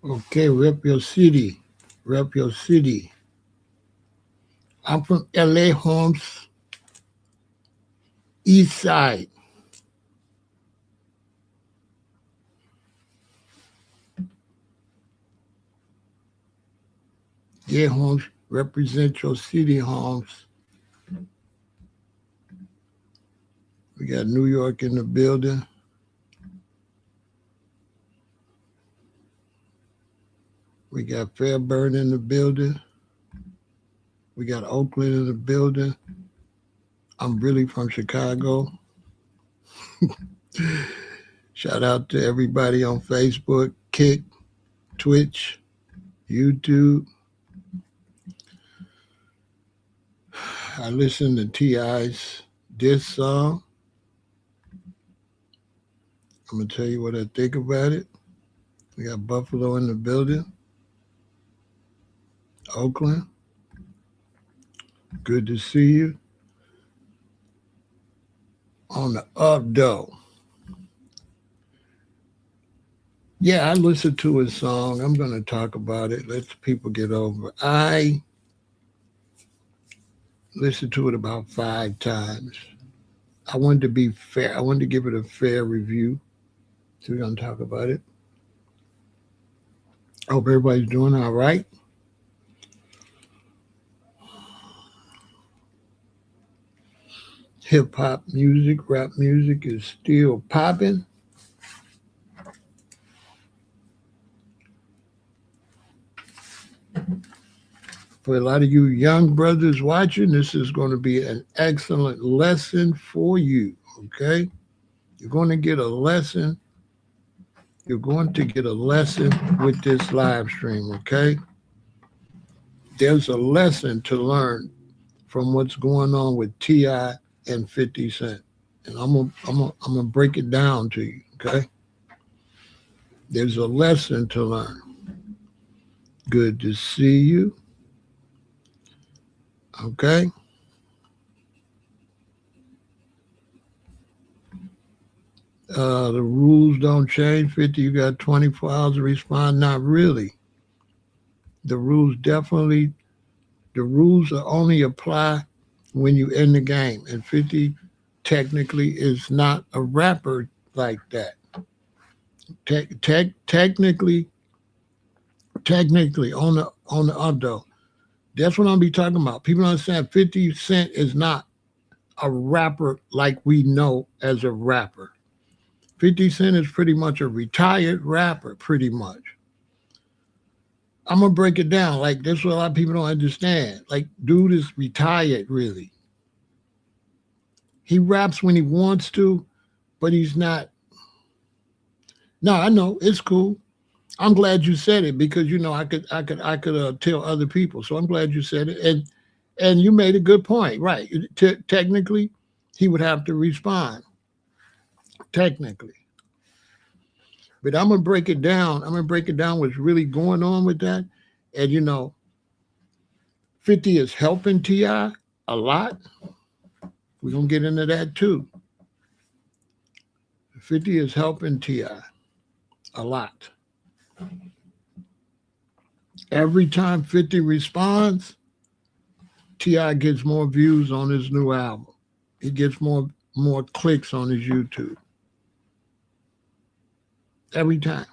Okay, rep your city. Rep your city. I'm from LA Homes, East Side. Yeah, Homes, represent your city, Homes. We got New York in the building. We got Fairburn in the building. We got Oakland in the building. I'm really from Chicago. Shout out to everybody on Facebook, Kick, Twitch, YouTube. I listen to T.I.'s diss song. I'm going to tell you what I think about it. We got Buffalo in the building. Oakland. Good to see you. On the up, though. Yeah, I listened to his song. I'm going to talk about it. Let the people get over. I listened to it about 5 times. I wanted to be fair. I wanted to give it a fair review. So we're going to talk about it. I hope everybody's doing all right. Hip-hop music, rap music is still popping. For a lot of you young brothers watching, this is going to be an excellent lesson for you, okay? You're going to get a lesson. You're going to get a lesson with this live stream, okay? There's a lesson to learn from what's going on with T.I. and 50 Cent. And I'm gonna break it down to you, okay? There's a lesson to learn. Good to see you. Okay? The rules don't change. 50, you got 24 hours to respond. Not really. The rules are only apply when you end the game. And 50 technically is not a rapper like that. Technically on the up though. That's what I'll be talking about. People don't understand 50 Cent is not a rapper like we know as a rapper. 50 Cent is pretty much a retired rapper, pretty much. I'm going to break it down. Like, that's what a lot of people don't understand. Like, dude is retired, really. He raps when he wants to, but he's not. No, I know. It's cool. I'm glad you said it because, you know, I could tell other people. So I'm glad you said it. And you made a good point. Right. Technically, he would have to respond. Technically. But I'm going to break it down. I'm going to break it down what's really going on with that. And, you know, 50 is helping T.I. a lot. We're going to get into that too. 50 is helping T.I. a lot. Every time 50 responds, T.I. gets more views on his new album. He gets more clicks on his YouTube. Every time.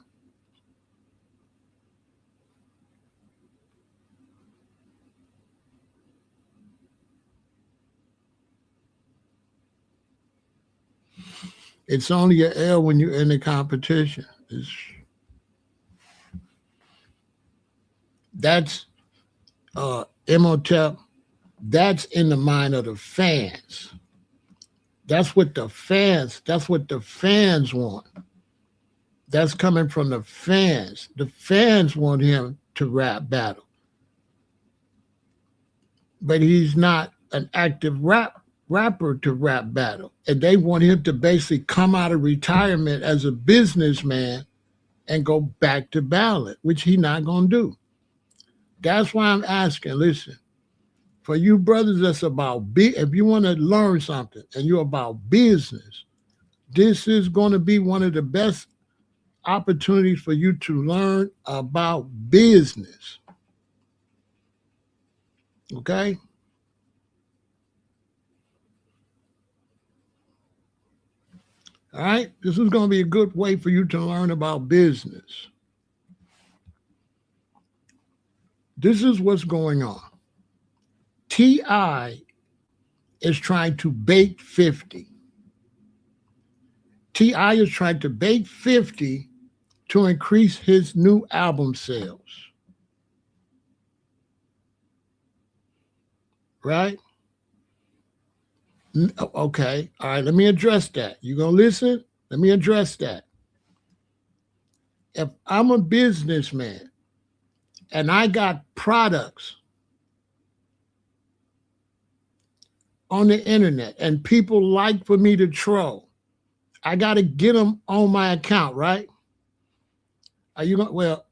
It's only an L when you're in the competition. That's Imhotep. That's in the mind of the fans. That's what the fans want. That's coming from the fans. The fans want him to rap battle. But he's not an active rapper to rap battle. And they want him to basically come out of retirement as a businessman and go back to ballot, which he's not going to do. That's why I'm asking, listen, for you brothers that's about, if you want to learn something and you're about business, this is going to be one of the best opportunities for you to learn about business. Okay? All right? This is going to be a good way for you to learn about business. This is what's going on. T.I. is trying to bait 50. T.I. is trying to bait 50 to increase his new album sales. Right? Okay. All right. Let me address that. You going to listen? Let me address that. If I'm a businessman and I got products on the internet and people like for me to troll, I got to get them on my account, right? Are you going? Well,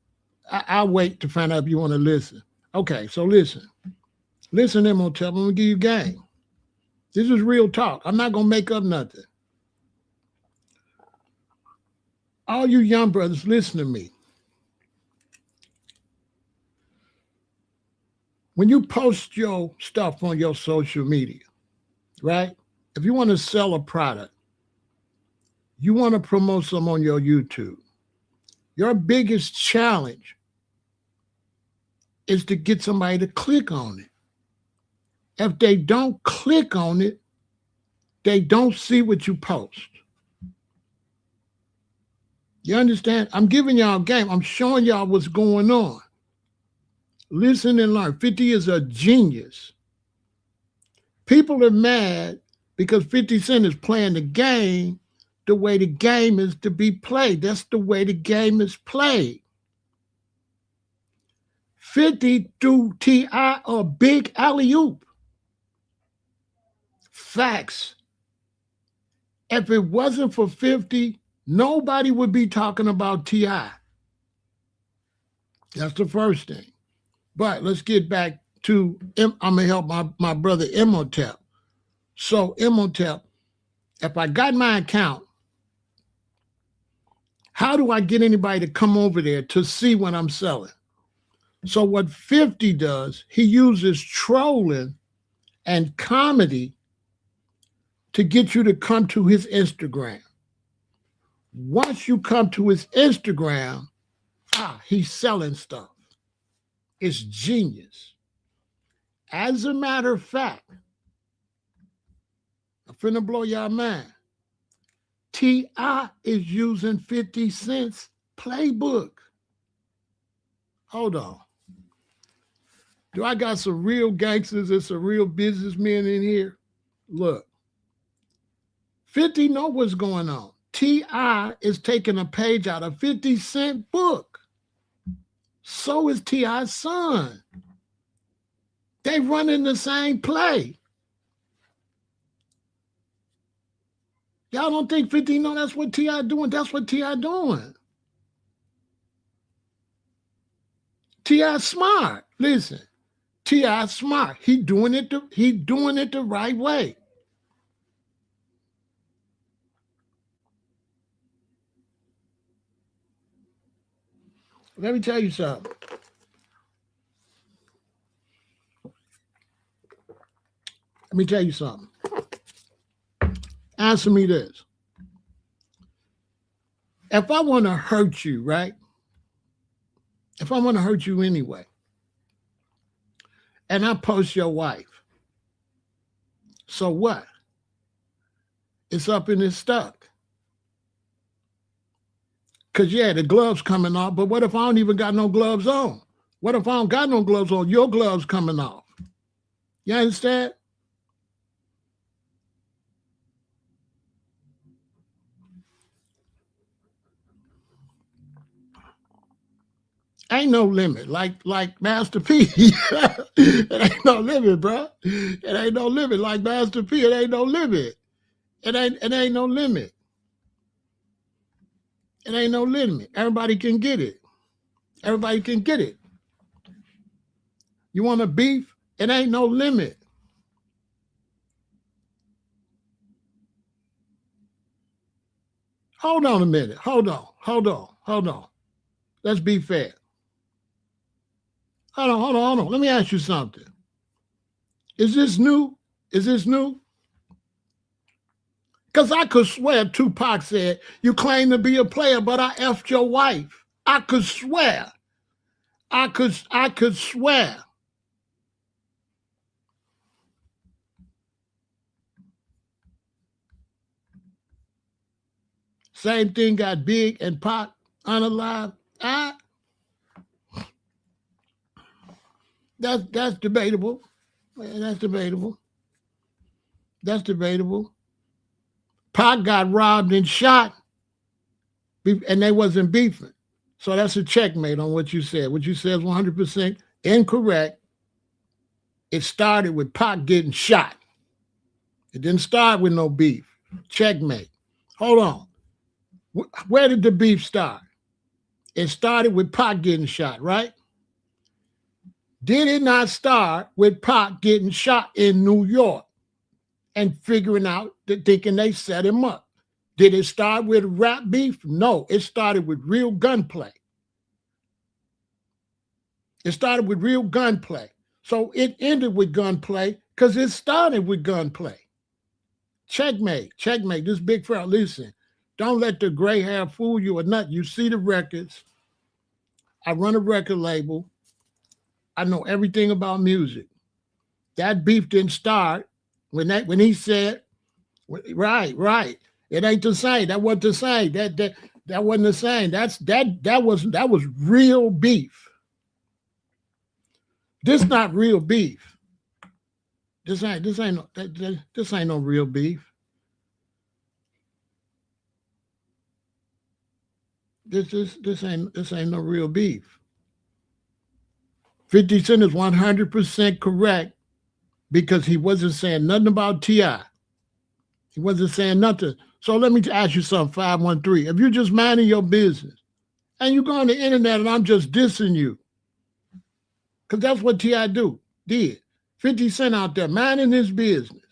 I'll wait to find out if you want to listen. Okay, so listen. Listen, Imhotep, I'm going to give you game. This is real talk. I'm not going to make up nothing. All you young brothers, listen to me. When you post your stuff on your social media, right? If you want to sell a product, you want to promote some on your YouTube, your biggest challenge is to get somebody to click on it. If they don't click on it, they don't see what you post. You understand? I'm giving y'all a game. I'm showing y'all what's going on. Listen and learn. 50 is a genius. People are mad because 50 Cent is playing the game the way the game is to be played. That's the way the game is played. 50 threw T.I. a big alley-oop. Facts. If it wasn't for 50, nobody would be talking about T.I. That's the first thing. But let's get back to, I'm going to help my brother Imhotep. So Imhotep, if I got my account, how do I get anybody to come over there to see what I'm selling? So what 50 does, he uses trolling and comedy to get you to come to his Instagram. Once you come to his Instagram, he's selling stuff. It's genius. As a matter of fact, I'm finna blow y'all mind. T.I. is using 50 Cent's playbook. Hold on. Do I got some real gangsters and some real businessmen in here? Look, 50 know what's going on. T.I. is taking a page out of 50 Cent book. So is T.I.'s son. They running the same play. Y'all don't think 50 know that's what T.I. doing? That's what T.I. doing. T.I. smart. Listen, T.I. smart. He doing it the right way. Let me tell you something. Let me tell you something. Answer me this. If I want to hurt you, right? If I want to hurt you anyway, and I post your wife, so what? It's up and it's stuck. Because, yeah, the gloves coming off, but what if I don't even got no gloves on? What if I don't got no gloves on? Your gloves coming off. You understand? Ain't no limit. Like Master P. It ain't no limit, bro. It ain't no limit. Like Master P, it ain't no limit. It ain't no limit. It ain't no limit. Everybody can get it. Everybody can get it. You want a beef? It ain't no limit. Hold on a minute. Hold on. Let's be fair. Hold on. Let me ask you something. Is this new? Because I could swear Tupac said, you claim to be a player, but I effed your wife. I could swear. I could swear. Same thing got Big and Pac unalive. That's debatable. That's debatable. Pac got robbed and shot, and they wasn't beefing. So that's a checkmate on what you said. What you said is 100% incorrect. It started with Pac getting shot. It didn't start with no beef. Checkmate. Hold on. Where did the beef start? It started with Pac getting shot, right? Did it not start with Pac getting shot in New York and figuring out, thinking they set him up? Did it start with rap beef? No, it started with real gunplay. So it ended with gunplay because it started with gunplay. Checkmate. This big Pharaoh, listen, don't let the gray hair fool you or nothing. You see the records. I run a record label. I know everything about music. That beef didn't start when he said, right. It ain't the same. That wasn't the same. That wasn't the same. That was real beef. This not real beef. This ain't no real beef. This ain't no real beef. 50 Cent is 100% correct because he wasn't saying nothing about T.I. He wasn't saying nothing. So let me ask you something, 513. If you're just minding your business and you go on the internet and I'm just dissing you, because that's what T.I. did. 50 Cent out there minding his business.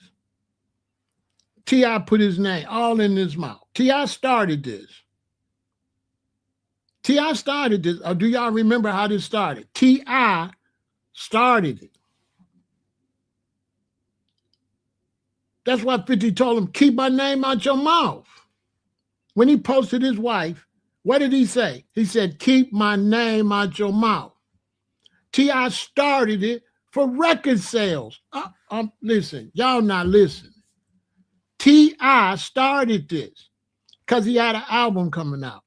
T.I. put his name all in his mouth. T.I. started this. Or do y'all remember how this started? T.I. started it. That's why 50 told him, keep my name out your mouth. When he posted his wife, what did he say? He said, keep my name out your mouth. T.I. started it for record sales. Listen, y'all not listening. T.I. started this because he had an album coming out.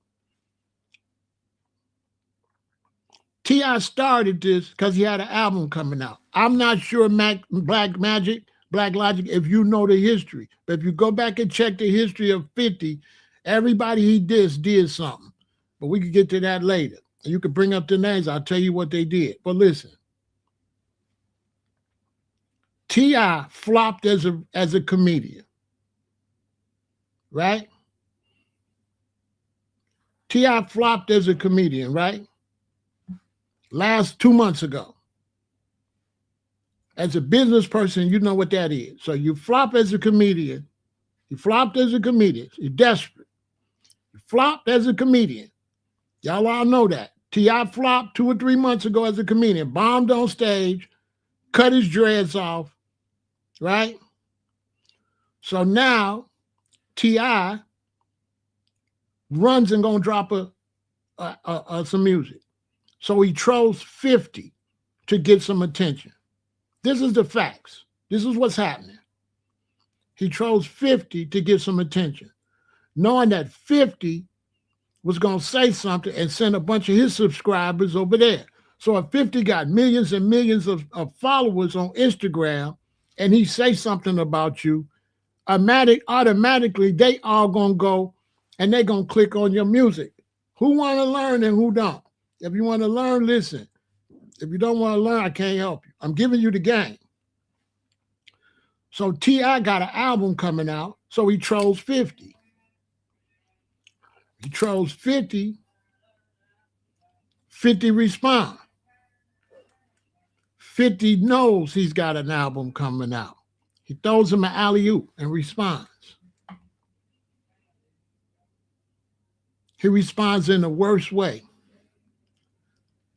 T.I. started this because he had an album coming out. I'm not sure, Black Logic, if you know the history. But if you go back and check the history of 50, everybody he did something. But we can get to that later. You can bring up the names. I'll tell you what they did. But listen, T.I. flopped as a comedian, right? T.I. flopped as a comedian, right? Last 2 months ago. As a business person, you know what that is. So you flop as a comedian. You flopped as a comedian. You're desperate. You flopped as a comedian. Y'all all know that. T.I. flopped 2 or 3 months ago as a comedian. Bombed on stage. Cut his dreads off. Right? So now T.I. runs and gonna drop some music. So he trolls 50 to get some attention. This is the facts. This is what's happening. He trolls 50 to get some attention, knowing that 50 was going to say something and send a bunch of his subscribers over there. So if 50 got millions and millions of followers on Instagram and he say something about you, automatically they all going to go and they going to click on your music. Who want to learn and who don't? If you want to learn, listen. If you don't want to learn, I can't help you. I'm giving you the game. So T.I. got an album coming out, so he trolls 50. He trolls 50. 50 respond. 50 knows he's got an album coming out. He throws him an alley-oop and responds. He responds in the worst way.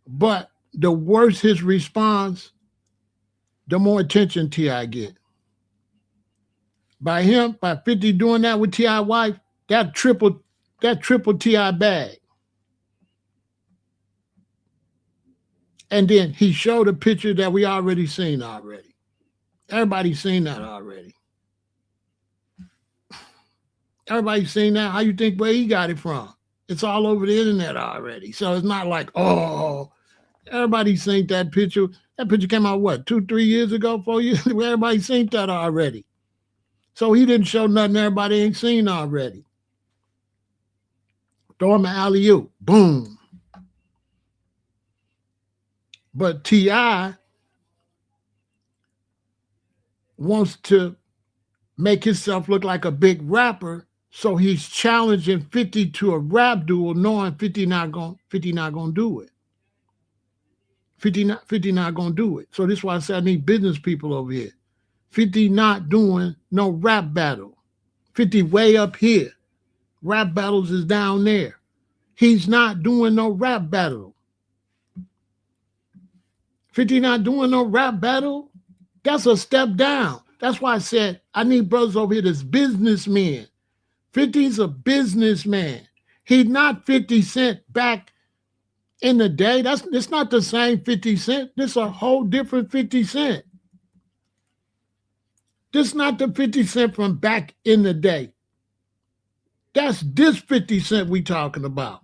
But the worse his response, the more attention T.I. get. By 50 doing that with T.I. wife, that triple T.I. bag. And then he showed a picture that we already seen already. Everybody's seen that already. Everybody's seen that. How you think where he got it from? It's all over the internet already. So it's not like, oh, everybody's seen that picture. That picture came out, what, 2-3 years ago, 4 years ago? Everybody's seen that already. So he didn't show nothing everybody ain't seen already. Throw him an alley-oop. Boom. But T.I. wants to make himself look like a big rapper, so he's challenging 50 to a rap duel, knowing 50 not gonna do it. 50 not gonna do it. So this is why I said I need business people over here. 50 not doing no rap battle. 50 way up here. Rap battles is down there. He's not doing no rap battle. 50 not doing no rap battle. That's a step down. That's why I said I need brothers over here that's businessmen. 50's a businessman. He's not 50 Cent back in the day. It's not the same 50 Cent. This is a whole different 50 Cent. This is not the 50 Cent from back in the day. That's this 50 Cent we talking about.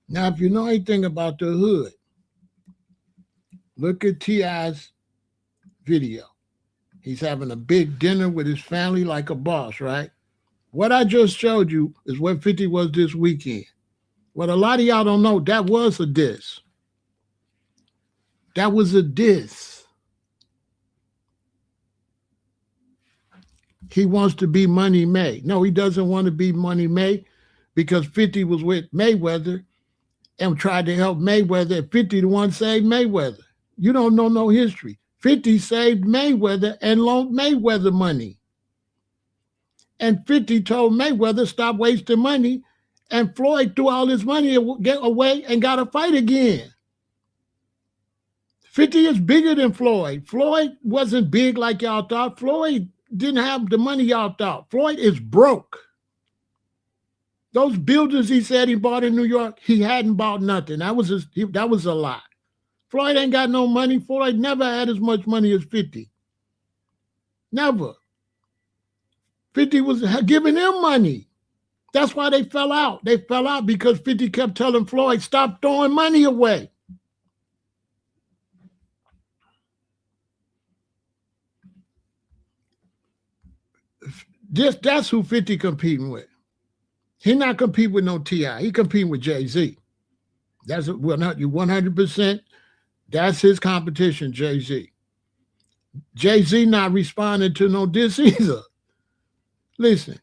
Now, if you know anything about the hood, look at T.I.'s video. He's having a big dinner with his family like a boss, right? What I just showed you is what 50 was this weekend. What a lot of y'all don't know, that was a diss. That was a diss. He wants to be Money May. No, he doesn't want to be Money May because 50 was with Mayweather and tried to help Mayweather, and 50 the one saved Mayweather. You don't know no history. 50 saved Mayweather and loaned Mayweather money. And 50 told Mayweather, stop wasting money, and Floyd threw all his money away and got a fight again. 50 is bigger than Floyd. Floyd wasn't big like y'all thought. Floyd didn't have the money y'all thought. Floyd is broke. Those buildings he said he bought in New York, he hadn't bought nothing. That was a lie. Floyd ain't got no money. Floyd never had as much money as 50. Never. 50 was giving him money. That's why they fell out. They fell out because 50 kept telling Floyd, stop throwing money away. That's who 50 competing with. He not competing with no T.I. He competing with Jay-Z. That's well, not you 100%. That's his competition, Jay-Z. Jay-Z not responding to no diss either. Listen,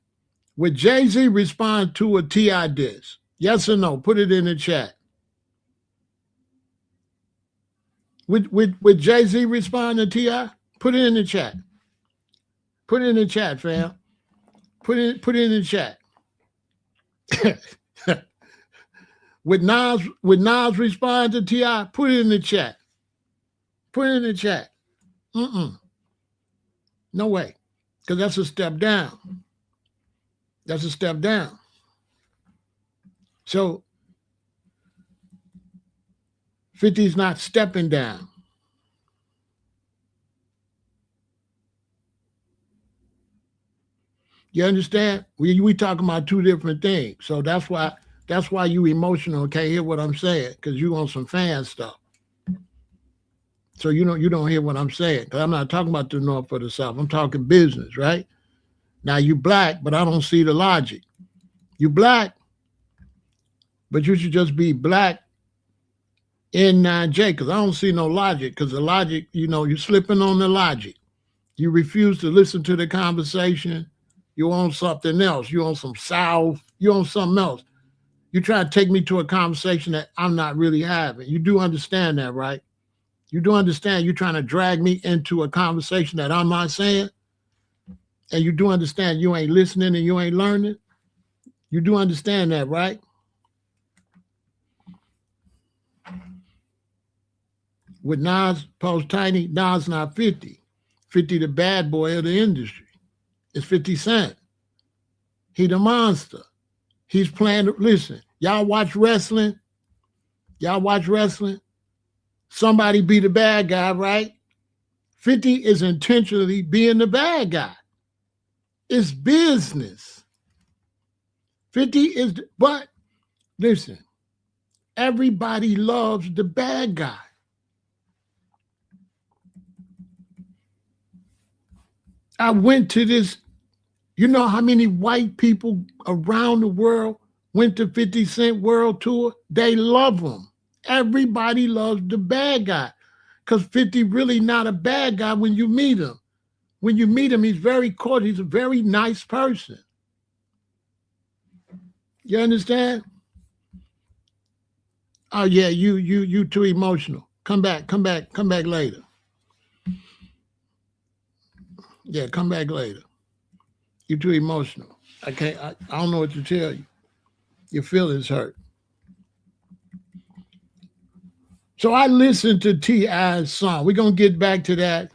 would Jay-Z respond to a T.I. diss? Yes or no? Put it in the chat. Would Jay-Z respond to T.I.? Put it in the chat. Put it in the chat, fam. Put it in the chat. Would Nas respond to T.I.? Put it in the chat. Put it in the chat. No way. Because that's a step down. That's a step down. So 50's not stepping down. You understand? We talking about two different things. So that's why you emotional, can't hear what I'm saying, because you on some fan stuff. So you don't hear what I'm saying, because I'm not talking about the North or the South. I'm talking business, right? Now you black, but I don't see the logic. You black, but you should just be black N9J, because I don't see no logic, because the logic, you're slipping on the logic. You refuse to listen to the conversation. You on something else. You on some South. You on something else. You try to take me to a conversation that I'm not really having. You do understand that, right? You do understand you're trying to drag me into a conversation that I'm not saying? And you do understand you ain't listening and you ain't learning? You do understand that, right? With Nas post Tiny, Nas not 50. 50 the bad boy of the industry. It's 50 Cent. He the monster. He's playing, listen, y'all watch wrestling? Y'all watch wrestling? Somebody be the bad guy, right? 50 is intentionally being the bad guy. It's business. 50 is, but listen, everybody loves the bad guy. I went to this, you know how many white people around the world went to 50 Cent World Tour? They love him. Everybody loves the bad guy, because 50 really not a bad guy when you meet him. When you meet him, he's very cordial. He's a very nice person. You understand? Oh yeah, you too emotional. Come back later. Yeah, come back later. You're too emotional. I don't know what to tell you. Your feelings hurt. So I listened to T.I.'s song. We're going to get back to that.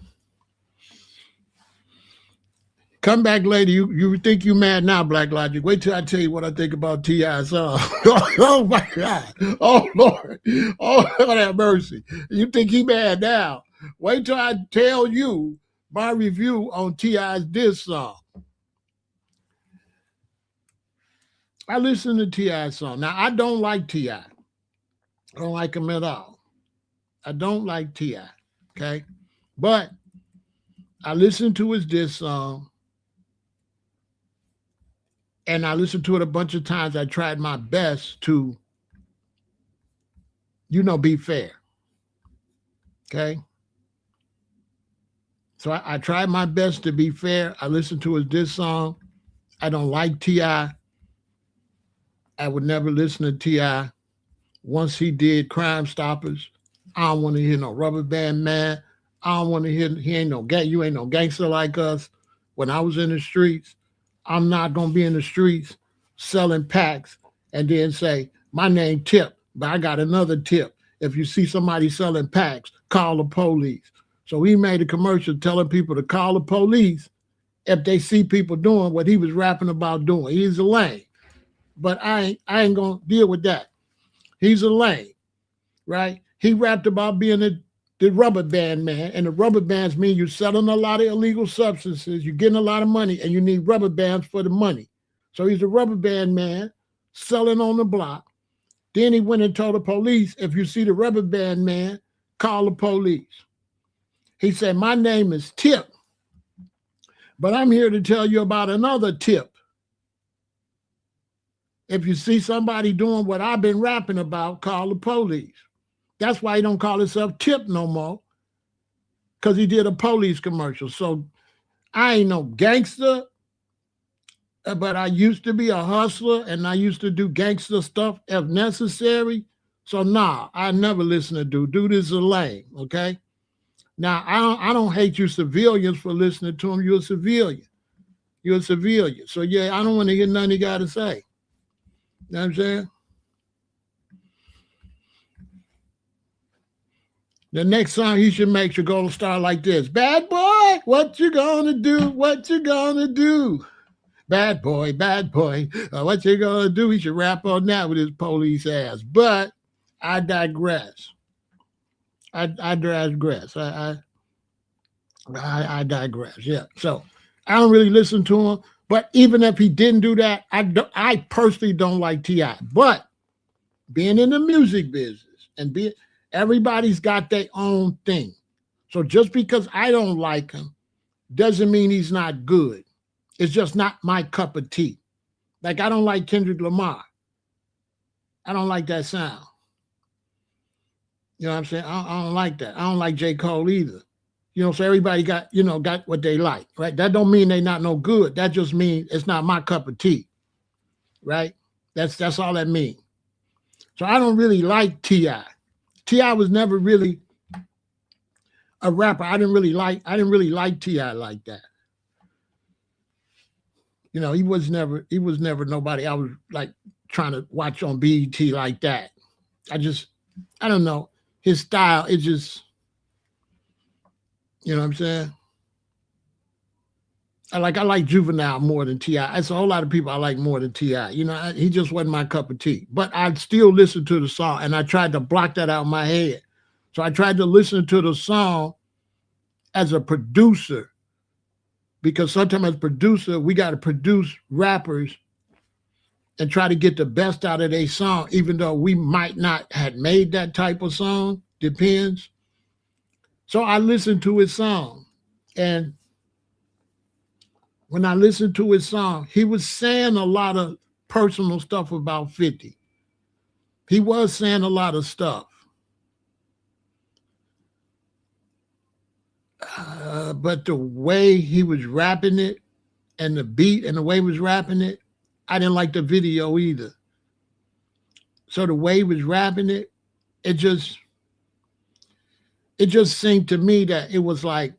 Come back later. You think you mad now, Black Logic. Wait till I tell you what I think about T.I.'s song. Oh, my God. Oh, Lord. Oh, Lord have mercy. You think he mad now. Wait till I tell you my review on T.I.'s diss song. I listened to T.I.'s song. Now, I don't like T.I. I don't like him at all. I don't like T.I., okay? But I listened to his diss song, and I listened to it a bunch of times. I tried my best to, be fair, okay? So I tried my best to be fair. I listened to his diss song. I don't like T.I. I would never listen to T.I. Once he did Crime Stoppers, I don't want to hear no Rubber Band Man. I don't want to hear, you ain't no gangster like us. When I was in the streets, I'm not going to be in the streets selling packs and then say, my name Tip, but I got another tip. If you see somebody selling packs, call the police. So he made a commercial telling people to call the police if they see people doing what he was rapping about doing. He's a lame. But I ain't going to deal with that. He's a lame, right? He rapped about being the rubber band man, and the rubber bands mean you're selling a lot of illegal substances, you're getting a lot of money, and you need rubber bands for the money. So he's a rubber band man selling on the block. Then he went and told the police, if you see the rubber band man, call the police. He said, my name is Tip, but I'm here to tell you about another tip. If you see somebody doing what I've been rapping about, call the police. That's why he don't call himself Tip no more, because he did a police commercial. So I ain't no gangster, but I used to be a hustler, and I used to do gangster stuff if necessary. So nah, I never listen to dude. Dude is a lame, okay? Now, I don't hate you civilians for listening to him. You're a civilian. You're a civilian. So yeah, I don't want to hear nothing he got to say. You know what I'm saying? The next song he should make should go start like this. Bad boy, what you gonna do? What you gonna do? Bad boy, what you gonna do? He should rap on that with his police ass. But I digress. I digress. I digress. Yeah. So I don't really listen to him. But even if he didn't do that, I personally don't like T.I. But being in the music business and everybody's got their own thing. So just because I don't like him doesn't mean he's not good. It's just not my cup of tea. Like I don't like Kendrick Lamar. I don't like that sound. You know what I'm saying? I don't like that. I don't like J. Cole either. So everybody got what they like, right? That don't mean they not no good. That just means it's not my cup of tea, right? That's all that means. So I don't really like T.I. T.I. was never really a rapper. I didn't really like T.I. like that. He was never nobody I was like trying to watch on BET like that. I don't know. His style, it just, you know what I'm saying? I like Juvenile more than T.I. It's a whole lot of people I like more than T.I. He just wasn't my cup of tea. But I still listen to the song, and I tried to block that out of my head. So I tried to listen to the song as a producer, because sometimes as a producer, we got to produce rappers and try to get the best out of their song, even though we might not have made that type of song. Depends. So I listened to his song, and when I listened to his song, he was saying a lot of personal stuff about 50. He was saying a lot of stuff. But the way he was rapping it and the beat and the way he was rapping it, I didn't like the video either. So the way he was rapping it, it just seemed to me that it was like,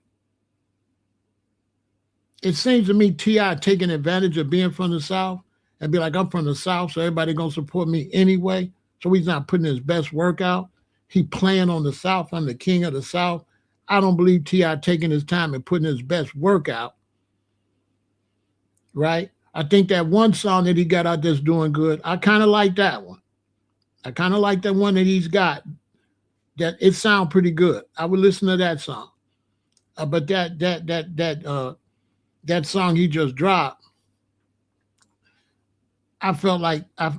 it seems to me T.I. taking advantage of being from the South and be like, I'm from the South, so everybody gonna support me anyway. So he's not putting his best work out. He playing on the South. I'm the king of the South. I don't believe T.I. taking his time and putting his best work out. Right? I think that one song that he got out that's doing good, I kind of like that one. I kind of like that one that he's got. That it sounds pretty good. I would listen to that song. But that song he just dropped, I felt like I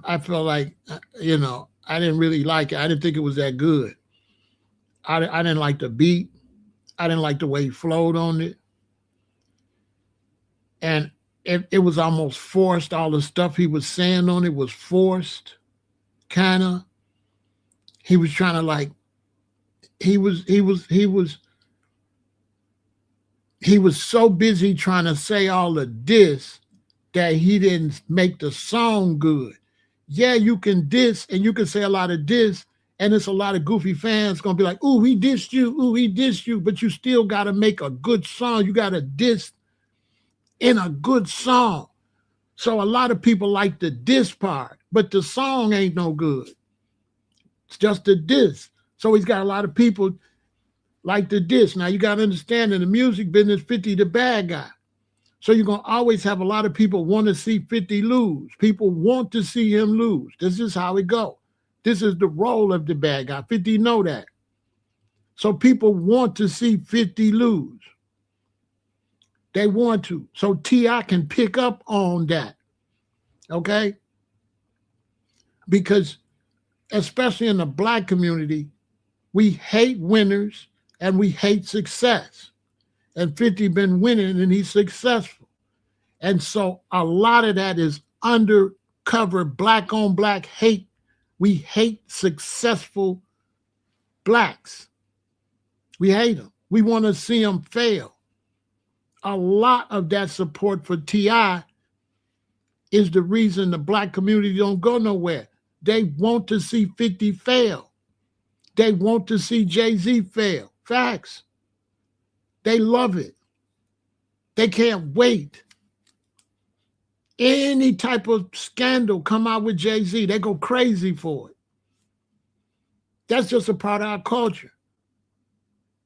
didn't really like it. I didn't think it was that good. I didn't like the beat. I didn't like the way he flowed on it. And it was almost forced. All the stuff he was saying on it was forced, kind of. He was trying to like, he was so busy trying to say all of this that he didn't make the song good. Yeah, you can diss and you can say a lot of diss, and it's a lot of goofy fans gonna be like, ooh, he dissed you, ooh, he dissed you, but you still gotta make a good song. You gotta diss in a good song. So a lot of people like the diss part, but the song ain't no good. It's just the diss. So he's got a lot of people like the diss. Now you got to understand, in the music business, 50 the bad guy. So you're going to always have a lot of people want to see 50 lose. People want to see him lose. This is how it go. This is the role of the bad guy. 50 know that. So people want to see 50 lose. They want to. So T.I. can pick up on that. Okay? Because especially in the Black community, we hate winners and we hate success. And 50 been winning and he's successful. And so a lot of that is undercover Black on Black hate. We hate successful Blacks. We hate them. We want to see them fail. A lot of that support for T.I. is the reason the Black community don't go nowhere. They want to see 50 fail. They want to see Jay-Z fail. Facts. They love it. They can't wait. Any type of scandal come out with Jay-Z, they go crazy for it. That's just a part of our culture.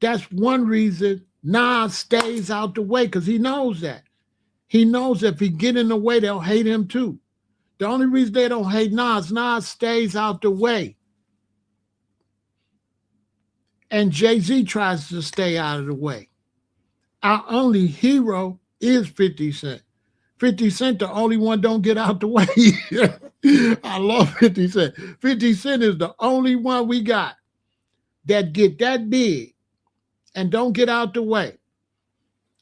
That's one reason Nas stays out the way, because he knows that. He knows if he get in the way, they'll hate him too. The only reason they don't hate Nas stays out the way. And Jay-Z tries to stay out of the way. Our only hero is 50 Cent. 50 Cent, the only one don't get out the way. I love 50 Cent. 50 Cent is the only one we got that get that big and don't get out the way.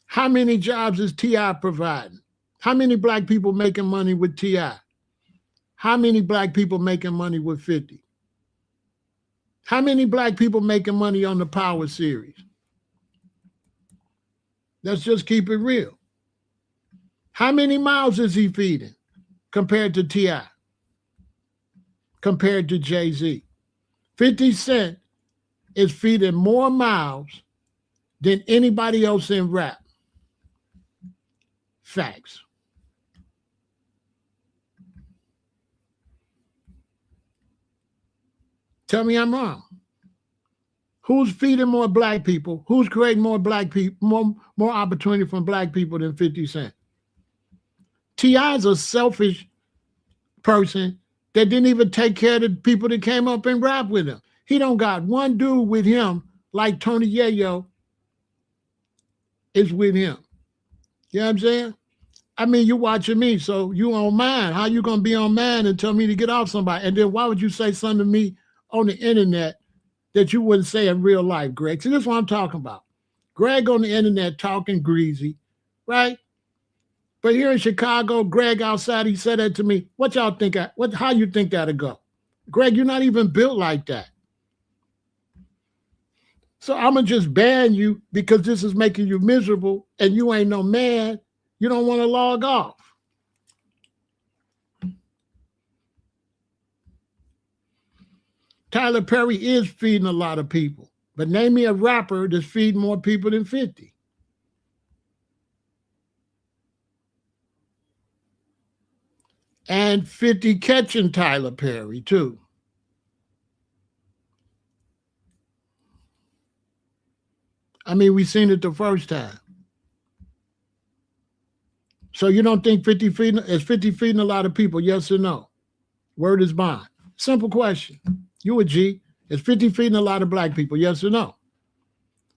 How many jobs is T.I. providing? How many black people making money with T.I.? How many black people making money with 50? How many black people making money on the Power series? Let's just keep it real. How many mouths is he feeding compared to T.I., compared to Jay-Z? 50 Cent is feeding more mouths than anybody else in rap. Facts. Tell me I'm wrong. Who's feeding more black people? Who's creating more black people, more opportunity from black people than 50 Cent? T.I. is a selfish person that didn't even take care of the people that came up and rap with him. He don't got one dude with him like Tony Yayo is with him. You know what I'm saying? I mean, you watching me, so you on mine. How you gonna be on mine and tell me to get off somebody? And then why would you say something to me on the internet that you wouldn't say in real life, Greg? See, this is what I'm talking about. Greg on the internet talking greasy, right? But here in Chicago, Greg outside, he said that to me. What y'all think? How you think that'll go? Greg, you're not even built like that. So I'm going to just ban you because this is making you miserable and you ain't no man. You don't want to log off. Tyler Perry is feeding a lot of people. But name me a rapper that's feeding more people than 50. And 50 catching Tyler Perry, too. I mean, we seen it the first time. So you don't think 50 feeding a lot of people, yes or no? Word is bond. Simple question. You a G. Is 50 feeding a lot of black people, yes or no?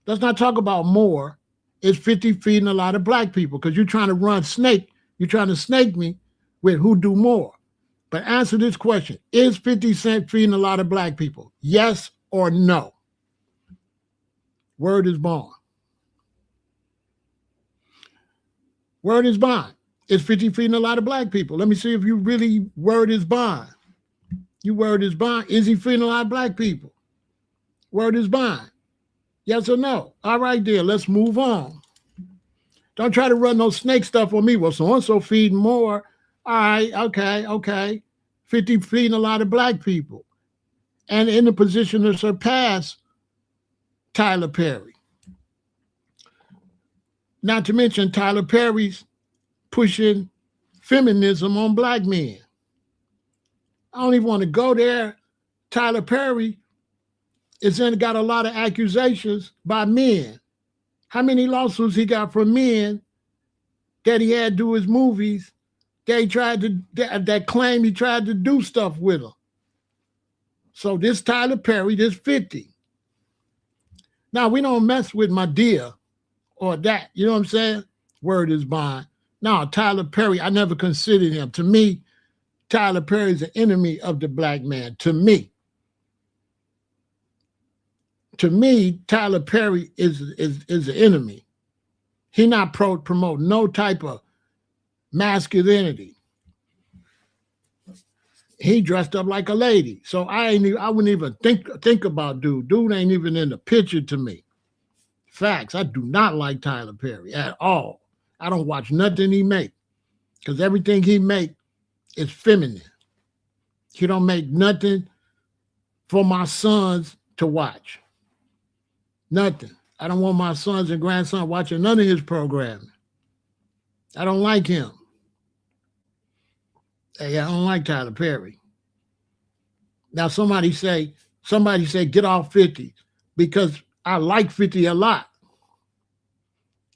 Let's not talk about more. Is 50 feeding a lot of black people? Because you're trying to run snake. You're trying to snake me with who do more. But answer this question. Is 50 Cent feeding a lot of black people? Yes or no? Word is bond. Word is bond. Is 50 feeding a lot of black people? Let me see if you really word is bond. You word is bond. Is he feeding a lot of black people? Word is bond. Yes or no? All right, then. Let's move on. Don't try to run no snake stuff on me. Well, so-and-so feeding more. All right, okay. 50 feeding a lot of black people. And in the position to surpass Tyler Perry. Not to mention Tyler Perry's pushing feminism on black men. I don't even want to go there. Tyler Perry is then got a lot of accusations by men. How many lawsuits he got from men that he had to do his movies? They tried to that claim he tried to do stuff with them. So this Tyler Perry, this 50. Now we don't mess with my dear or that. You know what I'm saying? Word is bond. Now Tyler Perry, I never considered him. To me, Tyler Perry is an enemy of the black man. To me, Tyler Perry is an enemy. He not promote no type of masculinity. He dressed up like a lady. So I wouldn't even think about dude. Dude ain't even in the picture to me. Facts. I do not like Tyler Perry at all. I don't watch nothing he make because everything he make is feminine. He don't make nothing for my sons to watch. Nothing. I don't want my sons and grandsons watching none of his programming. I don't like him. Hey, I don't like Tyler Perry. Now somebody say get off 50 because I like 50 a lot.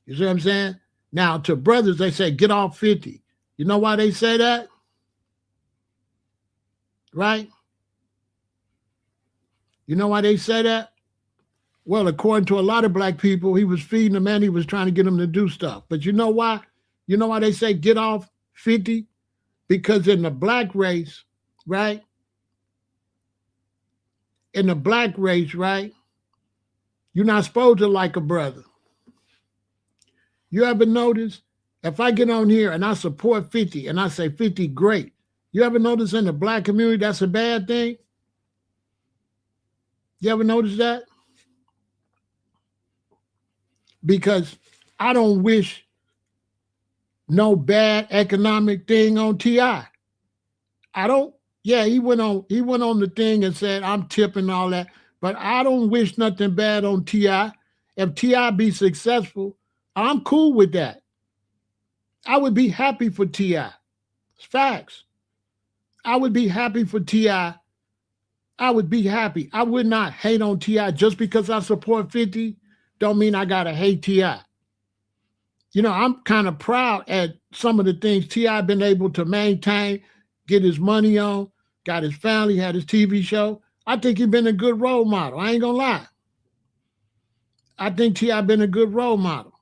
You see what I'm saying? Now, to brothers, they say, get off 50. You know why they say that? Right? You know why they say that? Well, according to a lot of black people, he was feeding them and he was trying to get them to do stuff. But you know why? You know why they say get off 50? Because in the black race, right? In the black race, right? You're not supposed to like a brother. You ever notice if I get on here and I support 50 and I say 50 great, you ever notice in the black community that's a bad thing? You ever notice that? Because I don't wish no bad economic thing on T.I. I don't. Yeah, he went on the thing and said, I'm tipping all that, but I don't wish nothing bad on T.I. If T.I. be successful, I'm cool with that. I would be happy for T.I. It's facts. I would be happy for T.I. I would be happy. I would not hate on T.I. just because I support 50. Don't mean I gotta hate T.I. You know, I'm kind of proud at some of the things T.I. been able to maintain, get his money on, got his family, had his TV show. I think he's been a good role model. I ain't gonna lie. I think T.I. been a good role model.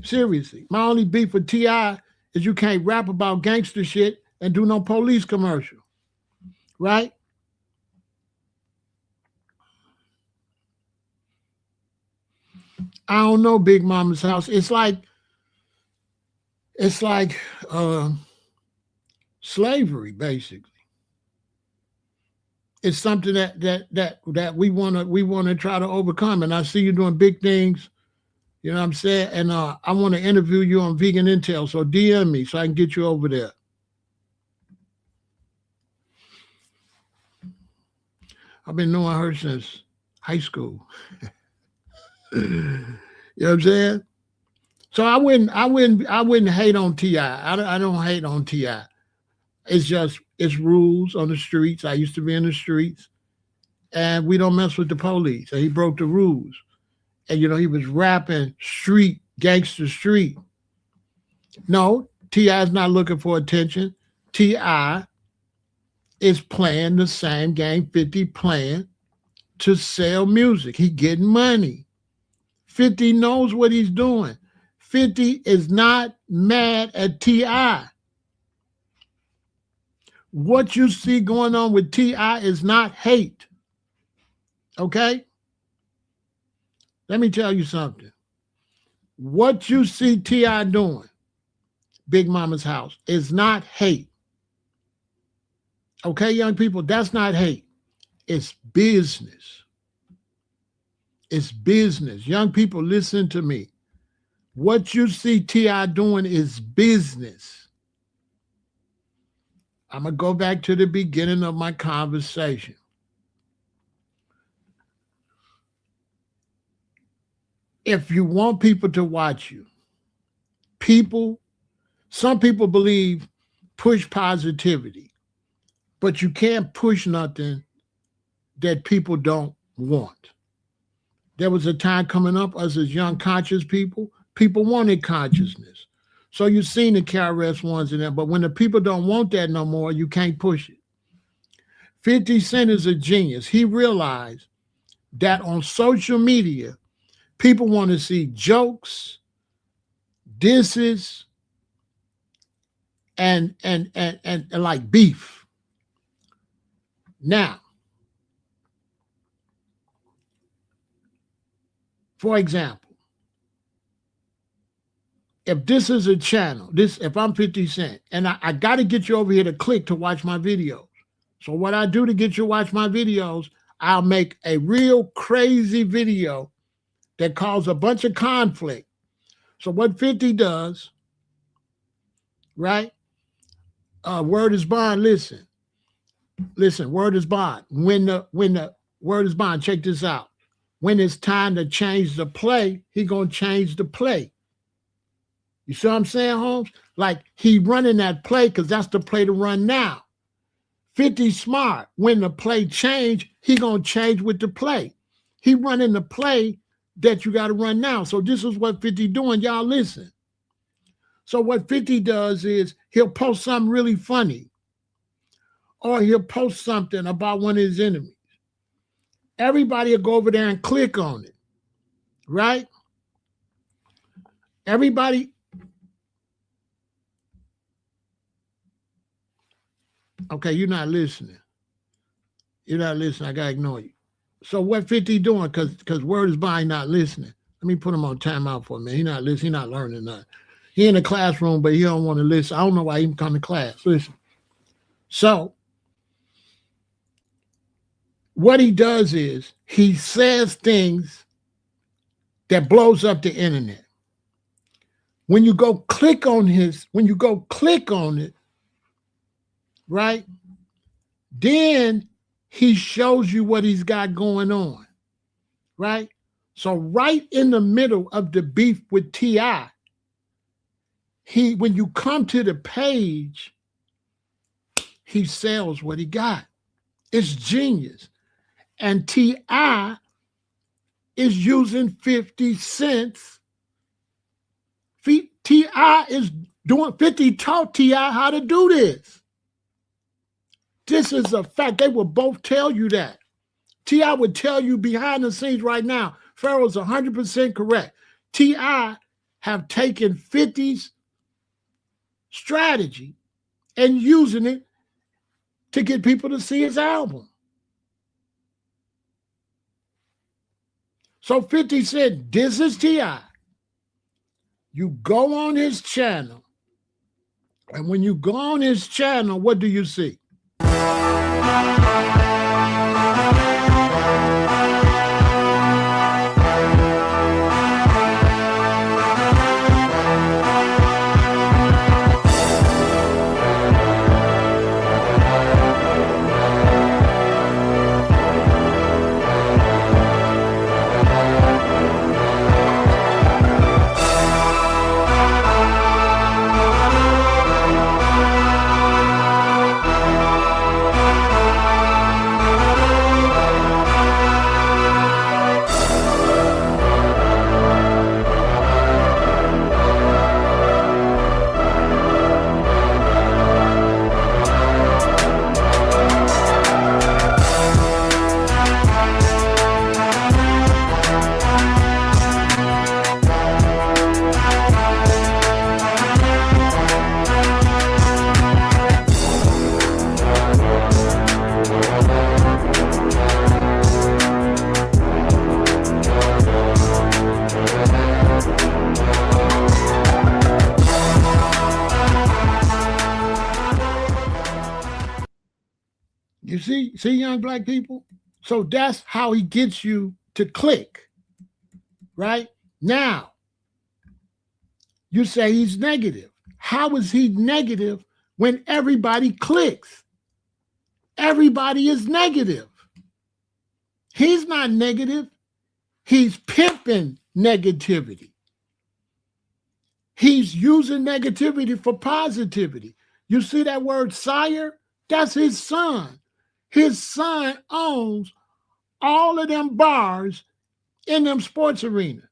Seriously. My only beef with T.I. is you can't rap about gangster shit and do no police commercial. Right? I don't know Big Mama's house. It's like slavery, basically. It's something that we wanna try to overcome. And I see you doing big things, you know what I'm saying? And I want to interview you on Vegan Intel. So DM me so I can get you over there. I've been knowing her since high school. You know what I'm saying? So I wouldn't hate on T.I. I don't hate on T.I. It's rules on the streets. I used to be in the streets, and we don't mess with the police. And he broke the rules. And you know, he was rapping street, gangster street. No, T.I. is not looking for attention. T.I. is playing the same game 50 playing to sell music. He getting money. 50 knows what he's doing. 50 is not mad at T.I. What you see going on with T.I. is not hate. Okay? Let me tell you something. What you see T.I. doing, Big Mama's house, is not hate. Okay, young people, that's not hate. It's business. It's business. Young people, listen to me. What you see T.I. doing is business. I'm going to go back to the beginning of my conversation. If you want people to watch you, some people believe push positivity, but you can't push nothing that people don't want. There was a time coming up, us as young conscious people wanted consciousness. So you've seen the KRS ones in there, but when the people don't want that no more, you can't push it. 50 Cent is a genius. He realized that on social media, people want to see jokes, disses, and like beef. Now, for example, if this is a channel, if I'm 50 Cent, and I got to get you over here to click to watch my videos. So what I do to get you to watch my videos, I'll make a real crazy video that causes a bunch of conflict. So what 50 does, right? Word is bond. Listen, word is bond. When the word is bond, check this out. When it's time to change the play, he gonna change the play. You see what I'm saying, Holmes? Like he running that play because that's the play to run now. 50 smart. When the play change, he gonna change with the play. He running the play that you got to run now. So this is what 50 doing. Y'all listen. So what 50 does is he'll post something really funny, or he'll post something about one of his enemies. Everybody will go over there and click on it, right? Everybody. Okay, you're not listening. You're not listening. I got to ignore you. So what 50 doing? Because word is bond not listening. Let me put him on timeout for a minute. He not listening. He not learning nothing. He in the classroom, but he don't want to listen. I don't know why he even come to class. Listen. So what he does is he says things that blows up the internet. When you go click on it, right? Then he shows you what he's got going on, right? So right in the middle of the beef with T.I., when you come to the page, he sells what he got. It's genius. And T.I. is using 50 cents. T.I. is doing 50 taught T.I. how to do this. This is a fact. They will both tell you that. T.I. would tell you behind the scenes right now, Pharaoh's 100% correct. T.I. have taken 50's strategy and using it to get people to see his album. So 50 said, this is T.I. You go on his channel, and when you go on his channel, what do you see? You see, young black people? So that's how he gets you to click, right? Now, you say he's negative. How is he negative when everybody clicks? Everybody is negative. He's not negative. He's pimping negativity. He's using negativity for positivity. You see that word sire? That's his son. His son owns all of them bars in them sports arenas.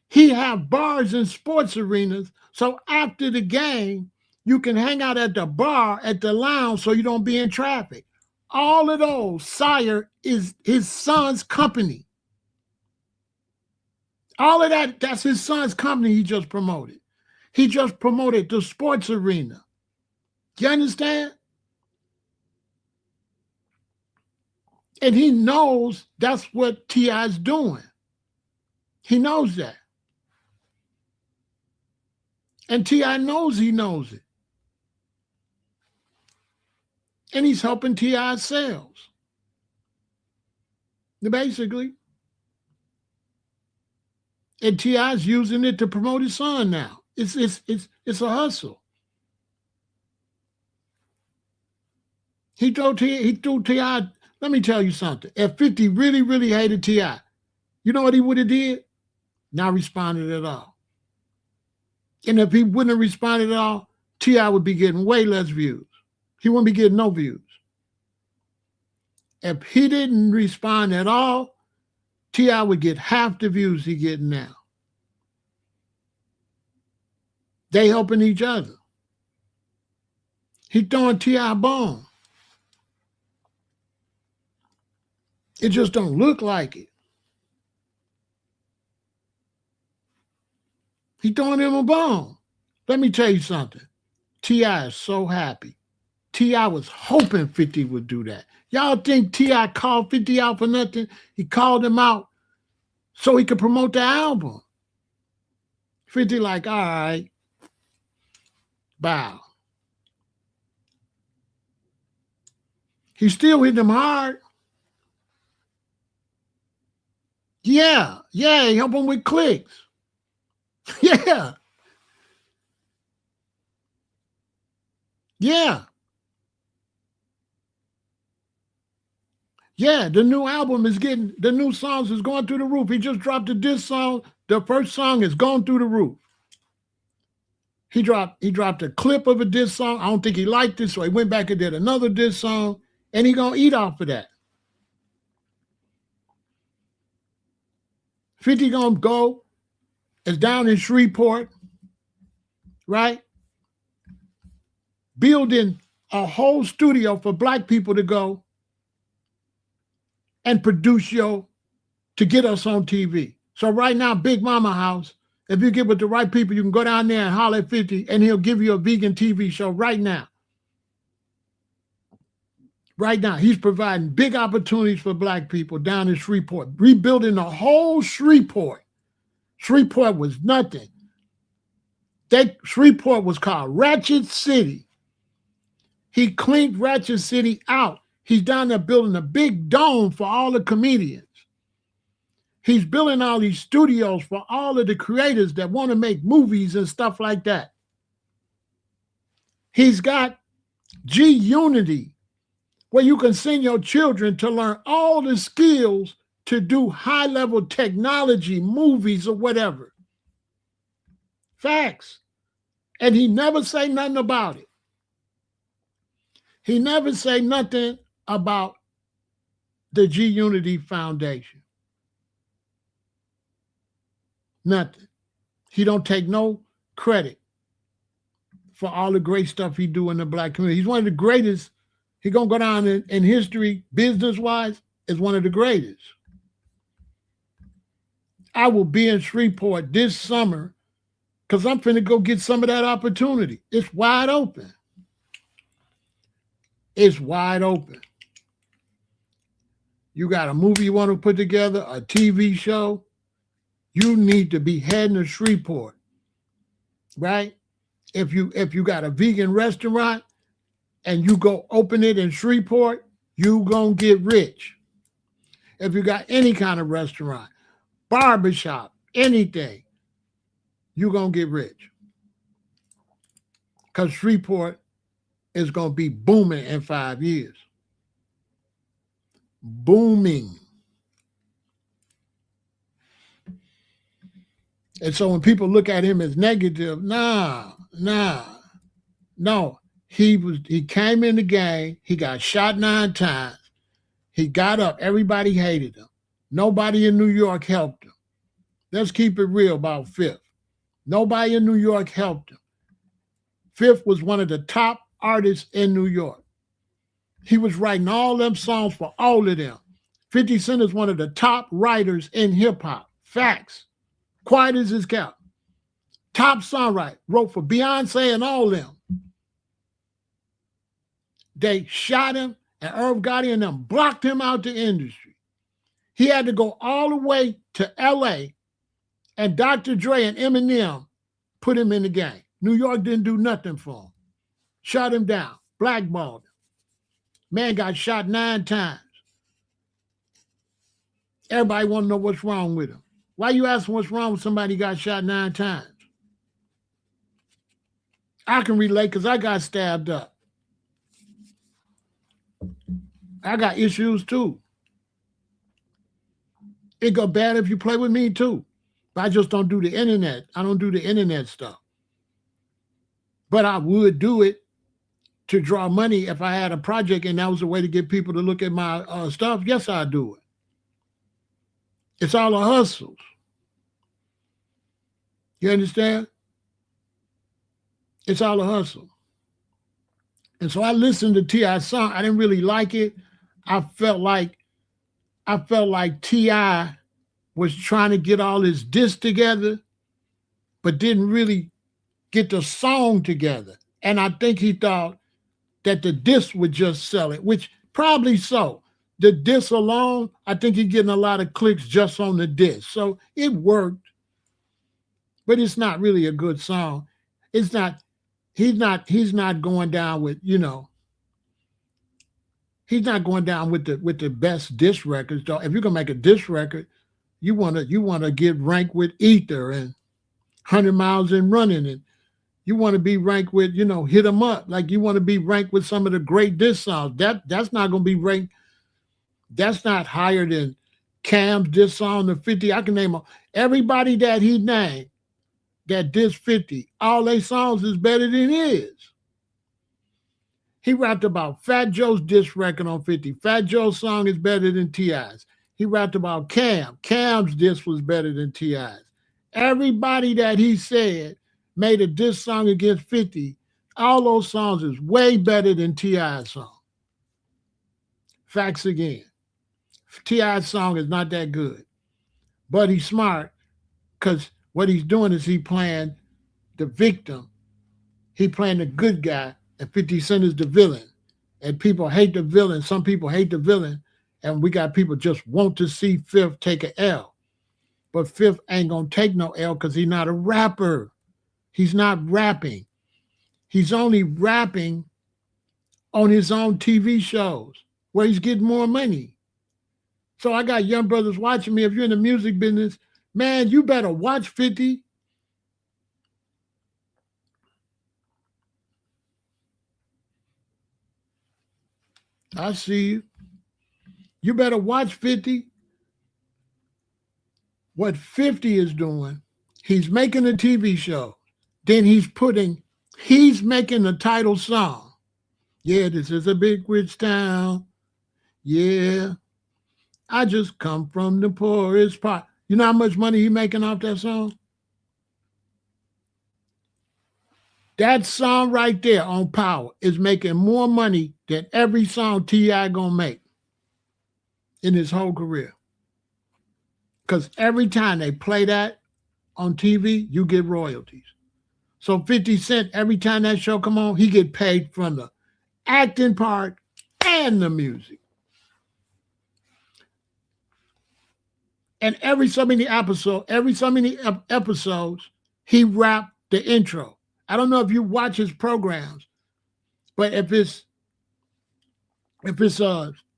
He have bars in sports arenas, so after the game, you can hang out at the bar, at the lounge, so you don't be in traffic. All of those, sire is his son's company. All of that, that's his son's company he just promoted. He just promoted the sports arena. You understand? And he knows that's what T.I.'s doing. He knows that. And T.I. knows he knows it. And he's helping T.I.'s sales. Basically. And T.I.'s using it to promote his son now. It's a hustle. He told T.I., let me tell you something. If 50 really, really hated T.I., you know what he would have did? Not responded at all. And if he wouldn't have responded at all, T.I. would be getting way less views. He wouldn't be getting no views. If he didn't respond at all, T.I. would get half the views he getting now. They helping each other. He throwing T.I. a bone. It just don't look like it. He throwing him a bone. Let me tell you something. T.I. is so happy. T.I. was hoping 50 would do that. Y'all think T.I. called 50 out for nothing? He called him out so he could promote the album. 50 like, all right, bow. He still hit them hard. Yeah, he helped him with clicks. Yeah. The new album is the new songs is going through the roof. He just dropped a diss song. The first song is going through the roof. He dropped a clip of a diss song. I don't think he liked it, so he went back and did another diss song, and he gonna eat off of that. 50 gonna go, is down in Shreveport, right? Building a whole studio for black people to go and produce to get us on TV. So right now, Big Mama House, if you get with the right people, you can go down there and holler at 50 and he'll give you a vegan TV show right now. Right now, he's providing big opportunities for black people down in Shreveport, rebuilding the whole Shreveport. Shreveport was nothing. Shreveport was called Ratchet City. He cleaned Ratchet City out. He's down there building a big dome for all the comedians. He's building all these studios for all of the creators that want to make movies and stuff like that. He's got G-Unity, where you can send your children to learn all the skills to do high-level technology, movies, or whatever. Facts. And he never say nothing about it. He never say nothing about the G-Unity Foundation. Nothing. He don't take no credit for all the great stuff he do in the black community. He's one of the greatest. He's going to go down in history, business-wise, as one of the greatest. I will be in Shreveport this summer because I'm finna go get some of that opportunity. It's wide open. It's wide open. You got a movie you want to put together, a TV show, you need to be heading to Shreveport, right? If you got a vegan restaurant and you go open it in Shreveport, you gonna get rich. If you got any kind of restaurant, barbershop, anything, you gonna get rich. Because Shreveport is gonna be booming in 5 years. Booming. And so when people look at him as negative, no. He came in the game, he got shot 9 times. He got up, everybody hated him. Nobody in New York helped him. Let's keep it real about Fifth. Nobody in New York helped him. Fifth was one of the top artists in New York. He was writing all them songs for all of them. 50 Cent is one of the top writers in hip hop. Facts. Quiet as his kept. Top songwriter. Wrote for Beyonce and all them. They shot him, and Irv Gotti and them blocked him out the industry. He had to go all the way to LA, and Dr. Dre and Eminem put him in the game. New York didn't do nothing for him. Shut him down. Blackballed him. Man got shot 9 times. Everybody want to know what's wrong with him. Why you asking what's wrong with somebody who got shot 9 times? I can relate because I got stabbed up. I got issues too. It go bad if you play with me too. But I just don't do the internet. I don't do the internet stuff. But I would do it to draw money if I had a project and that was a way to get people to look at my stuff. Yes, I'd do it. It's all a hustle. You understand? It's all a hustle. And so I listened to T.I.'s song. I didn't really like it. I felt like T.I. was trying to get all his diss together, but didn't really get the song together. And I think he thought that the diss would just sell it, which probably so. The diss alone, I think he's getting a lot of clicks just on the diss. So it worked, but it's not really a good song. It's not, he's not going down with, you know, he's not going down with the best diss records. Though if you're gonna make a diss record, you wanna get ranked with Ether and 100 Miles and Running, and you want to be ranked with, you know, Hit 'Em Up. Like you want to be ranked with some of the great diss songs. That's not gonna be ranked. That's not higher than Cam's diss song, the 50. I can name everybody that he named that diss 50. All their songs is better than his. He rapped about Fat Joe's diss record on 50. Fat Joe's song is better than T.I.'s. He rapped about Cam. Cam's diss was better than T.I.'s. Everybody that he said made a diss song against 50. All those songs is way better than T.I.'s song. Facts again. T.I.'s song is not that good. But he's smart because what he's doing is he playing the victim. He playing the good guy, and 50 Cent is the villain. And people hate the villain. Some people hate the villain. And we got people just want to see Fifth take an L. But Fifth ain't going to take no L because he's not a rapper. He's not rapping. He's only rapping on his own TV shows where he's getting more money. So I got young brothers watching me. If you're in the music business, man, you better watch 50. I see you. You better watch 50. What 50 is doing, he's making a TV show. Then he's making the title song. Yeah, this is a big rich town. Yeah, I just come from the poorest part. You know how much money he's making off that song? That song right there on Power is making more money than every song T.I. gonna make in his whole career. Because every time they play that on TV, you get royalties. So 50 Cent, every time that show come on, he get paid from the acting part and the music. And every so many episodes, he rapped the intro. I don't know if you watch his programs, but if it's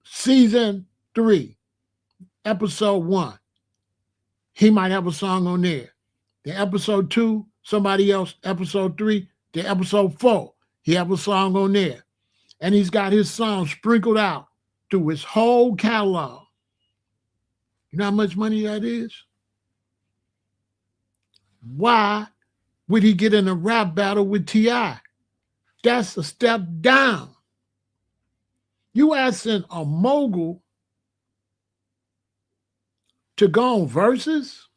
season 3, episode 1, he might have a song on there. The episode 2, somebody else. Episode 3, the episode 4, he have a song on there. And he's got his songs sprinkled out through his whole catalog. You know how much money that is? Why would he get in a rap battle with T.I.? That's a step down. You asking a mogul to go on verses?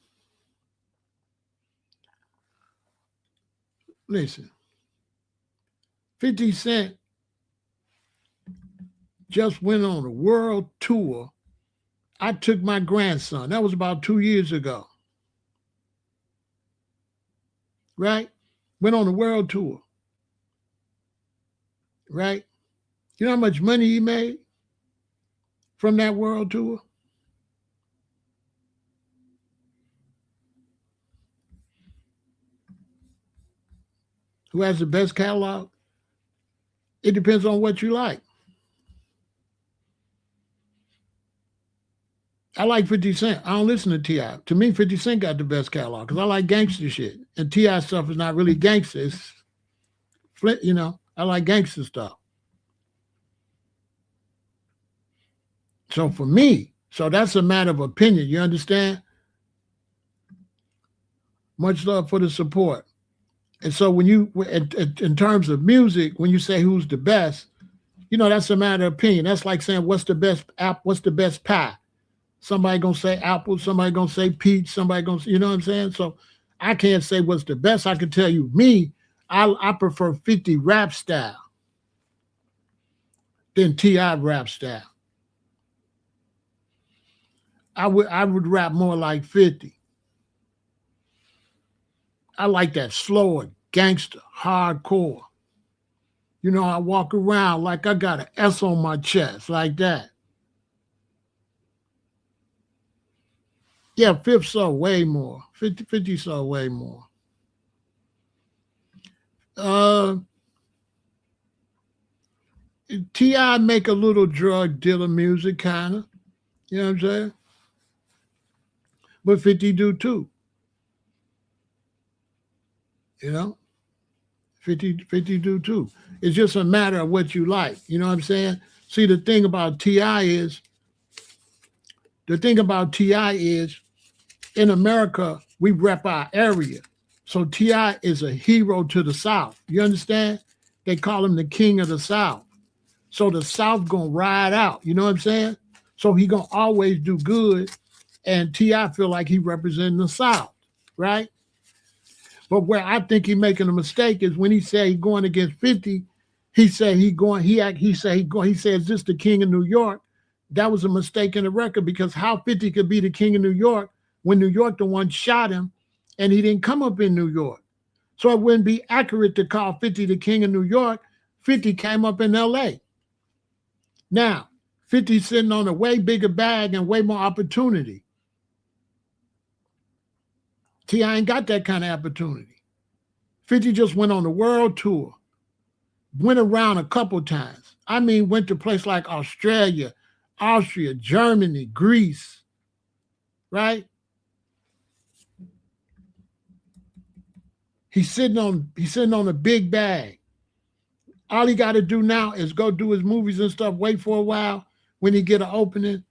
Listen, 50 Cent just went on a world tour. I took my grandson. That was about 2 years ago. Right? Went on a world tour. Right? You know how much money he made from that world tour? Who has the best catalog? It depends on what you like. I like 50 Cent. I don't listen to T.I. To me, 50 Cent got the best catalog because I like gangster shit. And T.I. stuff is not really gangster. It's, you know, I like gangster stuff. So for me, so that's a matter of opinion. You understand? Much love for the support. And so when you, in terms of music, when you say who's the best, you know, that's a matter of opinion. That's like saying, what's the best app? What's the best pie? Somebody gonna say apple, somebody gonna say peach, somebody gonna, you know what I'm saying? So I can't say what's the best. I can tell you, me, I prefer 50 rap style than T.I. rap style. I would rap more like 50. I like that slower, gangster, hardcore. You know, I walk around like I got an S on my chest, like that. Yeah, Fifth sold way more. 50 sold way more. Uh, T.I. make a little drug dealer music, kind of. You know what I'm saying? But 50 do too. You know? 50 do too. It's just a matter of what you like. You know what I'm saying? See, the thing about T.I. is in America, we rep our area. So T.I. is a hero to the South. You understand? They call him the king of the South. So the South gonna ride out. You know what I'm saying? So he gonna always do good. And T.I. feel like he representing the South, right? But where I think he making a mistake is when he said he going against 50, he said is this the king of New York? That was a mistake in the record, because how 50 could be the king of New York when New York the one shot him and he didn't come up in New York. So it wouldn't be accurate to call 50 the king of New York. 50 came up in LA. Now, 50 sitting on a way bigger bag and way more opportunity. T.I. ain't got that kind of opportunity. 50 just went on the world tour, went around a couple times. I mean, went to places like Australia, Austria, Germany, Greece, right? He's sitting on a big bag. All he got to do now is go do his movies and stuff, wait for a while when he get an opening,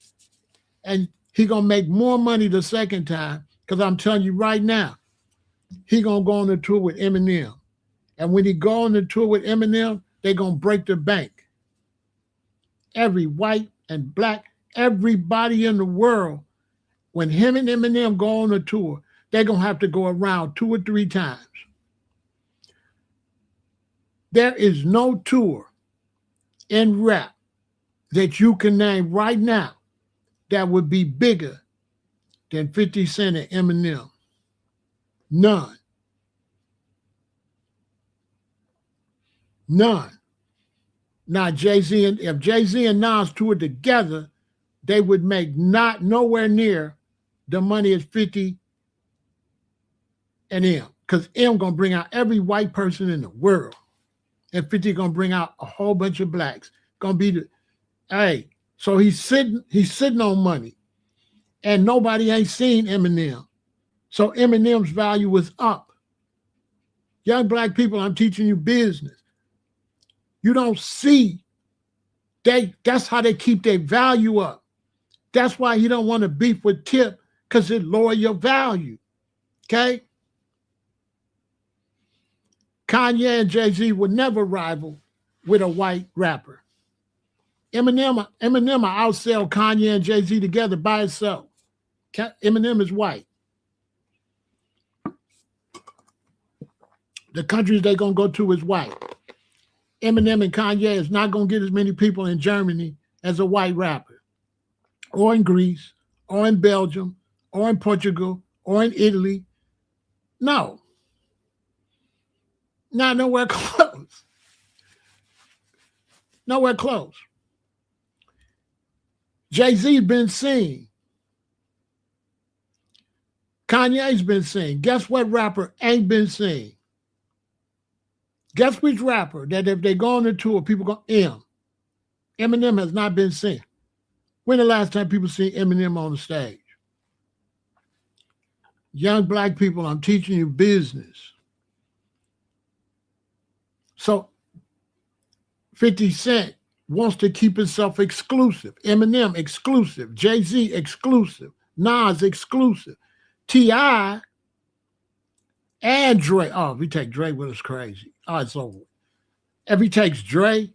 and he going to make more money the second time, because I'm telling you right now, he going to go on the tour with Eminem. And when he go on the tour with Eminem, they're going to break the bank. Every white and black, everybody in the world, when him and Eminem go on the tour, they're going to have to go around 2 or 3 times. There is no tour in rap that you can name right now that would be bigger than 50 Cent and Eminem. None. None. Now, if Jay-Z and Nas toured together, they would make not nowhere near the money as 50 and M, because M gonna bring out every white person in the world, and 50 gonna bring out a whole bunch of blacks. Gonna be so he's sitting on money, and nobody ain't seen Eminem, so Eminem's value was up. Young black people, I'm teaching you business. You don't see that's how they keep their value up. That's why he don't want to beef with Tip, because it lower your value. Okay? Kanye and Jay-Z would never rival with a white rapper. Eminem will outsell Kanye and Jay-Z together by itself. Eminem is white. The countries they're going to go to is white. Eminem and Kanye is not going to get as many people in Germany as a white rapper, or in Greece, or in Belgium, or in Portugal, or in Italy. No. Not nowhere close. Nowhere close. Jay-Z's been seen. Kanye's been seen. Guess what rapper ain't been seen? Guess which rapper that if they go on the tour, people go, Eminem has not been seen. When the last time people seen Eminem on the stage? Young black people, I'm teaching you business. So 50 Cent wants to keep himself exclusive. Eminem exclusive. Jay-Z exclusive. Nas exclusive. T.I. and Dre. Oh, if we take Dre with us, crazy. Oh, it's over. If he takes Dre,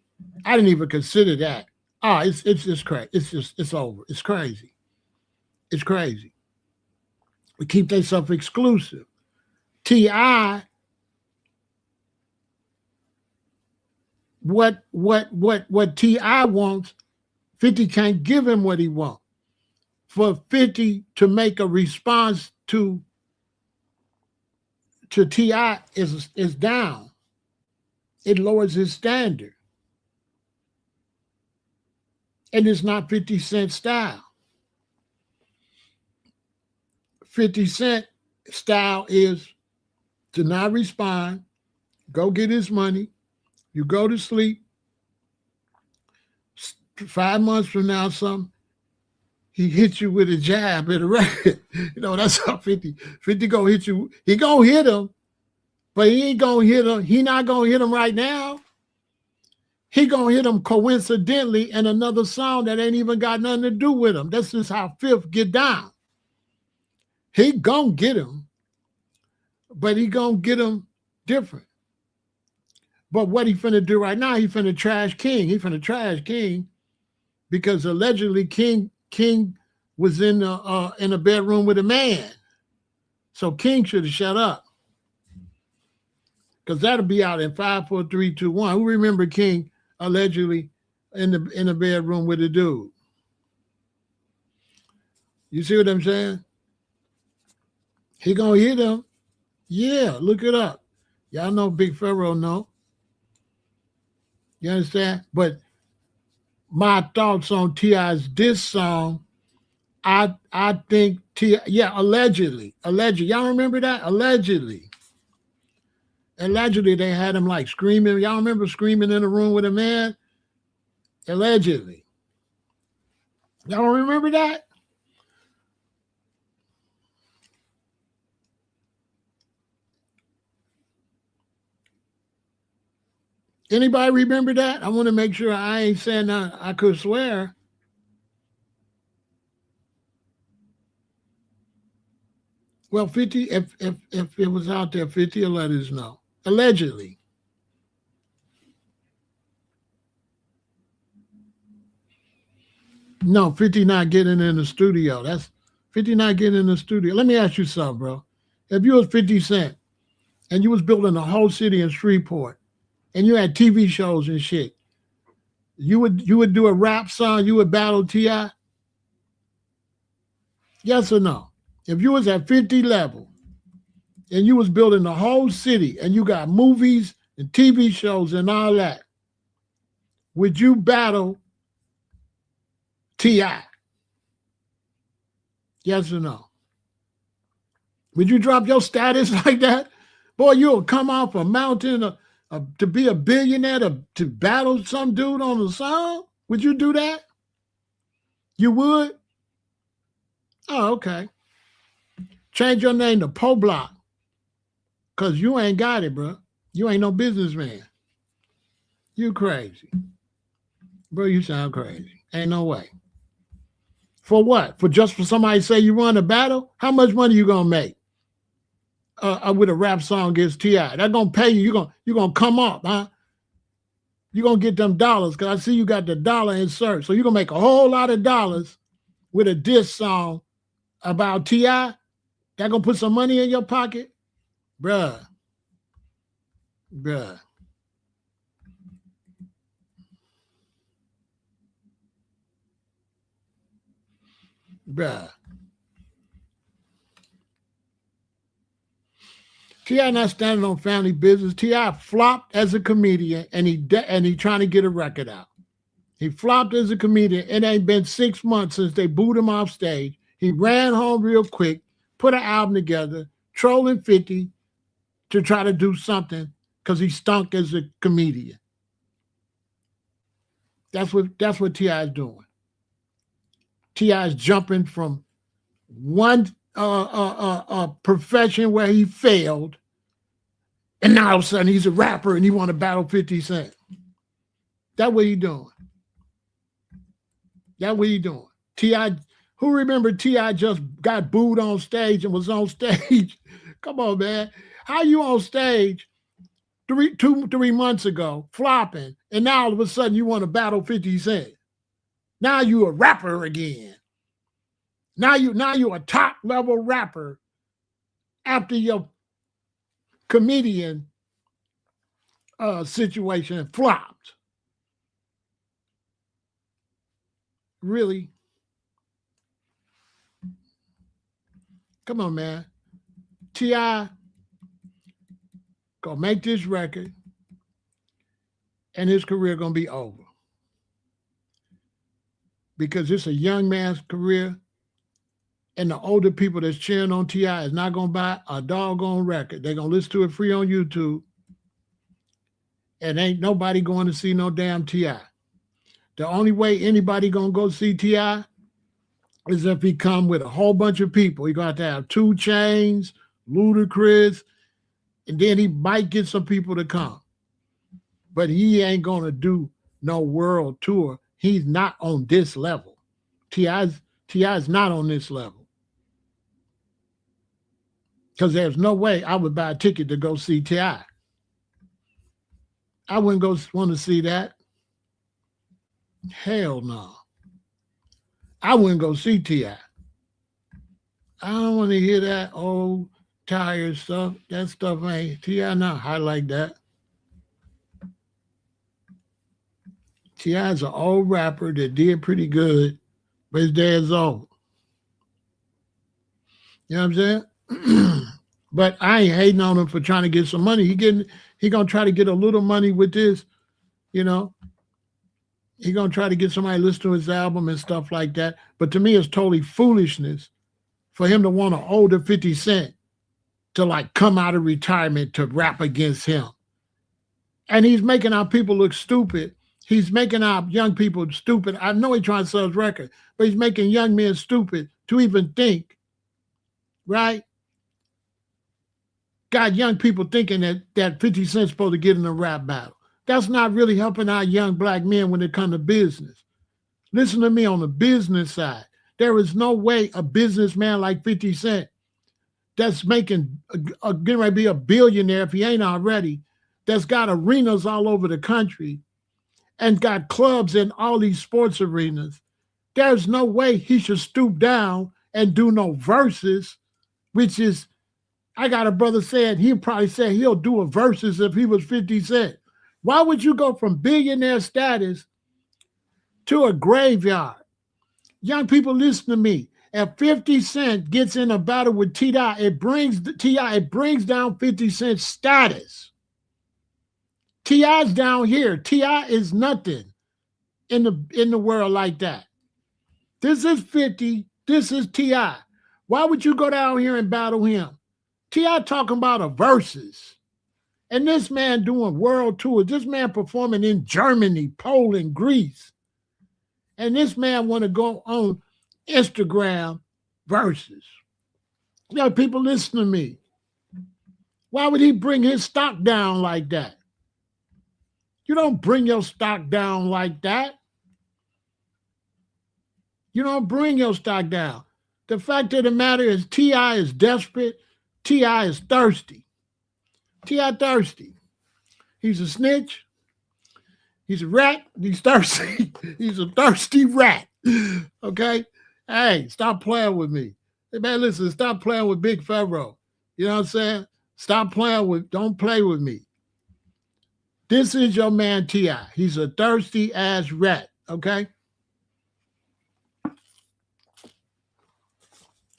I didn't even consider that. Oh, it's crazy. It's over. It's crazy. It's crazy. We keep themselves exclusive. T.I., what T.I. wants, 50 can't give him what he wants. For 50 to make a response to T.I. is down. It lowers his standard. And it's not 50 Cent style. 50 Cent style is to not respond, go get his money, you go to sleep. 5 months from now, he hits you with a jab at a record. That's how 50 gonna hit you. He gonna hit him, but he ain't gonna hit him. He not gonna hit him right now. He gonna hit him coincidentally in another song that ain't even got nothing to do with him. That's just how Fifth get down. He gonna get him, but he gonna get him different. But what he finna do right now, he finna trash King. He finna trash King because allegedly King was in a bedroom with a man. So King should have shut up. Because that'll be out in 5, 4, 3, 2, 1. Who remember King allegedly in the bedroom with a dude? You see what I'm saying? He gonna hit him. Yeah, look it up. Y'all know Big Pharaoh know. You understand? But my thoughts on T.I.'s diss song, I think allegedly. Y'all remember that? Allegedly they had him like screaming. Y'all remember screaming in a room with a man? Allegedly. Y'all remember that? Anybody remember that? I want to make sure I ain't saying that I could swear. Well, 50, if it was out there, 50 will let us know. Allegedly. No, 50 not getting in the studio. That's 50 not getting in the studio. Let me ask you something, bro. If you was 50 Cent and you was building a whole city in Shreveport and you had TV shows and shit, you would do a rap song, you would battle T.I.? Yes or no? If you was at 50 level and you was building the whole city and you got movies and TV shows and all that, would you battle T.I.? Yes or no? Would you drop your status like that? Boy, you'll come off a mountain to be a billionaire to battle some dude on a song? Would you do that? You would? Oh, okay. Change your name to P.O.Box because you ain't got it, bro. You ain't no businessman. You crazy. Bro, you sound crazy. Ain't no way. For what? For somebody to say you won a battle? How much money you gonna make with a rap song against T.I.? They're gonna pay you. You're gonna come up, huh? You're gonna get them dollars because I see you got the dollar insert. So you're gonna make a whole lot of dollars with a diss song about T.I.? That gonna put some money in your pocket? Bruh. Bruh. T.I. not standing on family business. T.I. flopped as a comedian and he trying to get a record out. He flopped as a comedian. It ain't been 6 months since they booed him off stage. He ran home real quick, put an album together, trolling 50 to try to do something because he stunk as a comedian. That's what T.I. is doing. T.I. is jumping from one profession where he failed, and now all of a sudden he's a rapper and he want to battle 50 Cent. That's what he doing. That's what he doing. T.I., who remember T.I. just got booed on stage and was on stage? Come on, man. How you on stage 3 months ago, flopping, and now all of a sudden you want to battle 50 Cent? Now you a rapper again. Now you a top level rapper after your comedian situation flopped. Really? Come on, man. T.I. gonna make this record and his career gonna be over. Because it's a young man's career, and the older people that's cheering on T.I. is not gonna buy a doggone record. They're gonna listen to it free on YouTube. And ain't nobody going to see no damn T.I. The only way anybody gonna go see T.I. is if he come with a whole bunch of people. He got to have 2 Chainz, Ludacris, and then he might get some people to come. But he ain't gonna do no world tour. He's not on this level. T.I.'s not on this level. Because there's no way I would buy a ticket to go see T.I. I wouldn't go want to see that. Hell no. I wouldn't go see T.I. I don't want to hear that old, tired stuff. That stuff ain't T.I. not hot like that. T.I.'s an old rapper that did pretty good, but his dad's old. You know what I'm saying? But I ain't hating on him for trying to get some money. He gonna try to get a little money with this, you know. He gonna try to get somebody to listen to his album and stuff like that. But to me, it's totally foolishness for him to want an older 50 Cent to like come out of retirement to rap against him. And he's making our people look stupid. He's making our young people stupid. I know he's trying to sell his record, but he's making young men stupid to even think, right? Got young people thinking that 50 Cent's supposed to get in a rap battle. That's not really helping our young black men when it comes to business. Listen to me on the business side. There is no way a businessman like 50 Cent that's making, getting ready to be a billionaire if he ain't already, that's got arenas all over the country and got clubs in all these sports arenas. There's no way he should stoop down and do no verses, which is, I got a brother saying he probably said he'll do a verses if he was 50 Cent. Why would you go from billionaire status to a graveyard? Young people, listen to me. If 50 Cent gets in a battle with T.I., it brings down 50 Cent's status. T.I.'s down here. T.I. is nothing in the world like that. This is 50. This is T.I. Why would you go down here and battle him? T.I. talking about a versus. And this man doing world tours. This man performing in Germany, Poland, Greece. And this man want to go on Instagram versus. You know, people listen to me. Why would he bring his stock down like that? You don't bring your stock down like that. You don't bring your stock down. The fact of the matter is T.I. is desperate. T.I. is thirsty. T.I. thirsty. He's a snitch. He's a rat. He's thirsty. He's a thirsty rat. Okay? Hey, stop playing with me. Hey, man, listen, stop playing with Big Pharaoh. You know what I'm saying? Don't play with me. This is your man T.I. He's a thirsty ass rat, okay?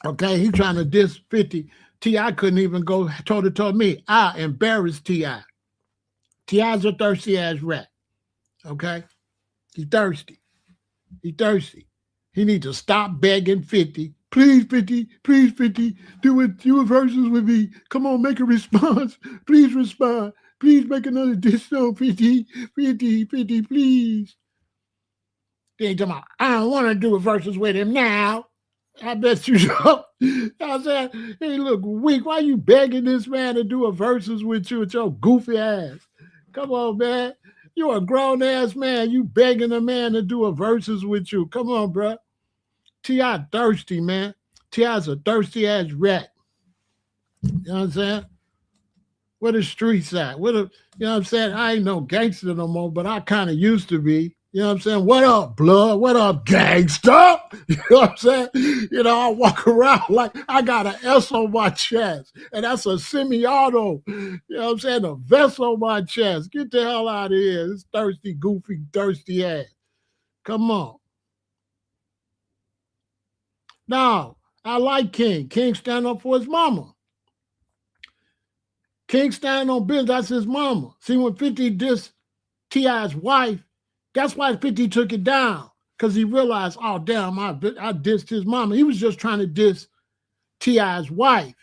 Okay, he's trying to diss 50. T.I. couldn't even go toe-to-toe with me. I embarrassed T.I. T.I.'s a thirsty ass rat, okay? He's thirsty. He's thirsty. He needs to stop begging 50. Please, 50, please, 50, do a verses with me. Come on, make a response. Please respond. Please make another diss song, 50, 50, 50, please. They ain't talking about, I don't want to do a verses with him now. I bet you don't. I said, hey, look, weak. Why you begging this man to do a verses with you with your goofy ass? Come on, man. You're a grown-ass man. You begging a man to do a verses with you. Come on, bro. T.I. thirsty, man. T.I.'s a thirsty-ass rat. You know what I'm saying? Where the streets at? You know what I'm saying? I ain't no gangster no more, but I kind of used to be. You know what I'm saying? What up, blood? What up, gangsta? You know what I'm saying? You know, I walk around like I got an S on my chest, and that's a semi-auto. You know what I'm saying? A vest on my chest. Get the hell out of here. This thirsty, goofy, thirsty ass. Come on. Now, I like King. King stand up for his mama. King stand on business. That's his mama. See, when 50 dissed T.I.'s wife, that's why 50 took it down. Because he realized, oh, damn, I dissed his mama. He was just trying to diss T.I.'s wife.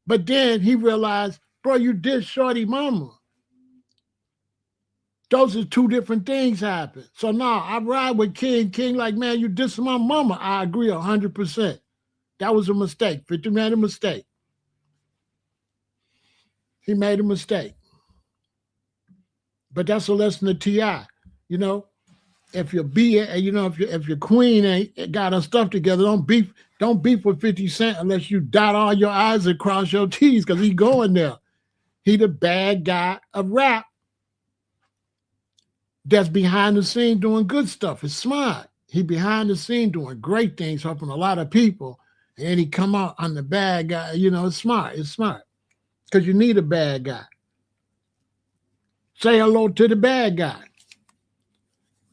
But then he realized, bro, you dissed Shorty mama. Those are two different things happen. So now I ride with King. King like, man, you dissed my mama. I agree 100%. That was a mistake. 50 made a mistake. He made a mistake. But that's a lesson to T.I. You know, if your if your queen ain't got her stuff together, don't beef with 50 Cent unless you dot all your I's and cross your T's, because he going there. He the bad guy of rap that's behind the scene doing good stuff. It's smart. He behind the scene doing great things, helping a lot of people. And then he come out on the bad guy. You know, it's smart. It's smart. Because you need a bad guy. Say hello to the bad guy.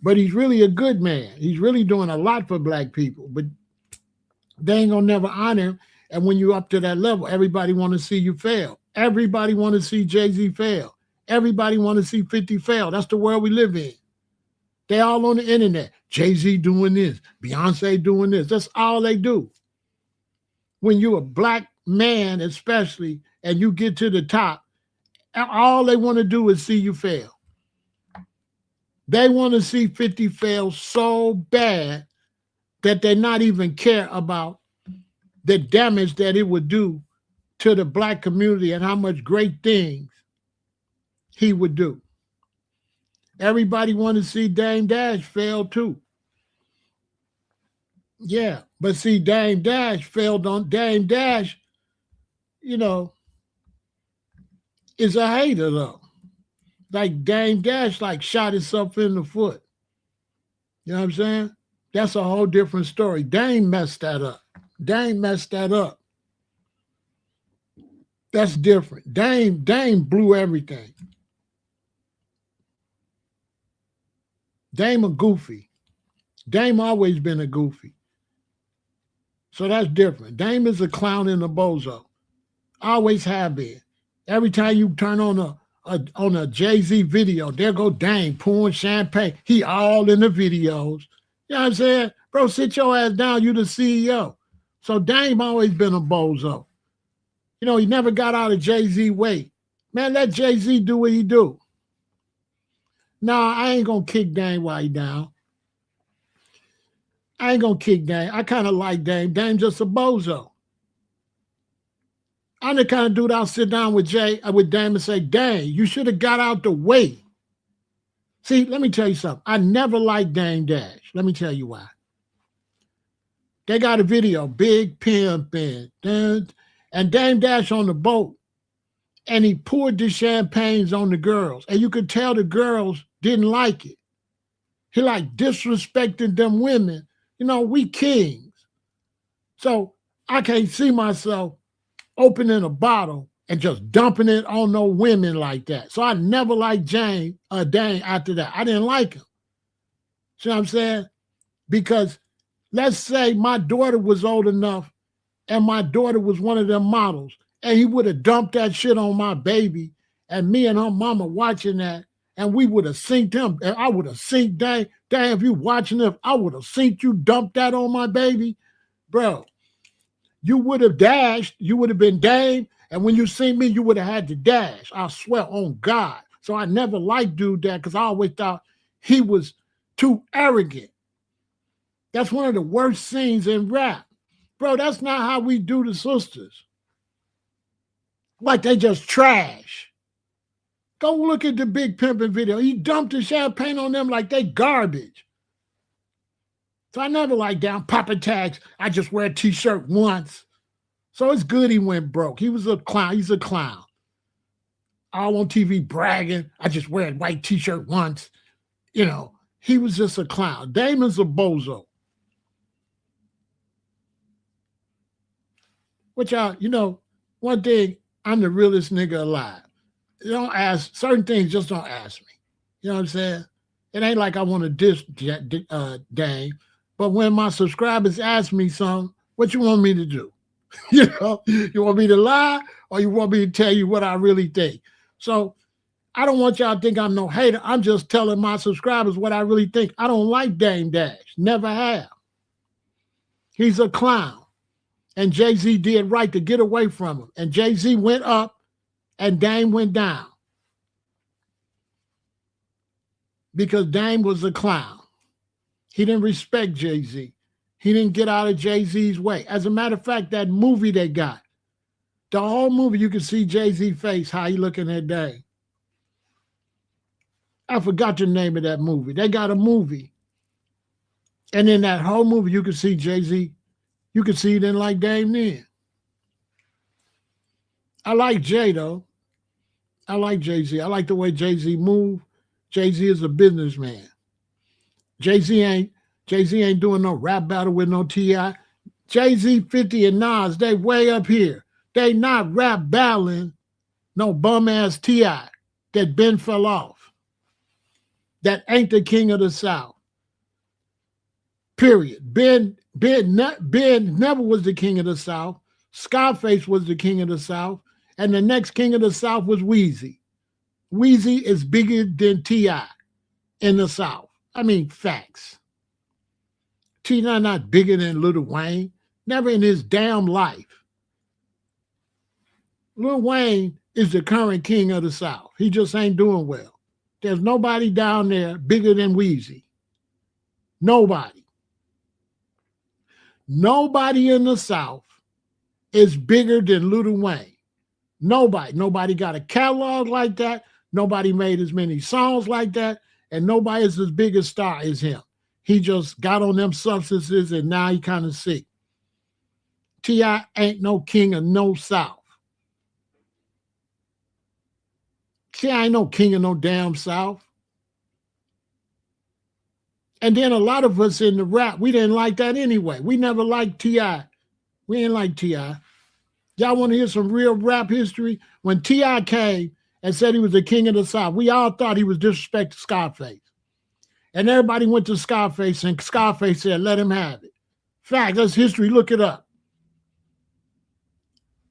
But he's really a good man. He's really doing a lot for black people. But they ain't gonna never honor him. And when you're up to that level, everybody want to see you fail. Everybody want to see Jay-Z fail. Everybody want to see 50 fail. That's the world we live in. They all on the internet. Jay-Z doing this. Beyonce doing this. That's all they do. When you're a black man, especially, and you get to the top, all they want to do is see you fail. They want to see 50 fail so bad that they not even care about the damage that it would do to the black community and how much great things he would do. Everybody want to see Dame Dash fail too. Yeah, but see, Dame Dash failed on Dame Dash, you know, is a hater though. Like Dame Dash like shot himself in the foot. You know what I'm saying? That's a whole different story. Dame messed that up. Dame messed that up. That's different. Dame blew everything. Dame a goofy. Dame always been a goofy. So that's different. Dame is a clown and a bozo. Always have been. Every time you turn on a Jay-Z video, there go Dame pouring champagne. He all in the videos. You know what I'm saying? Bro, sit your ass down. You the CEO. So Dame always been a bozo. You know, he never got out of Jay-Z way. Man, let Jay-Z do what he do. Nah, I ain't gonna kick Dame while he down. I ain't gonna kick Dame. I kind of like Dame. Dame just a bozo. I'm the kind of dude I'll sit down with Dame and say, Dame, you should have got out the way. See, let me tell you something. I never liked Dame Dash. Let me tell you why. They got a video, Big Pimpin', and Dame Dash on the boat, and he poured the champagnes on the girls, and you could tell the girls didn't like it. He like disrespecting them women. You know, we kings. So I can't see myself opening a bottle and just dumping it on no women like that. So I never liked Dame after that. I didn't like him. See what I'm saying? Because let's say my daughter was old enough and my daughter was one of them models, and he would have dumped that shit on my baby, and me and her mama watching that, and we would have synced him, and I would have synced Dame. Dame, if you watching it, I would have synced you, dumped that on my baby. Bro, you would have dashed, you would have been Dame, and when you see me, you would have had to dash. I swear on God. So I never liked dude that, because I always thought he was too arrogant. That's one of the worst scenes in rap. Bro, that's not how we do the sisters. Like they just trash. Go look at the Big Pimpin' video. He dumped the champagne on them like they garbage. So I never like down Papa Tags. I just wear a t-shirt once. So it's good he went broke. He was a clown. He's a clown. All on TV bragging. I just wear a white t-shirt once. You know, he was just a clown. Damon's a bozo. Which one thing, I'm the realest nigga alive. You don't ask certain things, just don't ask me. You know what I'm saying? It ain't like I want to diss Dame, but when my subscribers ask me something, what you want me to do? You want me to lie or you want me to tell you what I really think? So I don't want y'all to think I'm no hater. I'm just telling my subscribers what I really think. I don't like Dame Dash. Never have. He's a clown. And Jay-Z did right to get away from him. And Jay-Z went up and Dame went down. Because Dame was a clown. He didn't respect Jay-Z. He didn't get out of Jay-Z's way. As a matter of fact, that movie they got, the whole movie, you can see Jay-Z's face, how he looking at Dame. I forgot the name of that movie. They got a movie. And in that whole movie, you can see Jay-Z. You can see he didn't like Dame then. I like Jay, though. I like Jay-Z. I like the way Jay-Z move. Jay-Z is a businessman. Jay-Z ain't doing no rap battle with no T.I. Jay-Z, 50, and Nas, they way up here. They not rap battling no bum-ass T.I. that Ben fell off. That ain't the king of the South. Period. Ben never was the king of the South. Scarface was the king of the South. And the next king of the South was Weezy. Weezy is bigger than T.I. in the South. I mean, facts. T.I. not bigger than Lil Wayne. Never in his damn life. Lil Wayne is the current king of the South. He just ain't doing well. There's nobody down there bigger than Weezy. Nobody. Nobody in the South is bigger than Lil Wayne. Nobody. Nobody got a catalog like that. Nobody made as many songs like that. And nobody is as big a star as him. He just got on them substances and now he kind of sick. T.I. ain't no king of no South. T.I. ain't no king of no damn South. And then a lot of us in the rap, we didn't like that anyway. We never liked T.I. We didn't like T.I. Y'all want to hear some real rap history? When T.I. came and said he was the king of the South, we all thought he was disrespecting Scarface. And everybody went to Scarface and Scarface said, let him have it. Fact, that's history, look it up.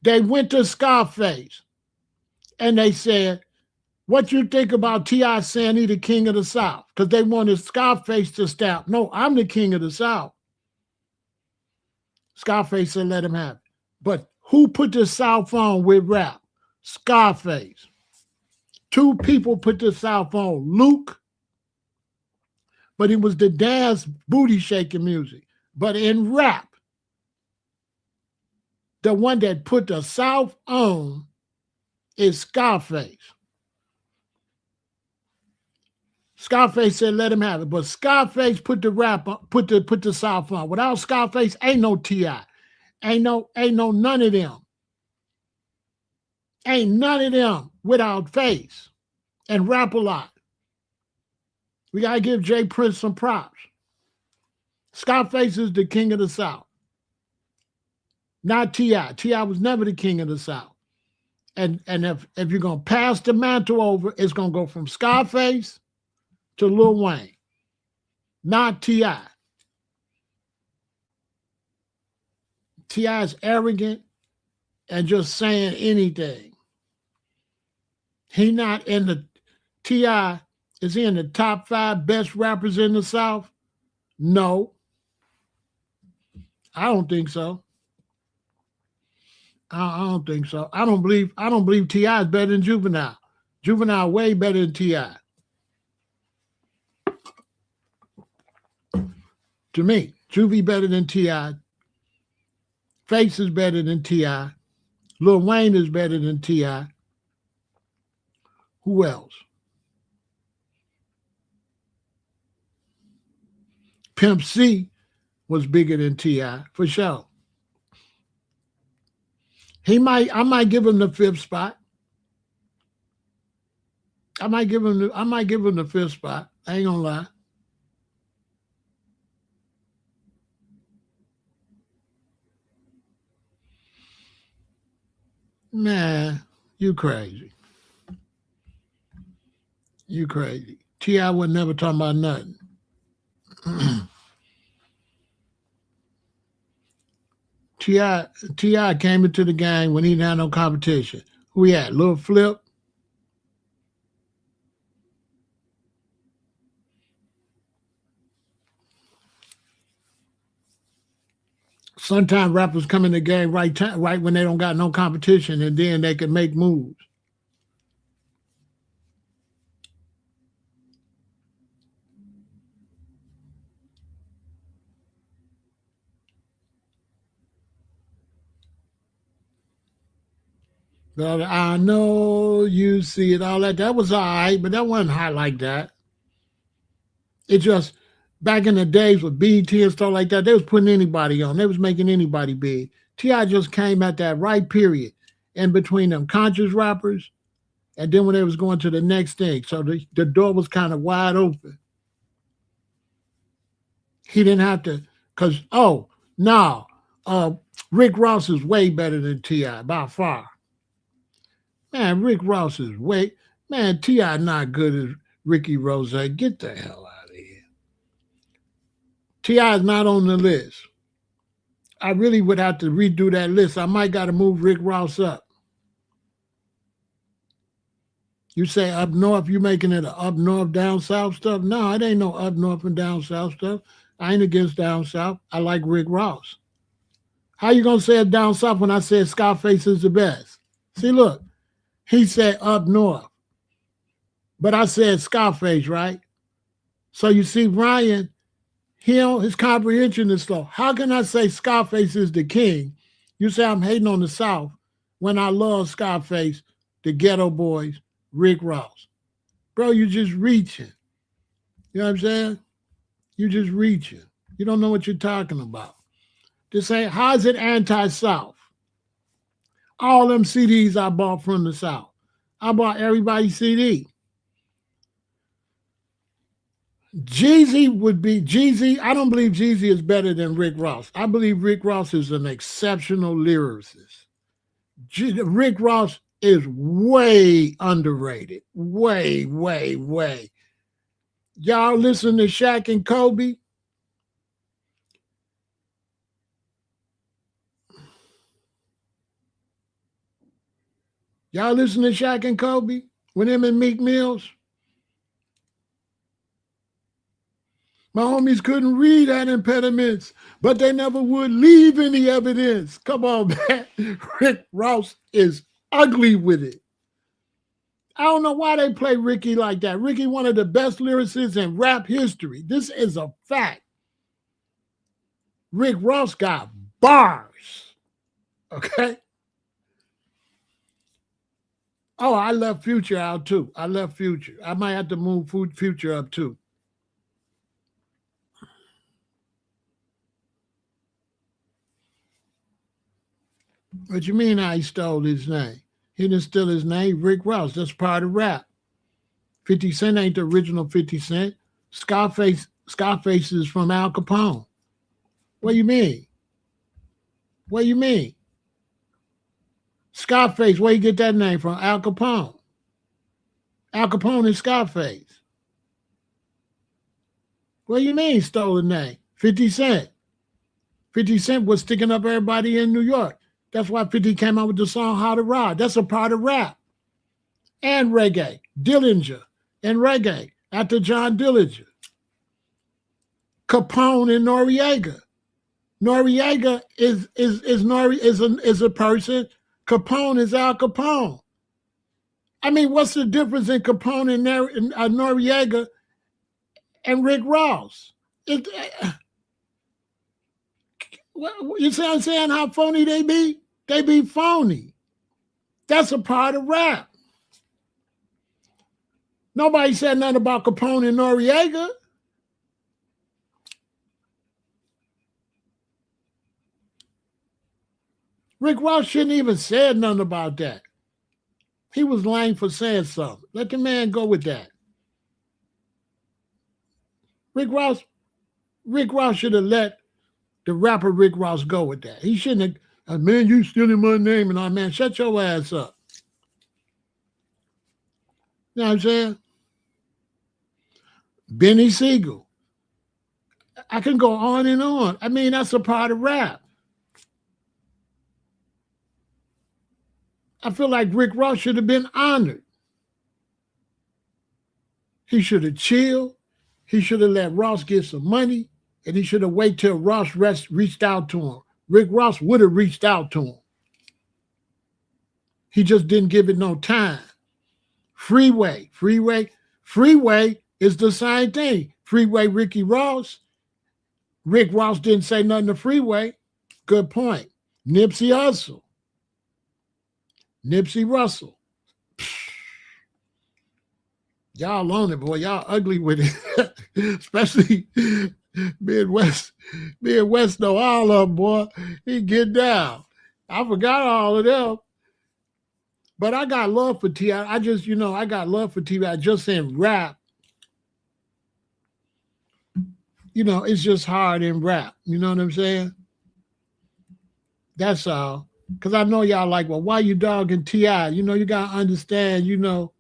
They went to Scarface and they said, what you think about T.I. saying he the king of the South? Because they wanted Scarface to stamp, no, I'm the king of the South. Scarface said, let him have it. But who put the South on with rap? Scarface. Two people put the South on. Luke, but it was the dance booty shaking music. But in rap, the one that put the South on is Scarface. Scarface said, let him have it. But Scarface put the rap on, put the South on. Without Scarface, ain't no T.I. Ain't no none of them. Ain't none of them without Face and rap a lot. We got to give Jay Prince some props. Scarface is the king of the South. Not T.I. T.I. was never the king of the South. And if you're going to pass the mantle over, it's going to go from Scarface to Lil Wayne. Not T.I. T.I. is arrogant and just saying anything. He not in the T.I. Is he in the top 5 best rappers in the South? No. I don't think so. I don't think so. I don't believe T.I. is better than Juvenile. Juvenile way better than T.I. To me, Juvie better than T.I. Face is better than T.I. Lil Wayne is better than T.I. Who else? Pimp C was bigger than T.I. for sure. I might give him the 5th spot. I might give him the 5th spot. I ain't gonna lie. Man, you crazy. You crazy. T.I. was never talking about nothing. T.I. T.I. came into the game when he didn't have no competition. Who he had? Lil Flip? Sometimes rappers come in the game right when they don't got no competition, and then they can make moves. But I know you see it, all that. That was all right, but that wasn't hot like that. It just back in the days with BT and stuff like that, they was putting anybody on. They was making anybody big. T.I. just came at that right period in between them conscious rappers and then when they was going to the next thing. So the door was kind of wide open. He didn't have to, because, oh, no, Rick Ross is way better than T.I. by far. Man, Rick Ross is way, man, T.I. not good as Ricky Rose. Get the hell out of here. T.I. is not on the list. I really would have to redo that list. I might got to move Rick Ross up. You say up north, you making it a up north, down south stuff? No, it ain't no up north and down south stuff. I ain't against down south. I like Rick Ross. How you gonna say it down south when I said Scarface is the best? See, look, he said up north, but I said Scarface, right? So you see, Ryan, his comprehension is slow. How can I say Scarface is the king? You say I'm hating on the South when I love Scarface, the Ghetto Boys, Rick Ross. Bro, you just reaching. You know what I'm saying? You just reaching. You don't know what you're talking about. Just say, how's it anti-South? All them CDs I bought from the South. I bought everybody's CD. Jeezy. I don't believe Jeezy is better than Rick Ross. I believe Rick Ross is an exceptional lyricist. Rick Ross is way underrated. Way, way, way. Y'all listen to Shaq and Kobe? Y'all listen to Shaq and Kobe? With him and Meek Mills? My homies couldn't read at impediments, but they never would leave any evidence. Come on, man. Rick Ross is ugly with it. I don't know why they play Ricky like that. Ricky, one of the best lyricists in rap history. This is a fact. Rick Ross got bars. Okay? Oh, I left Future out too. I left Future. I might have to move Future up too. What you mean he stole his name? He didn't steal his name. Rick Ross. That's part of rap. 50 Cent ain't the original 50 Cent. Scarface is from Al Capone. What do you mean? What do you mean? Scarface, where you get that name from? Al Capone. Al Capone is Scarface. What do you mean stole the name? 50 Cent. 50 Cent was sticking up everybody in New York. That's why 50 came out with the song How to Ride. That's a part of rap. And reggae. Dillinger and reggae after John Dillinger. Capone and Noriega. Noriega is a person. Capone is Al Capone. I mean, what's the difference in Capone and Noriega and Rick Ross? You see what I'm saying? How phony they be? They be phony. That's a part of rap. Nobody said nothing about Capone and Noriega. Rick Ross shouldn't even said nothing about that. He was lame for saying something. Let the man go with that. Rick Ross should have let the rapper Rick Ross go with that. He shouldn't have, man, you stealing my name and all, man, shut your ass up. You know what I'm saying? Benny Siegel. I can go on and on. I mean, that's a part of rap. I feel like Rick Ross should have been honored. He should have chilled. He should have let Ross get some money, and he should have waited till Ross reached out to him. Rick Ross would have reached out to him. He just didn't give it no time. Freeway is the same thing. Freeway Ricky Ross. Rick Ross didn't say nothing to Freeway. Good point. Nipsey Russell. Y'all on it, boy. Y'all ugly with it. Especially Midwest. Midwest know all of them, boy. He get down. I forgot all of them. But I got love for T.I. I got love for T.I. Just in rap. It's just hard in rap. You know what I'm saying? That's all. Because I know y'all like, well, why you dogging T.I.? You got to understand, You know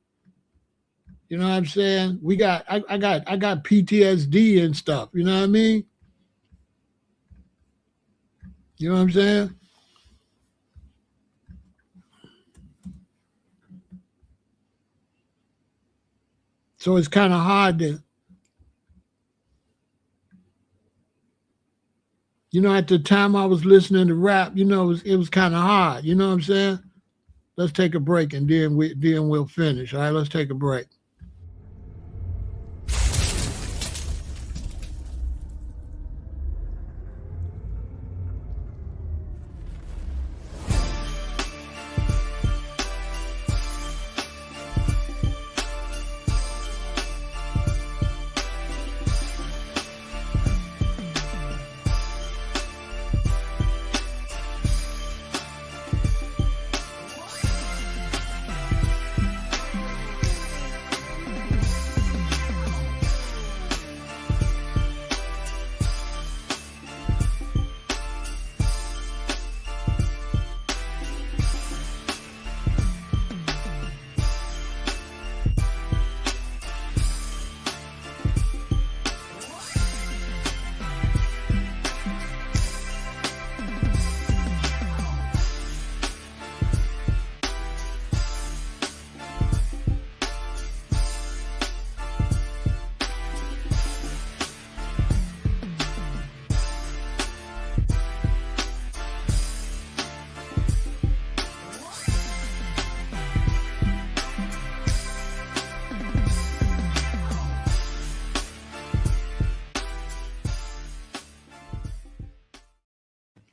what I'm saying? I got PTSD and stuff. You know what I mean? You know what I'm saying? So it's kind of hard to, at the time I was listening to rap, it was kind of hard. You know what I'm saying? Let's take a break and then we'll finish. All right, let's take a break.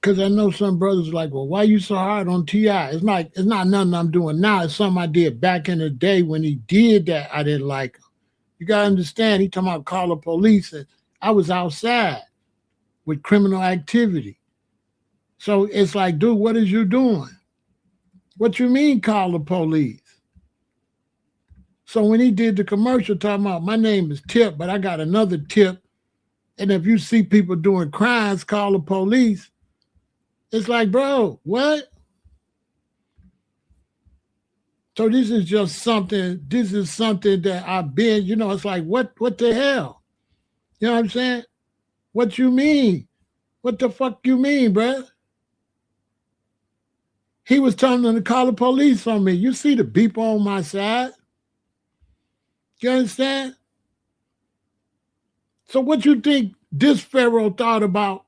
Because I know some brothers like, well, why you so hard on T.I.? It's not nothing I'm doing now. It's something I did back in the day when he did that. I didn't like him. You got to understand, he talking about call the police. And I was outside with criminal activity. So it's like, dude, what is you doing? What you mean call the police? So when he did the commercial talking about, my name is Tip, but I got another tip. And if you see people doing crimes, call the police. It's like, bro, what? So this is something that I've been, it's like, what the hell? You know what I'm saying? What you mean? What the fuck you mean, bro? He was telling them to call the police on me. You see the beep on my side? You understand? So what you think this Pharaoh thought about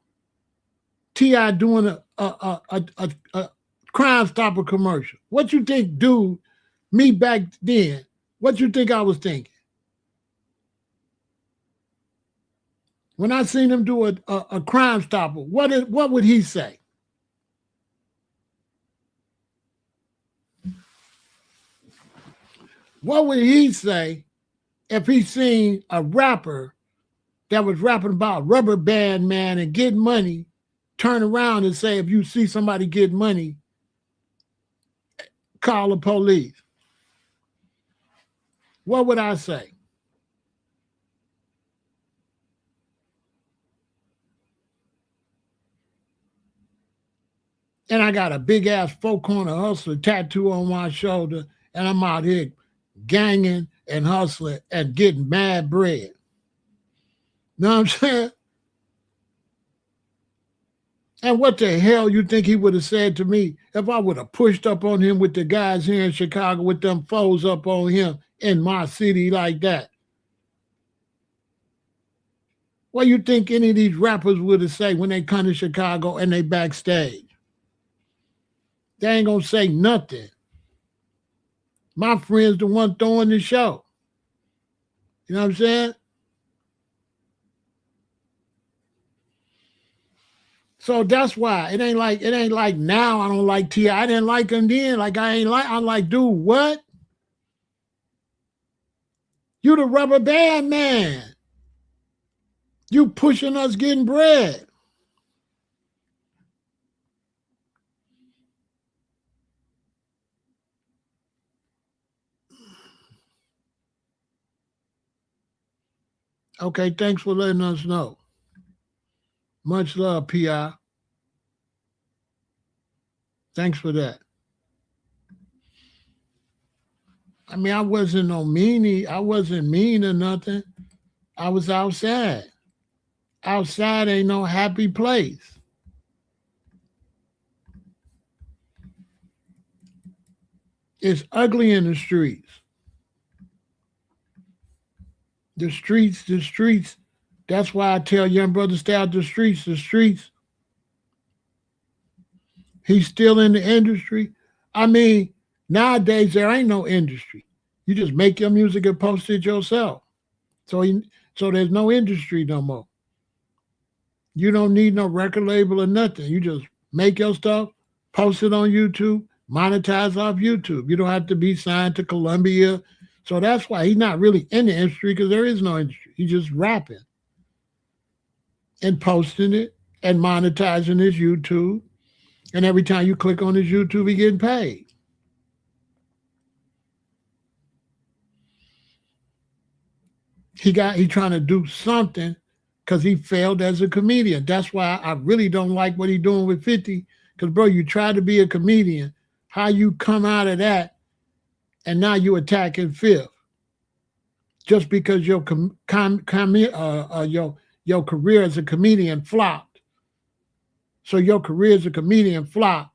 T.I. doing a Crime Stopper commercial? What you think, dude, me back then, what you think I was thinking? When I seen him do a Crime Stopper, what would he say? What would he say if he seen a rapper that was rapping about rubber band man and getting money, turn around and say, if you see somebody get money, call the police? What would I say? And I got a big ass four corner hustler tattoo on my shoulder, and I'm out here ganging and hustling and getting mad bread. Know what I'm saying? And what the hell you think he would have said to me if I would have pushed up on him with the guys here in Chicago with them foes up on him in my city like that? What you think any of these rappers would have said when they come to Chicago and they backstage? They ain't gonna say nothing. My friend's the one throwing the show. You know what I'm saying? So that's why it ain't like now I don't like T.I. I didn't like him then. Like I'm like, dude, what? You the rubber band man. You pushing us getting bread. Okay, thanks for letting us know. Much love, P.I. Thanks for that. I mean, I wasn't no meanie. I wasn't mean or nothing. I was outside. Outside ain't no happy place. It's ugly in the streets. The streets. That's why I tell young brothers stay out the streets. The streets. He's still in the industry. I mean, nowadays there ain't no industry. You just make your music and post it yourself. So there's no industry no more. You don't need no record label or nothing. You just make your stuff, post it on YouTube, monetize off YouTube. You don't have to be signed to Columbia. So that's why he's not really in the industry because there is no industry. He's just rapping and posting it and monetizing his YouTube. And every time you click on his YouTube, he getting paid. He trying to do something because he failed as a comedian. That's why I really don't like what he's doing with 50. Because, bro, you try to be a comedian. How you come out of that and now you attacking Fifth just because your your career as a comedian flopped. So your career as a comedian flopped.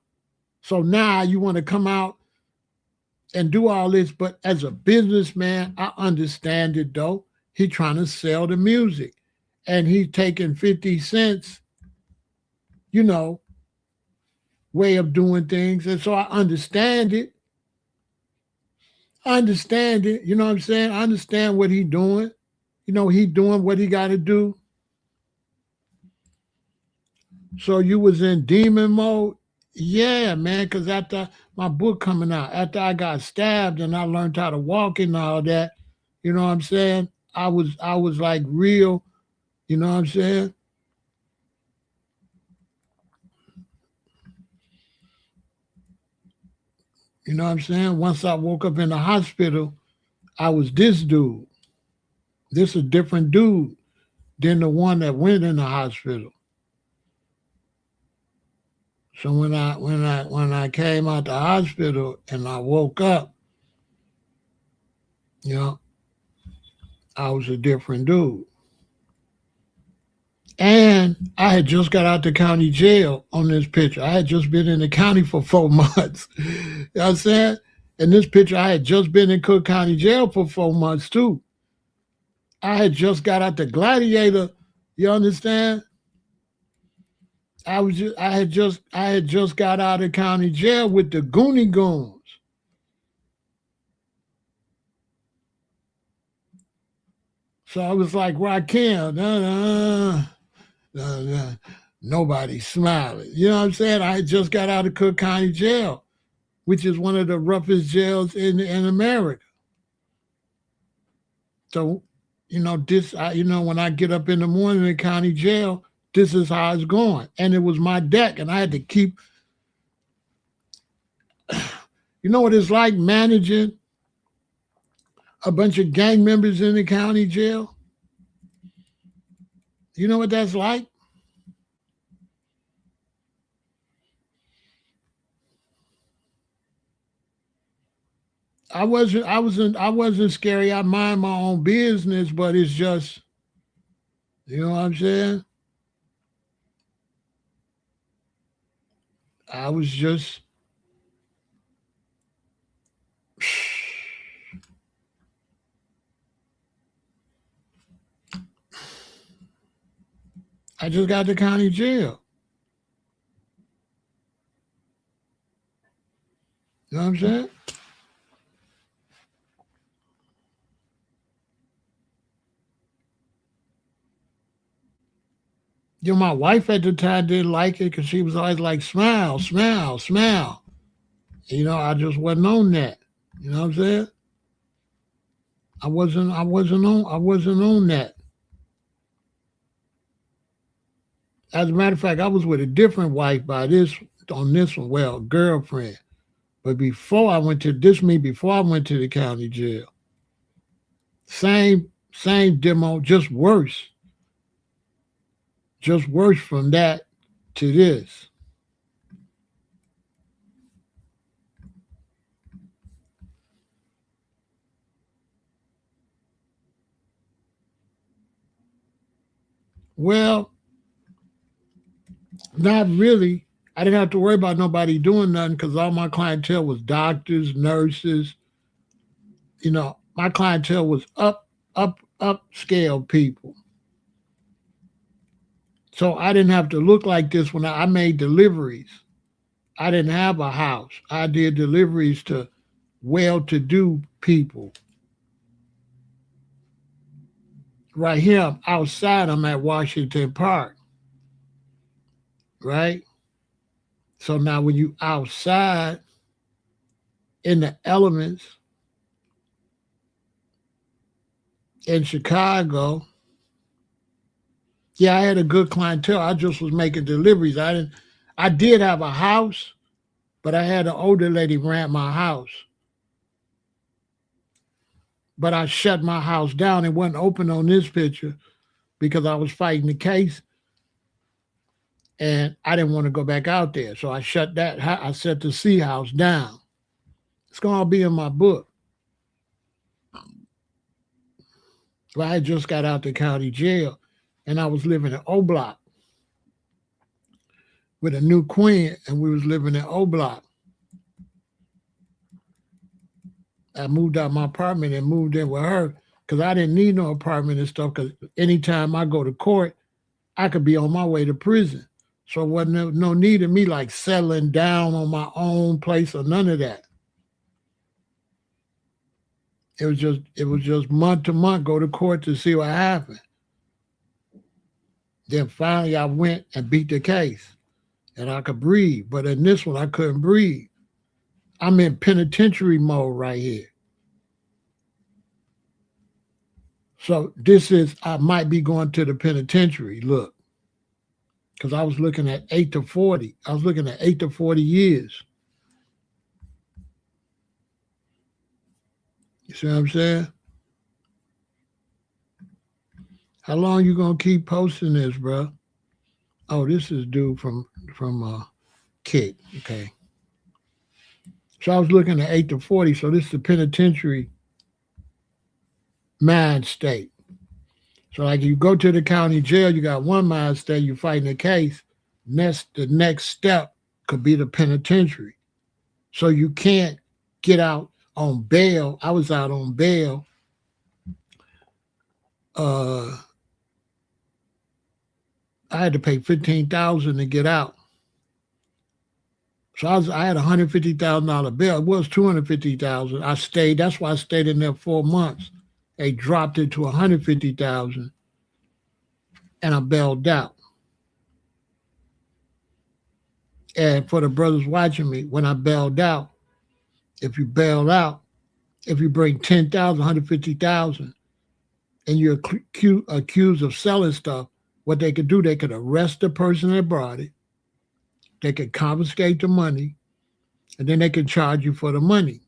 So now you want to come out and do all this. But as a businessman, I understand it though. He trying to sell the music. And he's taking 50 cents, way of doing things. And so I understand it. I understand it. You know what I'm saying? I understand what he's doing. He doing what he got to do. So you was in demon mode? Yeah, man, because after my book coming out, after I got stabbed and I learned how to walk and all that, you know what I'm saying? I was like real, you know what I'm saying? You know what I'm saying? Once I woke up in the hospital, I was this dude. This a different dude than the one that went in the hospital. So when I came out the hospital and I woke up, you know, I was a different dude. And I had just got out the county jail on this picture. I had just been in the county for 4 months. You know what I'm saying? In this picture, I had just been in Cook County jail for 4 months too. I had just got out the Gladiator. You understand? I had just got out of county jail with the Goonie Goons. So I was like, Rakim, nobody's smiling. You know what I'm saying? I had just got out of Cook County jail, which is one of the roughest jails in America. So, when I get up in the morning in county jail, this is how it's going. And it was my deck, and I had to keep. You know what it's like managing a bunch of gang members in the county jail? You know what that's like? I wasn't scary. I mind my own business, but it's just, you know what I'm saying? I was just, I just got to county jail. You know what I'm saying? You know, my wife at the time didn't like it because she was always like, smile, smile, smile. You know, I just wasn't on that. You know what I'm saying? I wasn't on that. As a matter of fact, I was with a different wife by this on this one. Well, girlfriend. But before I went to the county jail. Same demo, just worse from that to this. Well, not really. I didn't have to worry about nobody doing nothing because all my clientele was doctors, nurses. You know, my clientele was upscale people. So I didn't have to look like this when I made deliveries. I didn't have a house. I did deliveries to well-to-do people. Right here, I'm outside. I'm at Washington Park, right? So now when you outside in the elements in Chicago, yeah, I had a good clientele. I just was making deliveries. I did have a house, but I had an older lady rent my house. But I shut my house down. It wasn't open on this picture because I was fighting the case and I didn't want to go back out there. So I shut that. I set the C house down. It's going to be in my book. But I had just got out the county jail and I was living in O Block with a new queen and we was living in O Block. I moved out my apartment and moved in with her because I didn't need no apartment and stuff because anytime I go to court, I could be on my way to prison. So it wasn't no need of me like settling down on my own place or none of that. It was just month to month, go to court to see what happened. Then finally I went and beat the case and I could breathe. But in this one I couldn't breathe. I'm in penitentiary mode right here. So this is I might be going to the penitentiary. Look. Because I was looking at 8 to 40. I was looking at 8 to 40 years. You see what I'm saying? How long you gonna keep posting this, bro? Oh, this is dude from Kick. Okay. So I was looking at 8 to 40. So this is the penitentiary mind state. So like you go to the county jail, you got one mind state, you're fighting a case. The next step could be the penitentiary. So you can't get out on bail. I was out on bail. I had to pay $15,000 to get out. So I had $150,000 bail. It was $250,000. I stayed. That's why I stayed in there 4 months. They dropped it to $150,000, and I bailed out. And for the brothers watching me, when I bailed out, if you bail out, if you bring 10,000, 150,000, and you're accused of selling stuff, what they could do, they could arrest the person that brought it. They could confiscate the money, and then they can charge you for the money.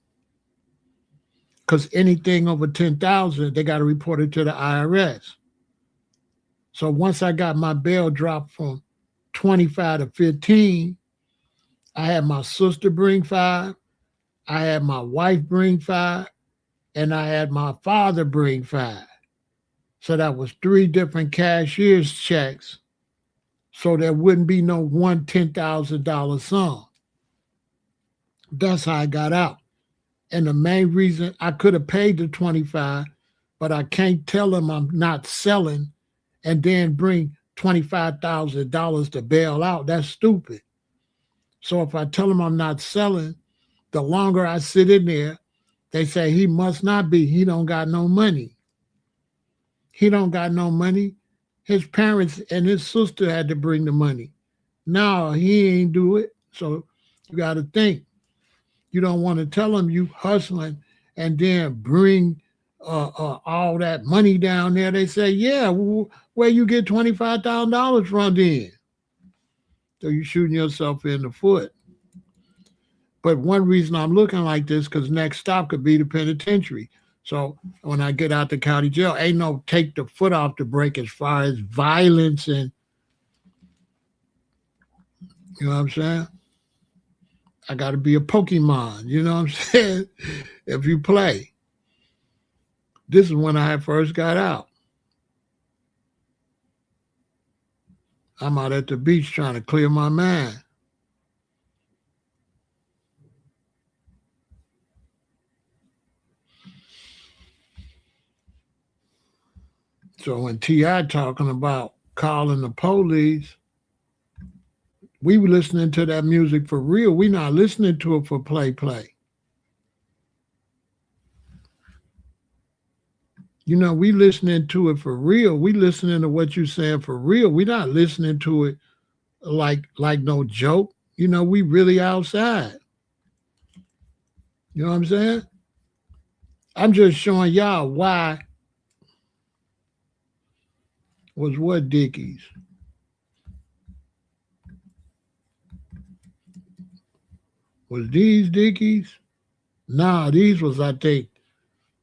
Because anything over 10,000, they got to report it to the IRS. So once I got my bail dropped from 25 to 15, I had my sister bring 5. I had my wife bring 5, and I had my father bring 5. So that was 3 different cashier's checks. So there wouldn't be no one $10,000 sum. That's how I got out. And the main reason I could have paid the 25, but I can't tell them I'm not selling and then bring $25,000 to bail out. That's stupid. So if I tell them I'm not selling, the longer I sit in there, they say he must not be. He don't got no money. He don't got no money. His parents and his sister had to bring the money. No, he ain't do it. So you got to think. You don't want to tell them you hustling and then bring all that money down there. They say, yeah, where you get $25,000 from then? So you're shooting yourself in the foot. But one reason I'm looking like this, because next stop could be the penitentiary. So when I get out the county jail, ain't no take the foot off the brake as far as violence and, you know what I'm saying? I got to be a Pokemon, you know what I'm saying? If you play. This is when I first got out. I'm out at the beach trying to clear my mind. So when T.I. talking about calling the police, we were listening to that music for real. We not listening to it for play. You know, we listening to it for real. We listening to what you saying for real. We not listening to it like no joke. You know, we really outside. You know what I'm saying? I'm just showing y'all why was what Dickies. Was these Dickies? Nah, these was, I think,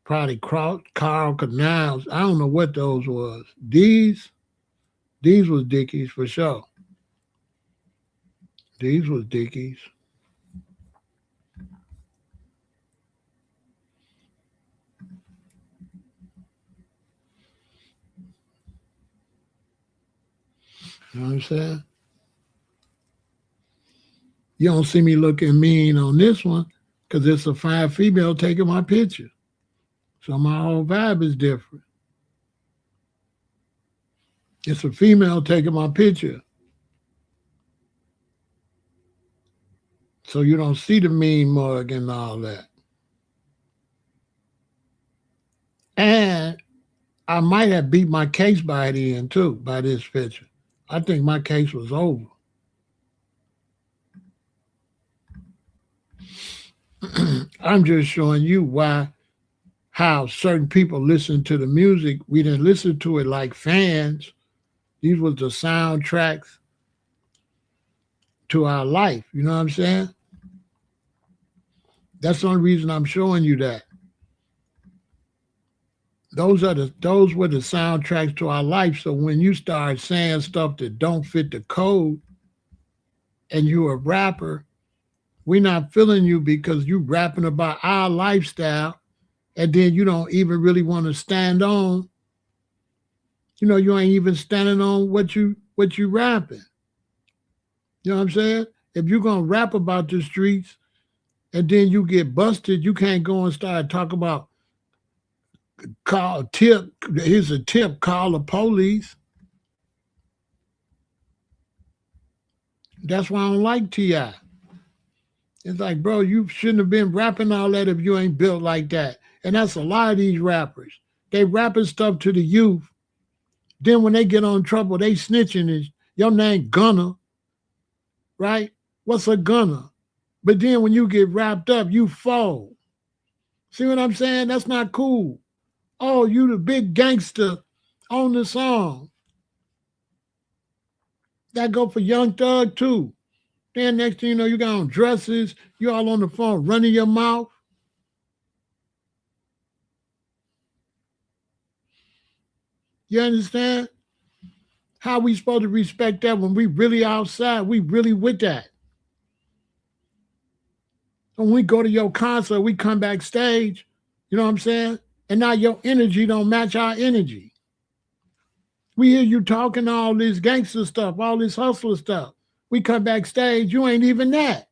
probably Carl Canals. I don't know what those was. These was Dickies for sure. These was Dickies. You know what I'm saying? You don't see me looking mean on this one because it's a fine female taking my picture. So my whole vibe is different. It's a female taking my picture. So you don't see the mean mug and all that. And I might have beat my case by the end too, by this picture. I think my case was over. I'm just showing you how certain people listen to the music. We didn't listen to it like fans. These was the soundtracks to our life. You know what I'm saying? That's the only reason I'm showing you that. Those were the soundtracks to our life. So when you start saying stuff that don't fit the code and you're a rapper, we're not feeling you because you rapping about our lifestyle and then you don't even really want to stand on. You know, you ain't even standing on what you rapping. You know what I'm saying? If you're gonna rap about the streets and then you get busted, you can't go and start talking about here's a tip, call the police. That's why I don't like T.I. It's like, bro, you shouldn't have been rapping all that if you ain't built like that. And that's a lot of these rappers. They rapping stuff to the youth. Then when they get on trouble, they snitching. Is your name Gunner, right? What's a gunner? But then when you get wrapped up, you fall. See what I'm saying? That's not cool. Oh, you the big gangster on the song. That go for Young Thug too. Then next thing you know, you got on dresses, you all on the phone running your mouth. You understand? How we supposed to respect that when we really outside? We really with that. When we go to your concert, we come backstage, you know what I'm saying? And now your energy don't match our energy. We hear you talking all this gangster stuff, all this hustler stuff. We come backstage, you ain't even that.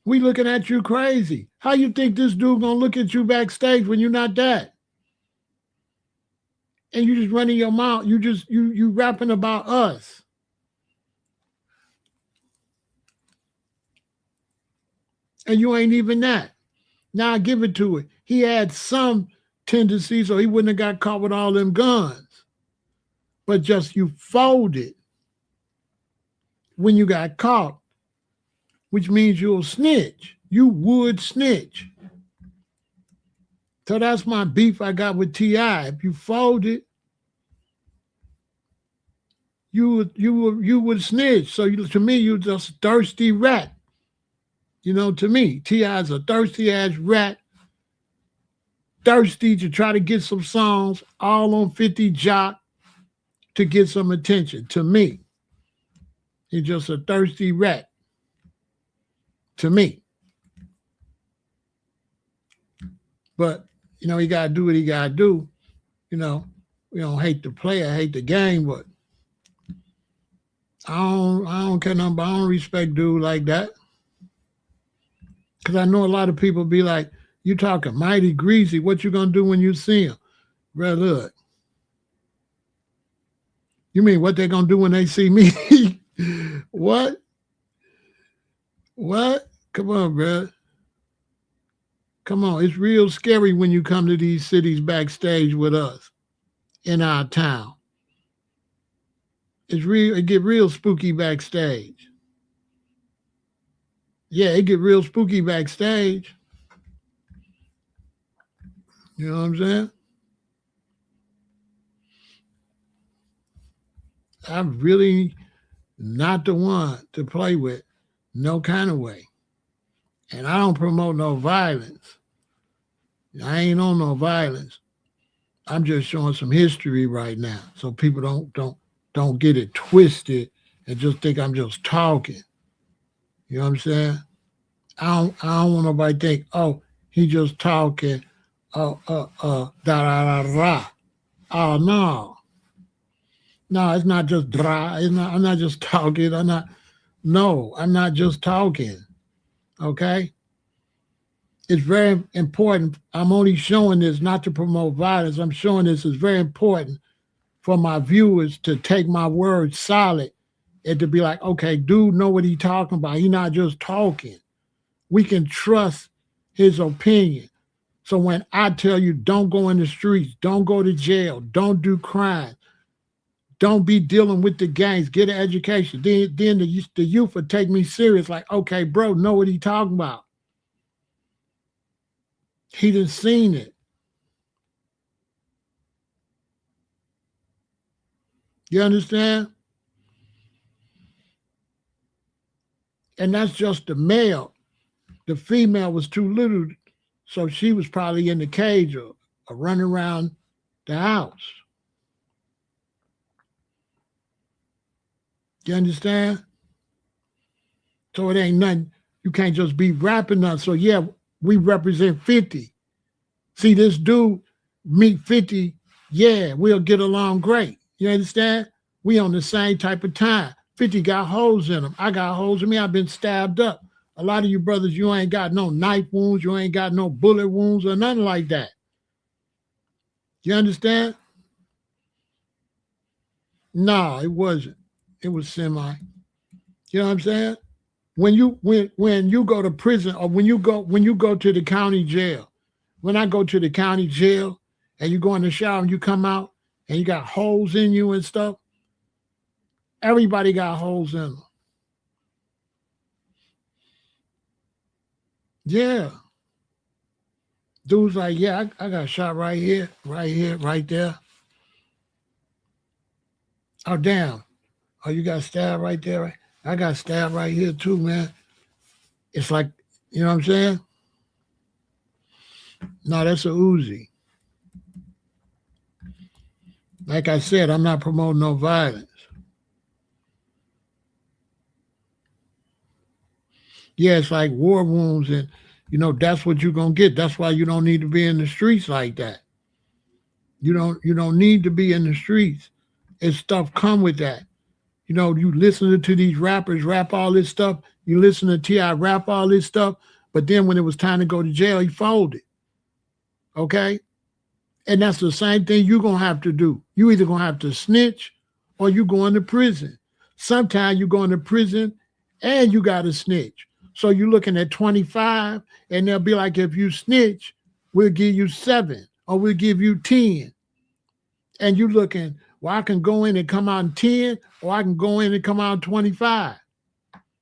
We looking at you crazy. How you think this dude gonna look at you backstage when you're not that? And you just running your mouth. You rapping about us. And you ain't even that. Now I give it to it. He had some tendencies, or he wouldn't have got caught with all them guns. But just you folded when you got caught, which means you'll snitch. You would snitch. So that's my beef I got with T.I. If you folded, you would snitch. So to me, you're just a thirsty rat. You know, to me, T.I. is a thirsty ass rat. Thirsty to try to get some songs, all on 50 Jock to get some attention. To me, he's just a thirsty rat. To me. But, you know, he got to do what he got to do. You know, we don't hate the player, hate the game, but I don't care nothing, but I don't respect dude like that. Because I know a lot of people be like, you talking mighty greasy, what you going to do when you see him? Well, look. You mean what they going to do when they see me? What? What? Come on, bro. Come on. It's real scary when you come to these cities backstage with us in our town. It get real spooky backstage. Yeah, it get real spooky backstage. You know what I'm saying? I'm really not the one to play with, no kind of way. And I don't promote no violence. I ain't on no violence. I'm just showing some history right now, so people don't get it twisted and just think I'm just talking. You know what I'm saying? I don't want nobody to think, oh, he just talking, da da da da. Oh no. No, it's not just dry. I'm not just talking. I'm not just talking. Okay? It's very important. I'm only showing this not to promote violence. I'm showing this is very important for my viewers to take my words solid and to be like, okay, dude know what he talking about. He not just talking. We can trust his opinion. So when I tell you don't go in the streets, don't go to jail, don't do crime, don't be dealing with the gangs, get an education, then the youth will take me serious like, okay, bro, know what he talking about. He done seen it. You understand? And that's just the male. The female was too little, so she was probably in the cage or running around the house. You understand? So it ain't nothing. You can't just be rapping us. So yeah, we represent 50. See this dude meet 50, yeah, we'll get along great. You understand? We on the same type of time. 50 got holes in them. I got holes in me. I've been stabbed up. A lot of you brothers, you ain't got no knife wounds. You ain't got no bullet wounds or nothing like that. You understand? No, it wasn't. It was semi. You know what I'm saying? When you go to prison or when you go to the county jail, when I go to the county jail and you go in the shower and you come out and you got holes in you and stuff, everybody got holes in them. Yeah. Dude's like, yeah, I got shot right here, right there. Oh, damn. Oh, you got stabbed right there? Right? I got stabbed right here too, man. It's like, you know what I'm saying? No, that's a Uzi. Like I said, I'm not promoting no violence. Yeah, it's like war wounds, and that's what you're gonna get. That's why you don't need to be in the streets like that. You don't need to be in the streets. And stuff come with that. You listen to these rappers rap all this stuff. You listen to T.I. rap all this stuff. But then when it was time to go to jail, he folded. Okay? And that's the same thing you're going to have to do. You either going to have to snitch or you going to prison. Sometimes you going to prison and you got to snitch. So you're looking at 25 and they'll be like, if you snitch, we'll give you 7 or we'll give you 10. And you're looking, well, I can go in and come out in 10 or I can go in and come out in 25.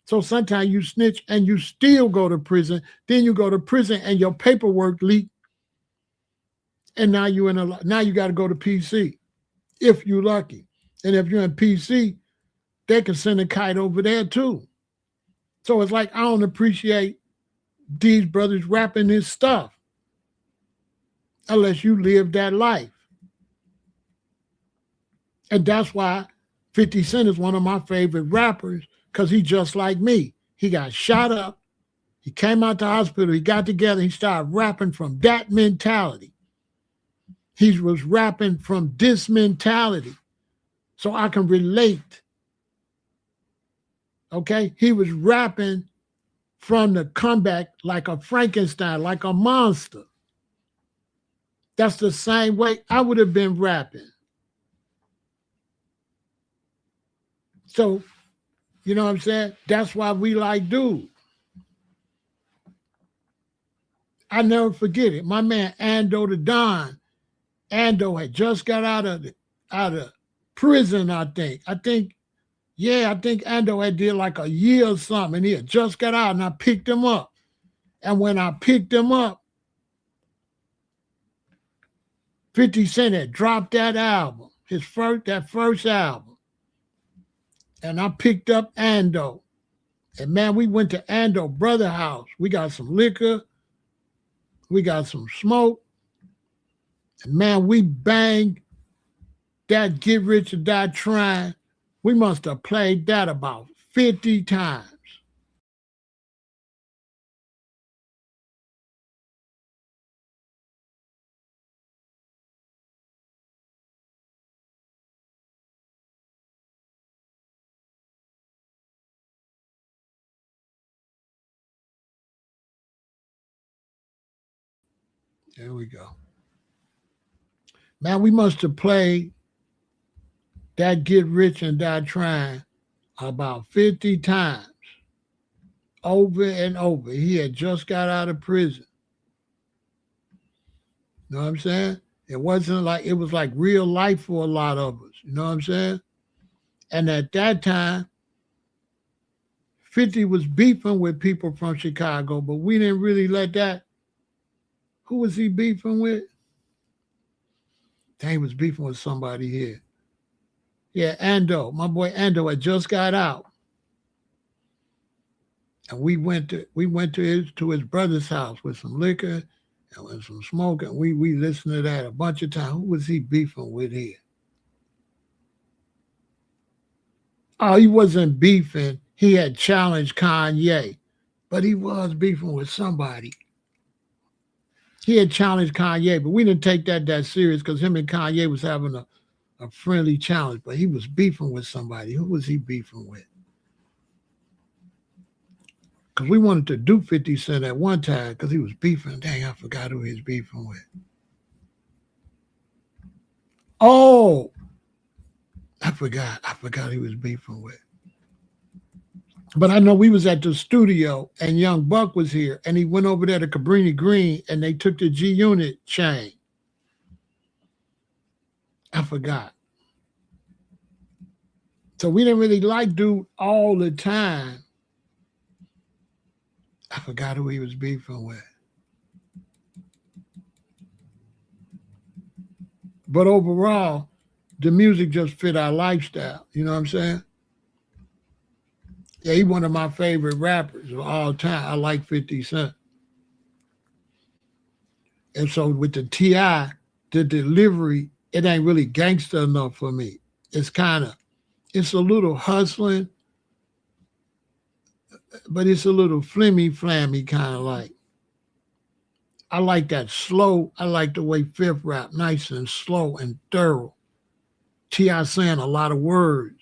So sometimes you snitch and you still go to prison. Then you go to prison and your paperwork leaked. And now you got to go to PC if you're lucky. And if you're in PC, they can send a kite over there too. So it's like, I don't appreciate these brothers rapping this stuff unless you live that life. And that's why 50 Cent is one of my favorite rappers, because he's just like me. He got shot up. He came out the hospital. He got together. He started rapping from that mentality. He was rapping from this mentality. So I can relate. Okay? He was rapping from the comeback like a Frankenstein, like a monster. That's the same way I would have been rapping. So, you know what I'm saying? That's why we like dude. I never forget it. My man Ando the Don. Ando had just got out of prison, I think. I think Ando had did like a year or something, and he had just got out, and I picked him up. And when I picked him up, 50 Cent had dropped that album, that first album. And I picked up Ando. And man, we went to Ando brother house. We got some liquor. We got some smoke. And man, we banged that Get Rich or Die Trying. We must have played that about 50 times. There we go. Man, we must have played that Get Rich and Die Trying about 50 times, over and over. He had just got out of prison. You know what I'm saying? It was like real life for a lot of us. You know what I'm saying? And at that time, 50 was beefing with people from Chicago, but we didn't really let that. Who was he beefing with? He was beefing with somebody here. Yeah, Ando. My boy Ando had just got out. And we went to his brother's house with some liquor and with some smoke, and we listened to that a bunch of times. Who was he beefing with here? Oh, he wasn't beefing. He had challenged Kanye, but he was beefing with somebody. He had challenged Kanye, but we didn't take that serious because him and Kanye was having a friendly challenge, but he was beefing with somebody. Who was he beefing with? Because we wanted to do 50 Cent at one time because he was beefing. Dang, I forgot who he was beefing with. Oh, I forgot who he was beefing with. But I know we was at the studio and Young Buck was here and he went over there to Cabrini Green and they took the G-Unit chain. I forgot. So we didn't really like dude all the time. I forgot who he was beefing with. But overall, the music just fit our lifestyle. You know what I'm saying? Yeah, he's one of my favorite rappers of all time. I like 50 Cent. And so with the T.I., the delivery, it ain't really gangster enough for me. It's a little hustling. but it's a little flimmy flammy kind of like. I like that slow. I like the way Fifth rap, nice and slow and thorough. T.I. saying a lot of words.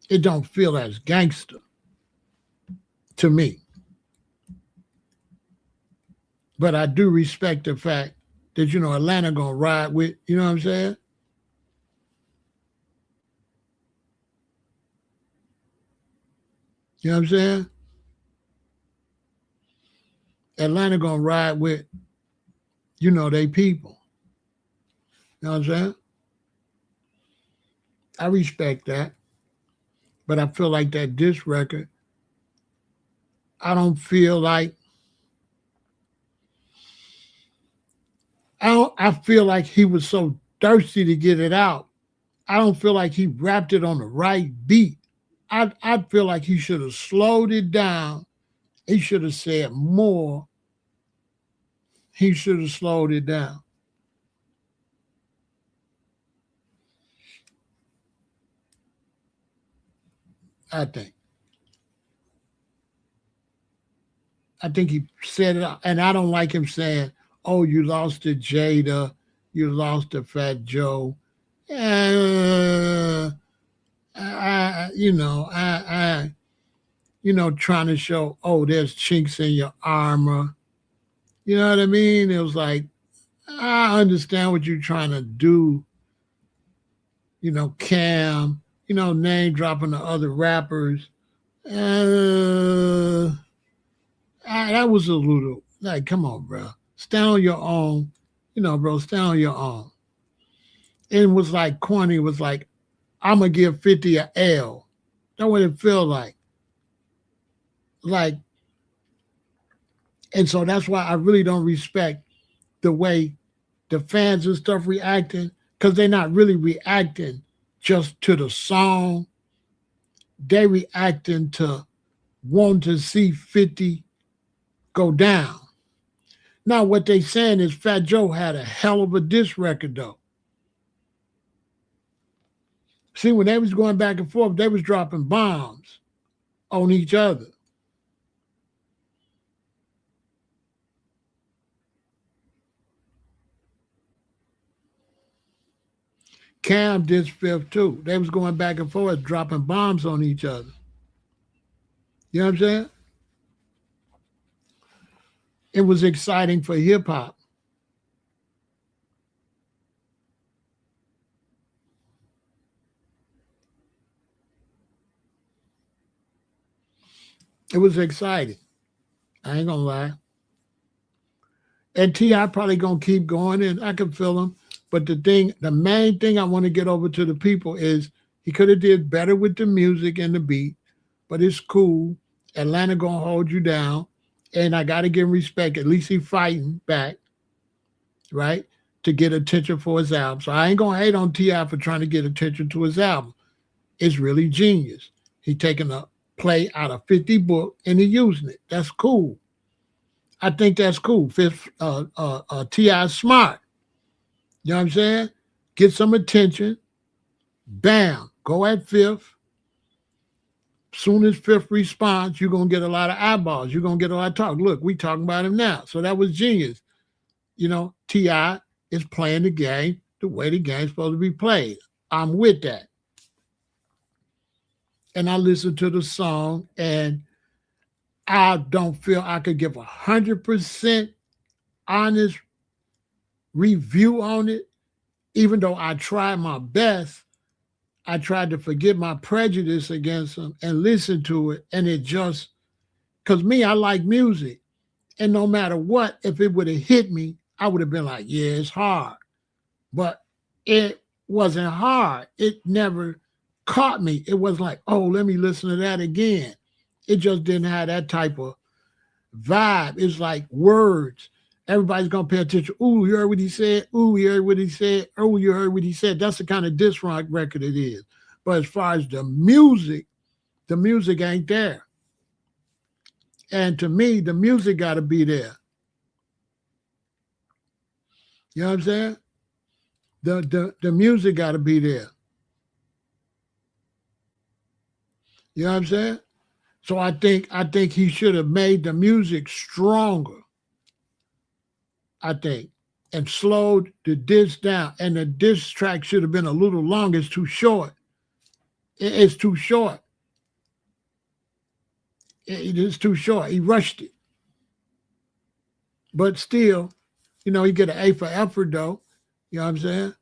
It don't feel as gangster to me. But I do respect the fact that, Atlanta gonna ride with, you know what I'm saying? You know what I'm saying? Atlanta gonna ride with, they people. You know what I'm saying? I respect that. But I feel like that diss record, I don't feel like I feel like he was so thirsty to get it out. I don't feel like he rapped it on the right beat. I feel like he should have slowed it down. He should have said more. He should have slowed it down. I think. I think he said it, and I don't like him saying, "Oh, you lost to Jada, you lost to Fat Joe." Uh, trying to show, oh, there's chinks in your armor. You know what I mean? It was like, I understand what you're trying to do. Cam, name dropping the other rappers. That was a little, like, come on, bro. Stand on your own. Bro, stand on your own. It was like corny. It was like, I'm going to give 50 a L. That's what it felt like. Like, and so that's why I really don't respect the way the fans and stuff reacting, because they're not really reacting just to the song. They reacting to wanting to see 50 go down. Now, what they saying is Fat Joe had a hell of a diss record, though. See, when they was going back and forth, they was dropping bombs on each other. Cam did Fifth too. They was going back and forth, dropping bombs on each other. You know what I'm saying? It was exciting for hip hop. It was exciting. I ain't gonna lie. And T.I. probably gonna keep going, and I can feel him. But the main thing I want to get over to the people is he could have did better with the music and the beat, but it's cool. Atlanta gonna hold you down, and I gotta give him respect. At least he fighting back, right, to get attention for his album. So I ain't gonna hate on T.I. for trying to get attention to his album. It's really genius. He taking a play out of 50 book and he using it. That's cool. I think that's cool. Fifth, T.I. smart. You know what I'm saying? Get some attention. Bam. Go at Fifth. Soon as Fifth responds, you're going to get a lot of eyeballs. You're going to get a lot of talk. Look, we talking about him now. So that was genius. T.I. is playing the game the way the game's supposed to be played. I'm with that. And I listened to the song, and I don't feel I could give 100% honest review on it, even though I tried my best. I tried to forget my prejudice against them and listen to it. And it just, because me, I like music. And no matter what, if it would have hit me, I would have been like, yeah, it's hard. But it wasn't hard. It never caught me. It was like, oh, let me listen to that again. It just didn't have that type of vibe. It's like words. Everybody's going to pay attention. Ooh, you heard what he said? Ooh, you heard what he said? Oh, you heard what he said? That's the kind of diss rock record it is. But as far as the music ain't there. And to me, the music got to be there. You know what I'm saying? The music got to be there. You know what I'm saying? So I think he should have made the music stronger. I think, and slowed the diss down. And the diss track should have been a little longer. It's too short. It's too short. It is too short. He rushed it. But still, you know, he get an A for effort though. You know what I'm saying?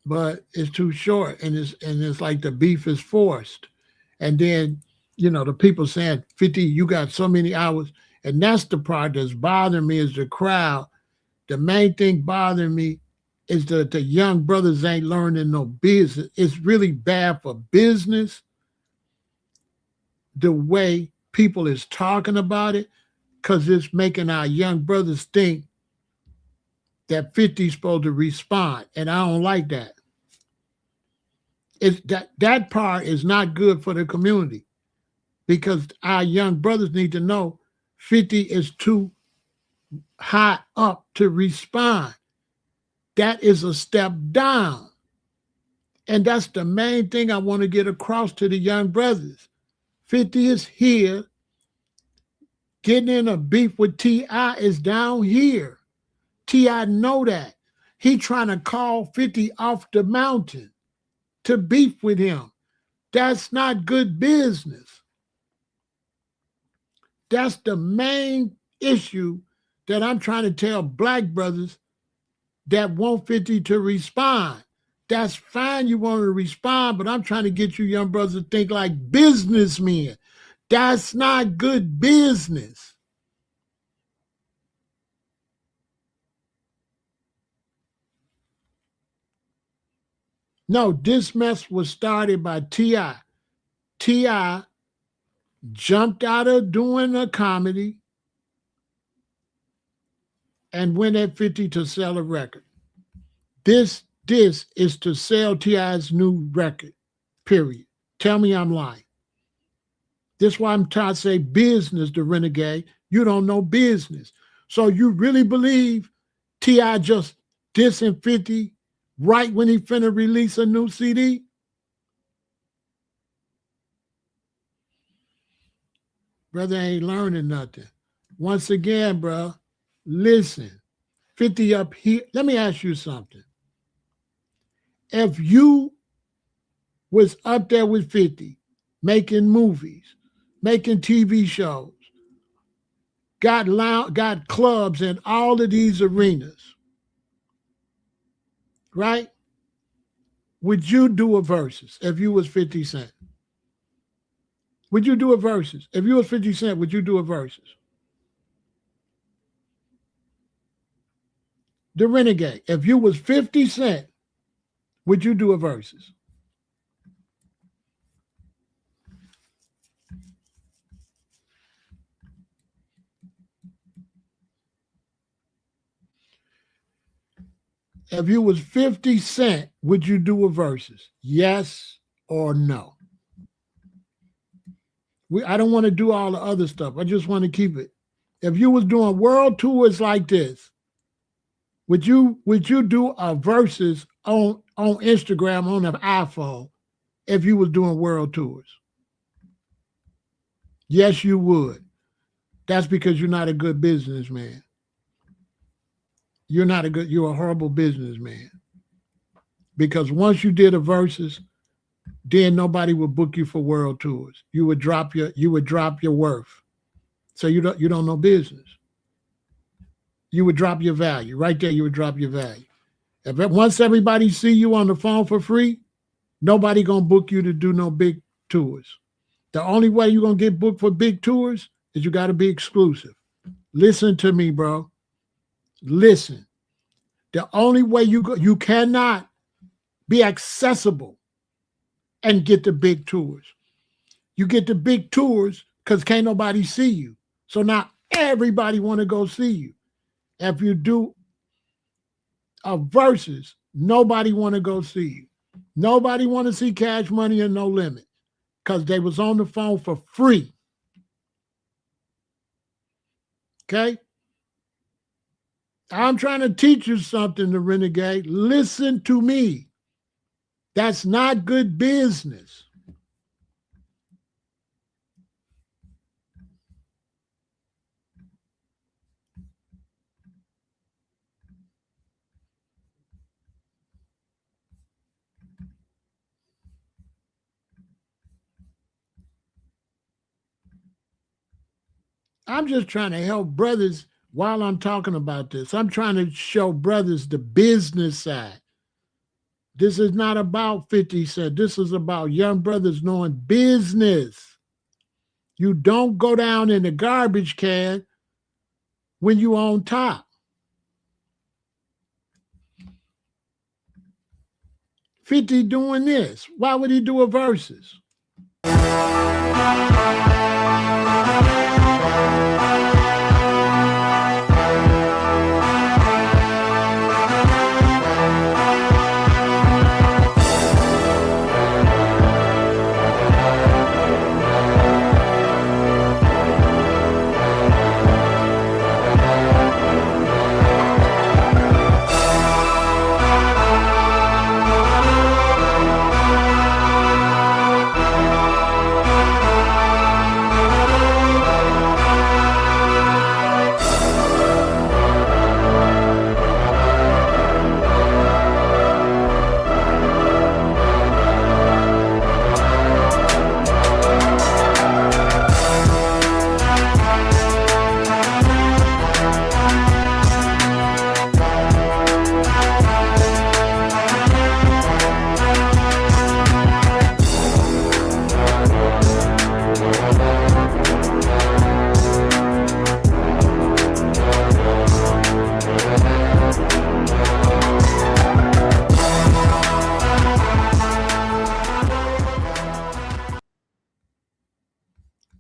But it's too short, and it's like the beef is forced. And then, you know, the people saying, 50, you got so many hours. And that's the part that's bothering me is the crowd. The main thing bothering me is that the young brothers ain't learning no business. It's really bad for business, the way people is talking about it, because it's making our young brothers think that 50's supposed to respond. And I don't like that. It's that part is not good for the community, because our young brothers need to know 50 is too high up to respond. That is a step down. And that's the main thing I want to get across to the young brothers. 50 is here. Getting in a beef with T.I. is down here. T.I. know that. He trying to call 50 off the mountain to beef with him. That's not good business. That's the main issue that I'm trying to tell black brothers that want 50 to respond. That's fine, you want to respond, but I'm trying to get you young brothers to think like businessmen. That's not good business. No, this mess was started by T.I. T.I. jumped out of doing a comedy and went at 50 to sell a record. This is to sell T.I.'s new record, period. Tell me I'm lying. This is why I'm trying to say business, the renegade. You don't know business. So you really believe T.I. just dissing 50 right when he finna release a new CD? Brother ain't learning nothing. Once again, bro, listen. 50 up here. Let me ask you something. If you was up there with 50, making movies, making TV shows, got clubs in all of these arenas, right? Would you do a versus if you was 50 Cent? Would you do a versus? If you was 50 Cent, would you do a versus? The renegade. If you was 50 Cent, would you do a versus? If you was 50 Cent, would you do a versus? Yes or no? I don't want to do all the other stuff. I just want to keep it. If you was doing world tours like this, would you do a versus on Instagram on an iPhone if you was doing world tours? Yes, you would. That's because you're not a good businessman. You're a horrible businessman. Because once you did a versus, then nobody would book you for world tours. You would drop your worth. So you don't know business. You would drop your value. Right there, you would drop your value. Once everybody see you on the phone for free, nobody gonna book you to do no big tours. The only way you're gonna get booked for big tours is you gotta be exclusive. Listen to me, bro. Listen. The only way you cannot be accessible and get the big tours. You get the big tours because can't nobody see you. So now everybody want to go see you. If you do a versus, nobody want to go see you. Nobody want to see Cash Money and No Limit because they was on the phone for free. Okay? I'm trying to teach you something, the renegade. Listen to me. That's not good business. I'm just trying to help brothers while I'm talking about this. I'm trying to show brothers the business side. This is not about 50 Cent. This is about young brothers knowing business. You don't go down in the garbage can when you on top. 50 doing this. Why would he do a versus?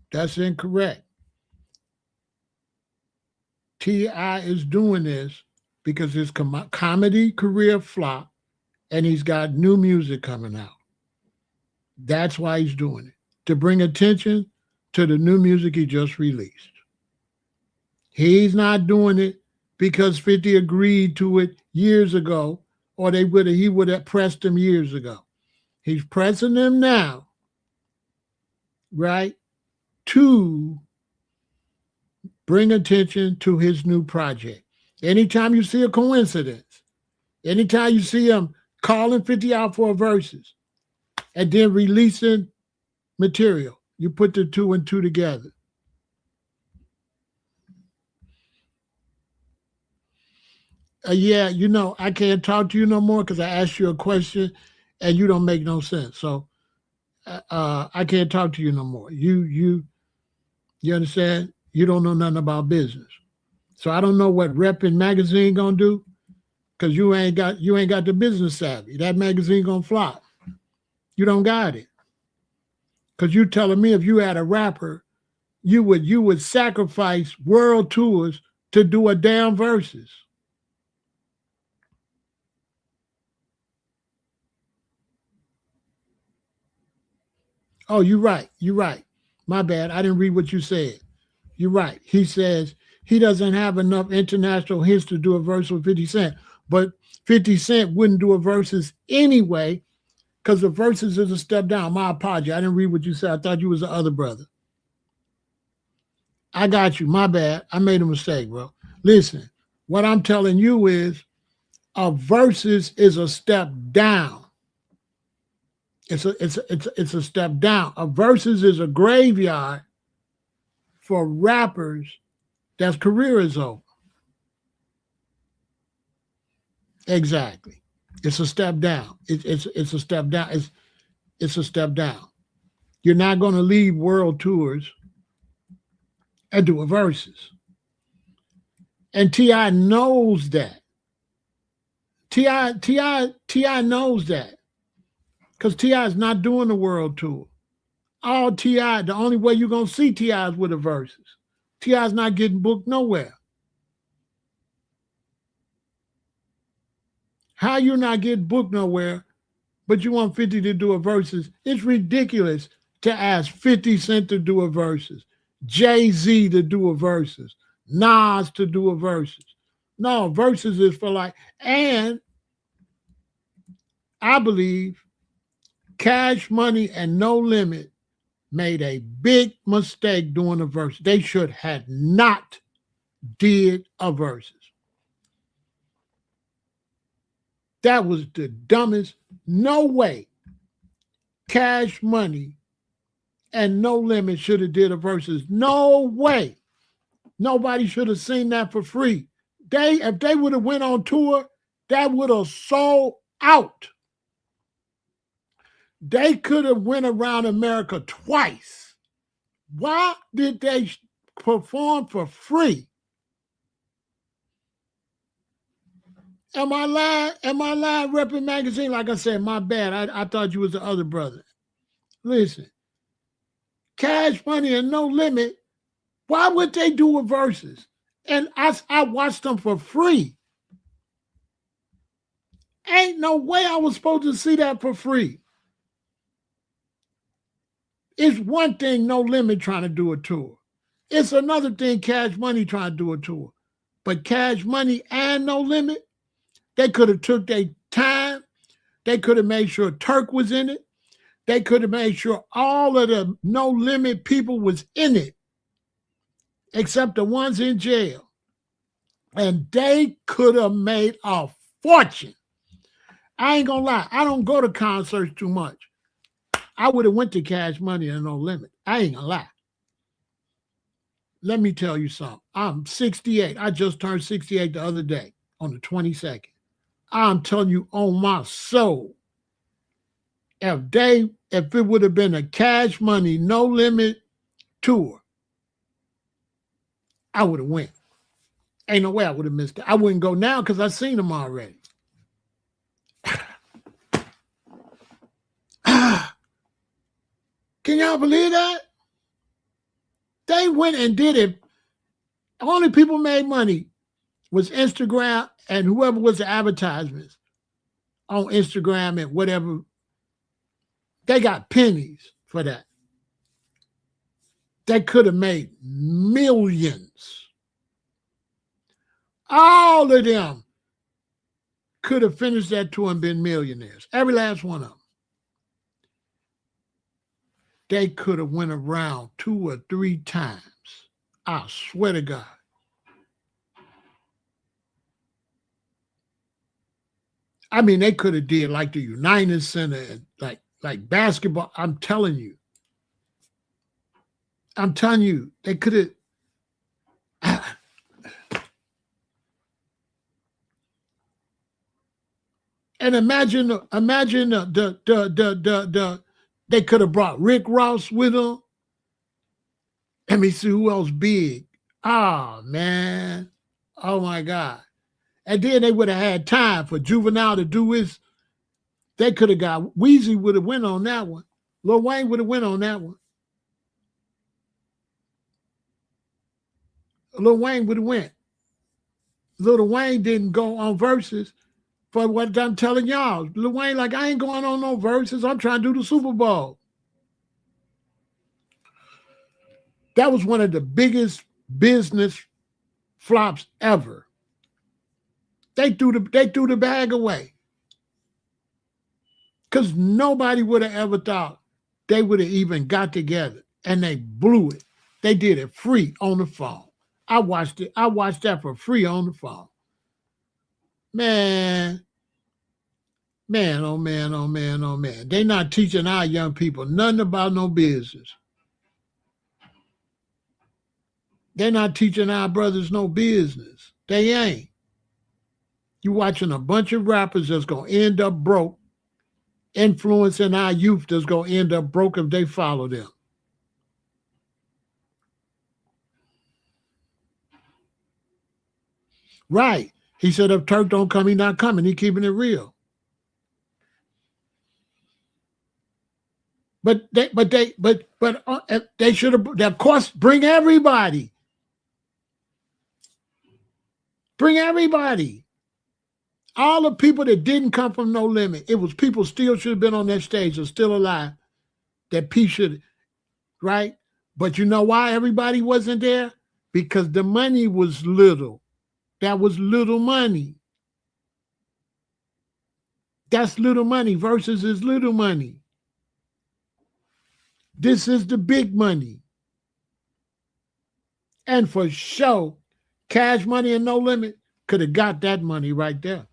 That's incorrect. T.I. is doing this because his comedy career flopped and he's got new music coming out. That's why he's doing it, to bring attention to the new music he just released. He's not doing it because 50 agreed to it years ago, or he would have pressed him years ago. He's pressing them now, right, to bring attention to his new project. Anytime you see a coincidence, anytime you see him calling 50 out for a versus and then releasing material, you put the two and two together. Yeah, I can't talk to you no more because I asked you a question and you don't make no sense. So I can't talk to you no more. You understand? You don't know nothing about business. So I don't know what Reppin' magazine gonna do, because you ain't got the business savvy. That magazine gonna flop. You don't got it. Because you telling me if you had a rapper, you would sacrifice world tours to do a damn versus. Oh, you're right. You're right. My bad. I didn't read what you said. You're right. He says he doesn't have enough international hits to do a verse with 50 Cent. But 50 Cent wouldn't do a versus anyway, because the verses is a step down. My apology. I didn't read what you said. I thought you was the other brother. I got you. My bad. I made a mistake, bro. Listen, what I'm telling you is a versus is a step down. It's a step down. A versus is a graveyard for rappers that's career is over. Exactly. It's a step down. It's a step down. It's a step down. You're not going to leave world tours and do a versus. And T.I. knows that. T.I. knows that. Because T.I. is not doing the world tour. All T.I., the only way you're going to see T.I. is with a versus. T.I.'s not getting booked nowhere. How you not getting booked nowhere, but you want 50 to do a versus? It's ridiculous to ask 50 Cent to do a versus, Jay-Z to do a versus, Nas to do a versus. No, versus is for like, and I believe Cash Money and No Limit made a big mistake doing a versus. They should have not did a versus. That was the dumbest. No way Cash Money and No Limit should have did a versus. No way. Nobody should have seen that for free. If they would have went on tour, that would have sold out. They could have went around America twice. Why did they perform for free? Am I lying? Am I lying, Reppin' Magazine? Like I said, my bad. I thought you was the other brother. Listen, Cash Money and No Limit, why would they do a versus? And I watched them for free. Ain't no way I was supposed to see that for free. It's one thing No Limit trying to do a tour. It's another thing Cash Money trying to do a tour. But Cash Money and No Limit, they could have took their time. They could have made sure Turk was in it. They could have made sure all of the No Limit people was in it, except the ones in jail. And they could have made a fortune. I ain't gonna lie. I don't go to concerts too much. I would have went to Cash Money and No Limit. I ain't gonna lie. Let me tell you something. I'm 68. I just turned 68 the other day on the 22nd. I'm telling you on my soul, if it would have been a Cash Money No Limit tour, I would have went. Ain't no way I would have missed it. I wouldn't go now because I seen them already. Can y'all believe that? They went and did it. Only people made money was Instagram and whoever was the advertisements on Instagram and whatever. They got pennies for that. They could have made millions. All of them could have finished that tour and been millionaires. Every last one of them. They could have went around 2 or 3 times. I swear to God. I mean, they could have did like the United Center and like basketball. I'm telling you, they could have. And imagine they could have brought Rick Ross with them. Let me see who else big. Oh, man. Oh, my God. And then they would have had time for Juvenile to do his. They could have got, Weezy would have went on that one. Lil Wayne would have went on that one. Lil Wayne would have went. Lil Wayne didn't go on verses for what I'm telling y'all. Lil Wayne like, I ain't going on no verses. I'm trying to do the Super Bowl. That was one of the biggest business flops ever. They threw the bag away. Because nobody would have ever thought they would have even got together. And they blew it. They did it free on the phone. I watched it. I watched that for free on the phone. Man, oh man, oh man, oh man. They not teaching our young people nothing about no business. They're not teaching our brothers no business. They ain't. You watching a bunch of rappers that's going to end up broke, influencing our youth that's going to end up broke if they follow them. Right. He said if Turk don't come, he not coming. He keeping it real. But they should have, of course, bring everybody. Bring everybody. All the people that didn't come from No Limit, it was people still should have been on that stage or still alive that P should, right? But you know why everybody wasn't there? Because the money was little. That was little money. That's little money versus is little money. This is the big money. And for sure, Cash Money and No Limit could have got that money right there.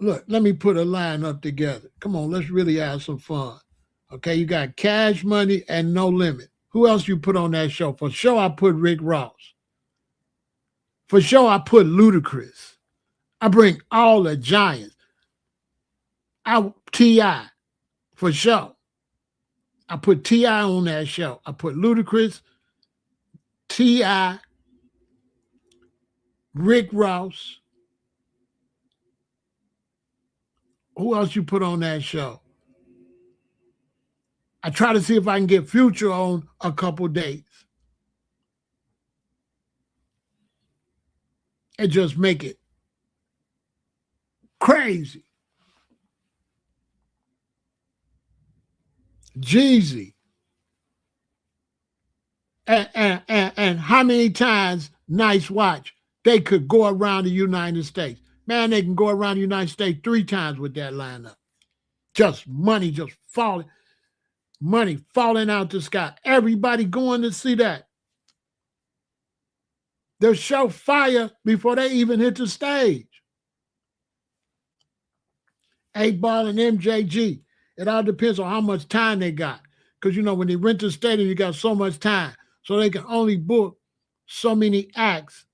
Look, let me put a line up together. Come on, let's really have some fun. Okay, you got Cash Money and No Limit. Who else you put on that show? For sure, I put Rick Ross. For sure, I put Ludacris. I bring all the giants. T.I. for sure. I put T.I. on that show. I put Ludacris, T.I., Rick Ross. Who else you put on that show? I try to see if I can get Future on a couple dates. And just make it crazy. Jeezy. And how many times, nice watch, they could go around the United States. Man, they can go around the United States 3 times with that lineup. Just money just falling. Money falling out the sky. Everybody going to see that. They'll show fire before they even hit the stage. 8-Ball and MJG. It all depends on how much time they got. Because, you know, when they rent the stadium, you got so much time. So they can only book so many acts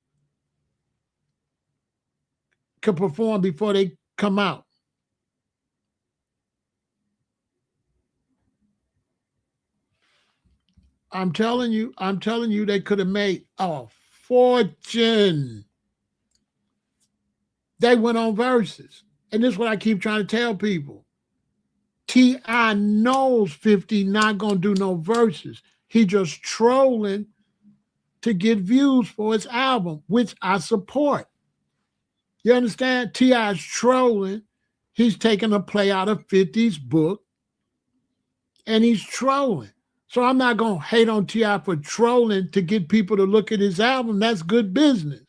can perform before they come out. I'm telling you, they could have made a fortune. They went on Versus. And this is what I keep trying to tell people. T.I. knows 50 not going to do no Versus. He just trolling to get views for his album, which I support. You understand? T.I. is trolling. He's taking a play out of 50's book, and he's trolling. So I'm not going to hate on T.I. for trolling to get people to look at his album. That's good business.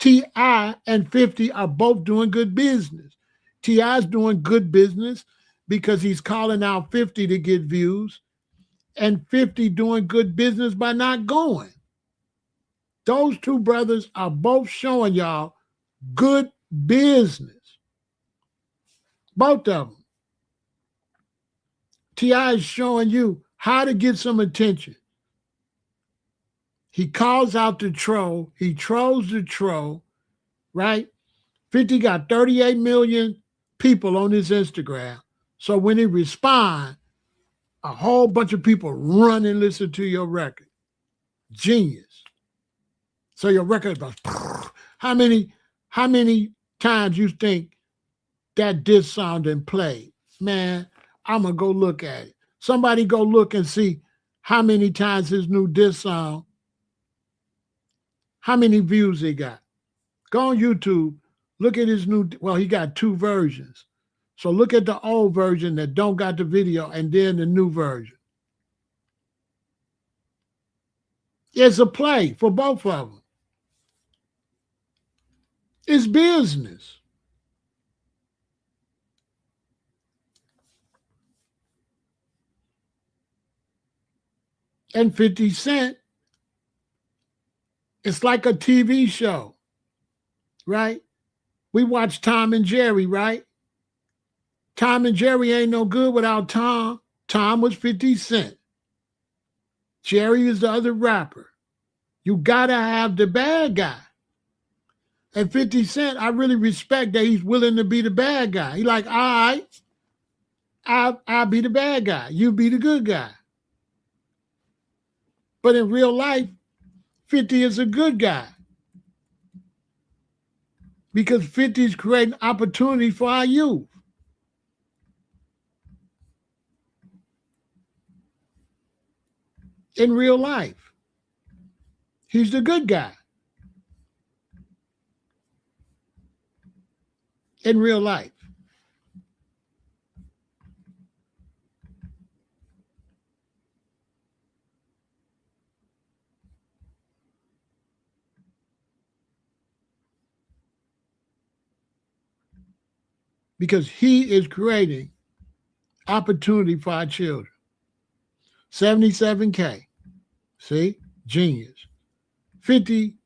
T.I. and 50 are both doing good business. T.I.'s doing good business because he's calling out 50 to get views, and 50 doing good business by not going. Those two brothers are both showing y'all good business. Both of them. T.I. is showing you how to get some attention. He calls out the troll. He trolls the troll, right? 50 got 38 million people on his Instagram. So when he responds, a whole bunch of people run and listen to your record. Genius. So your record goes, how many times you think that diss song didn't play? Man, I'm going to go look at it. Somebody go look and see how many times his new diss song, how many views he got. Go on YouTube, look at his new, well, he got 2 versions. So look at the old version that don't got the video and then the new version. It's a play for both of them. It's business. And 50 Cent, it's like a TV show, right? We watch Tom and Jerry, right? Tom and Jerry ain't no good without Tom. Tom was 50 Cent. Jerry is the other rapper. You gotta have the bad guy. And 50 Cent, I really respect that he's willing to be the bad guy. He like, all right, I'll be the bad guy. You be the good guy. But in real life, 50 is a good guy. Because 50 is creating opportunity for our youth. In real life, he's the good guy. In real life. Because he is creating opportunity for our children. 77K. See? Genius. 50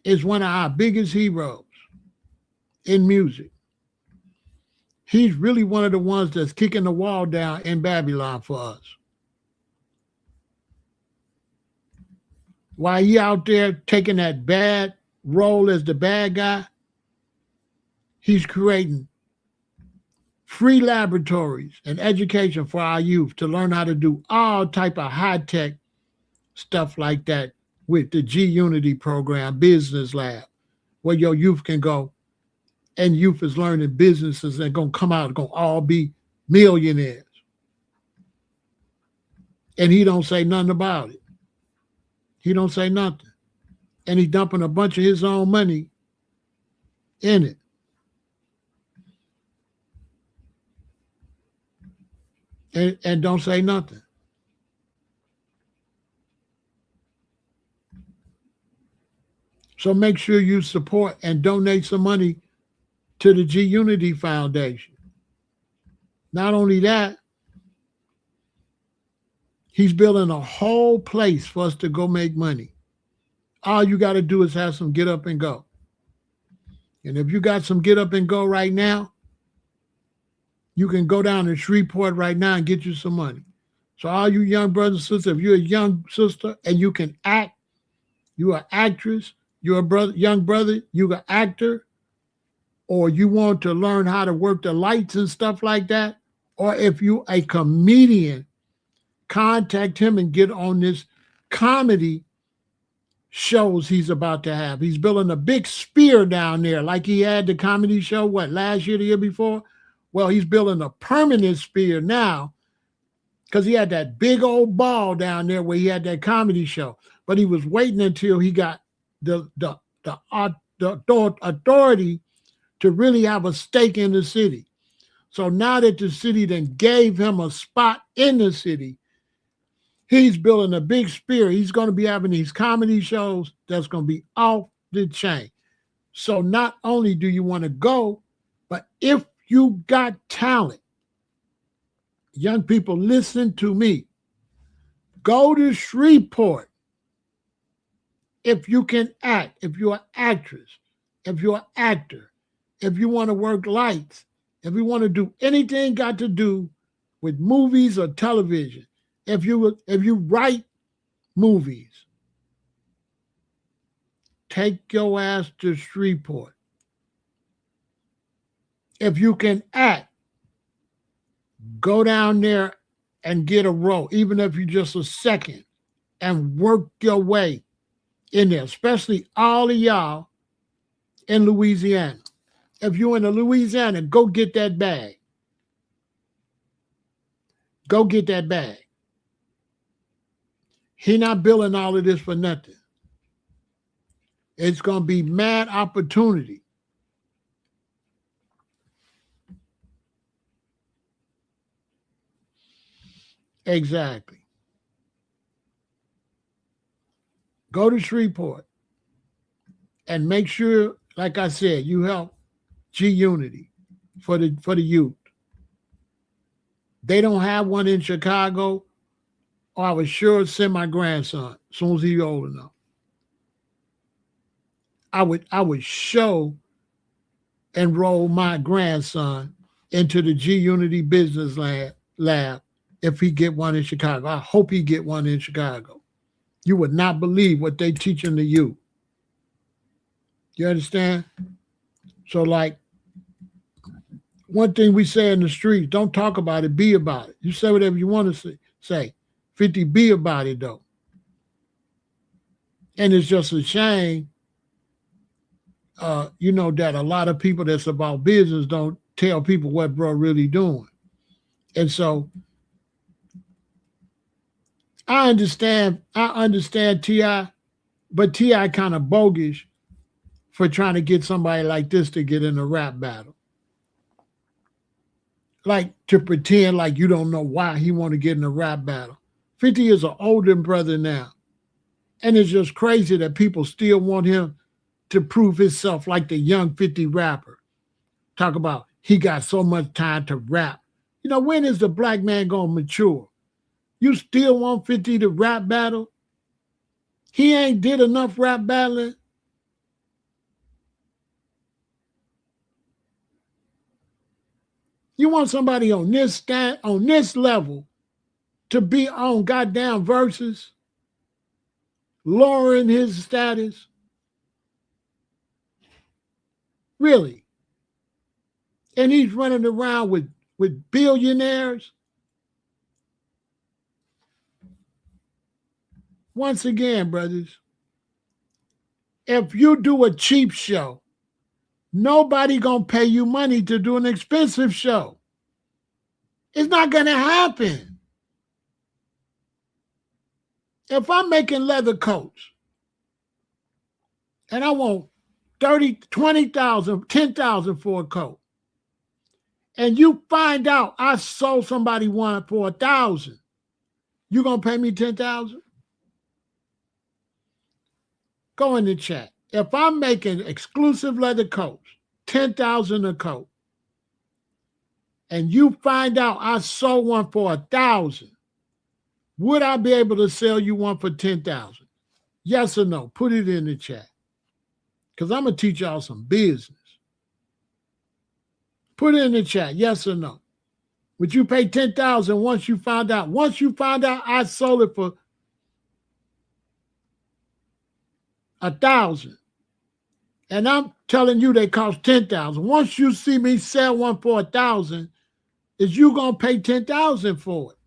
is one of our biggest heroes in music. He's really one of the ones that's kicking the wall down in Babylon for us. While he out there taking that bad role as the bad guy, he's creating free laboratories and education for our youth to learn how to do all type of high-tech stuff like that with the G Unity program, Business Lab, where your youth can go and youth is learning businesses and going to come out, going to all be millionaires. And he don't say nothing about it. He don't say nothing. And he dumping a bunch of his own money in it. And don't say nothing. So make sure you support and donate some money to the G Unity Foundation. Not only that, he's building a whole place for us to go make money. All you got to do is have some get up and go. And if you got some get up and go right now, you can go down to Shreveport right now and get you some money. So all you young brothers and sisters, if you're a young sister and you can act, you're an actress, you're a brother, young brother, you're an actor, or you want to learn how to work the lights and stuff like that, or if you a comedian, contact him and get on this comedy shows he's about to have. He's building a big spear down there like he had the comedy show, last year, the year before? Well, he's building a permanent spear now because he had that big old ball down there where he had that comedy show. But he was waiting until he got the authority to really have a stake in the city. So now that the city then gave him a spot in the city, he's building a big spear. He's going to be having these comedy shows that's going to be off the chain. So not only do you want to go, but if you got talent, young people, listen to me. Go to Shreveport. If you can act, if you're an actress, if you're an actor, if you want to work lights, if you want to do anything got to do with movies or television, if you write movies, take your ass to Shreveport. If you can act, go down there and get a role, even if you're just a second, and work your way in there, especially all of y'all in Louisiana. If you're in Louisiana, go get that bag. Go get that bag. He not building all of this for nothing. It's going to be mad opportunity. Exactly. Go to Shreveport and make sure, like I said, you help G Unity for the youth. They don't have one in Chicago, or I would sure send my grandson as soon as he's old enough. I would enroll my grandson into the G Unity Business Lab if he get one in Chicago. I hope he get one in Chicago. You would not believe what they teaching to you. You understand? So like one thing we say in the streets, don't talk about it, be about it. You say whatever you want to say. 50, be about it though. And it's just a shame, that a lot of people that's about business don't tell people what bro really doing. And so I understand T.I., but T.I. kind of bogus for trying to get somebody like this to get in a rap battle. Like to pretend like you don't know why he want to get in a rap battle. 50 is an older brother now. And it's just crazy that people still want him to prove himself like the young 50 rapper. Talk about he got so much time to rap. When is the black man going to mature? You still want 50 to rap battle? He ain't did enough rap battling. You want somebody on this level to be on goddamn verses? lowering his status? Really? And he's running around with billionaires? Once again, brothers, if you do a cheap show, nobody gonna pay you money to do an expensive show. It's not gonna happen. If I'm making leather coats and I want 30, 20,000, 10,000 for a coat, and you find out I sold somebody one for 1,000, you gonna pay me 10,000? Go in the chat. If I'm making exclusive leather coats, 10,000 a coat, and you find out I sold one for 1,000, would I be able to sell you one for 10,000? Yes or no? Put it in the chat. Because I'm going to teach y'all some business. Put it in the chat. Yes or no? Would you pay 10,000 once you found out? Once you found out I sold it for 1,000, and I'm telling you they cost 10,000. Once you see me sell one for 1,000, is you going to pay 10,000 for it?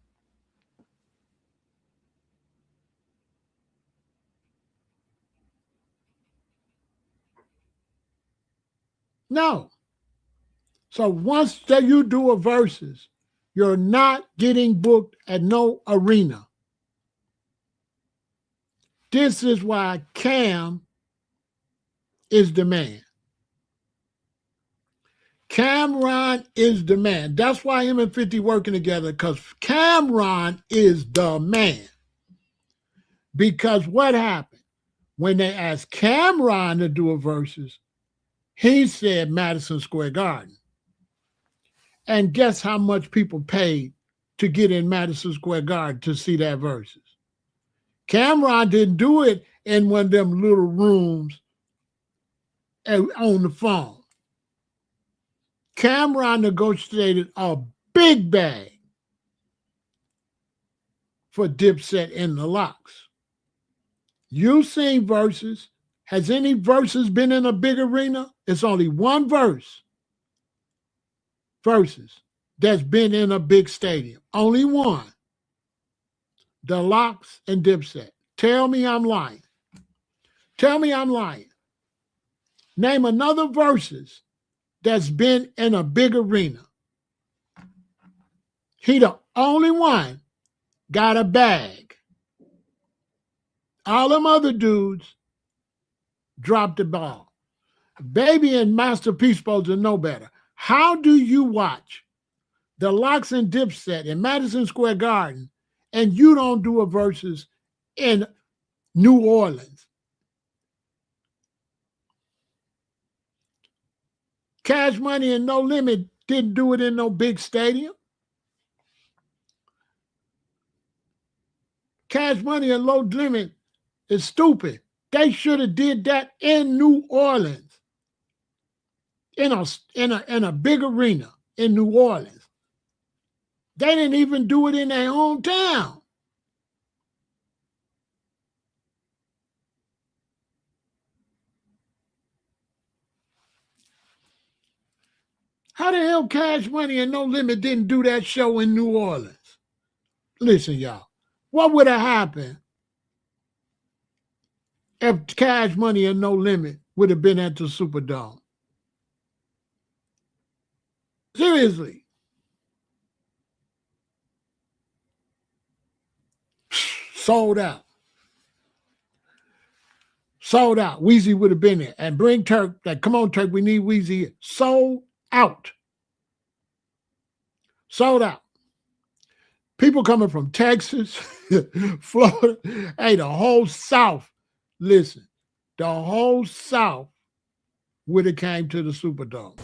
No. So once that you do a versus, you're not getting booked at no arena. This is why Cam is the man. Cameron is the man. That's why him and 50 working together, because Cameron is the man. Because what happened? When they asked Cameron to do a versus, he said Madison Square Garden. And guess how much people paid to get in Madison Square Garden to see that versus? Cameron didn't do it in one of them little rooms on the phone. Cameron negotiated a big bag for Dipset in the Locks. You've seen verses. Has any verses been in a big arena? It's only one versus that's been in a big stadium. Only one. The Locks and Dipset. Tell me I'm lying. Tell me I'm lying. Name another versus that's been in a big arena. He the only one got a bag. All them other dudes dropped the ball. Baby and Masterpiece supposed to know better. How do you watch the Locks and Dipset in Madison Square Garden and you don't do a versus in New Orleans? Cash Money and No Limit didn't do it in no big stadium. Cash Money and Low Limit is stupid. They should have did that in New Orleans, in a big arena in New Orleans. They didn't even do it in their hometown. How the hell Cash Money and No Limit didn't do that show in New Orleans? Listen, y'all, what would have happened if Cash Money and No Limit would have been at the Superdome? Seriously. Sold out. Sold out. Weezy would have been there. And bring Turk, like, come on, Turk, we need Weezy here. Sold out. Sold out. People coming from Texas, Florida, hey, the whole South, listen, the whole South would have came to the Superdome.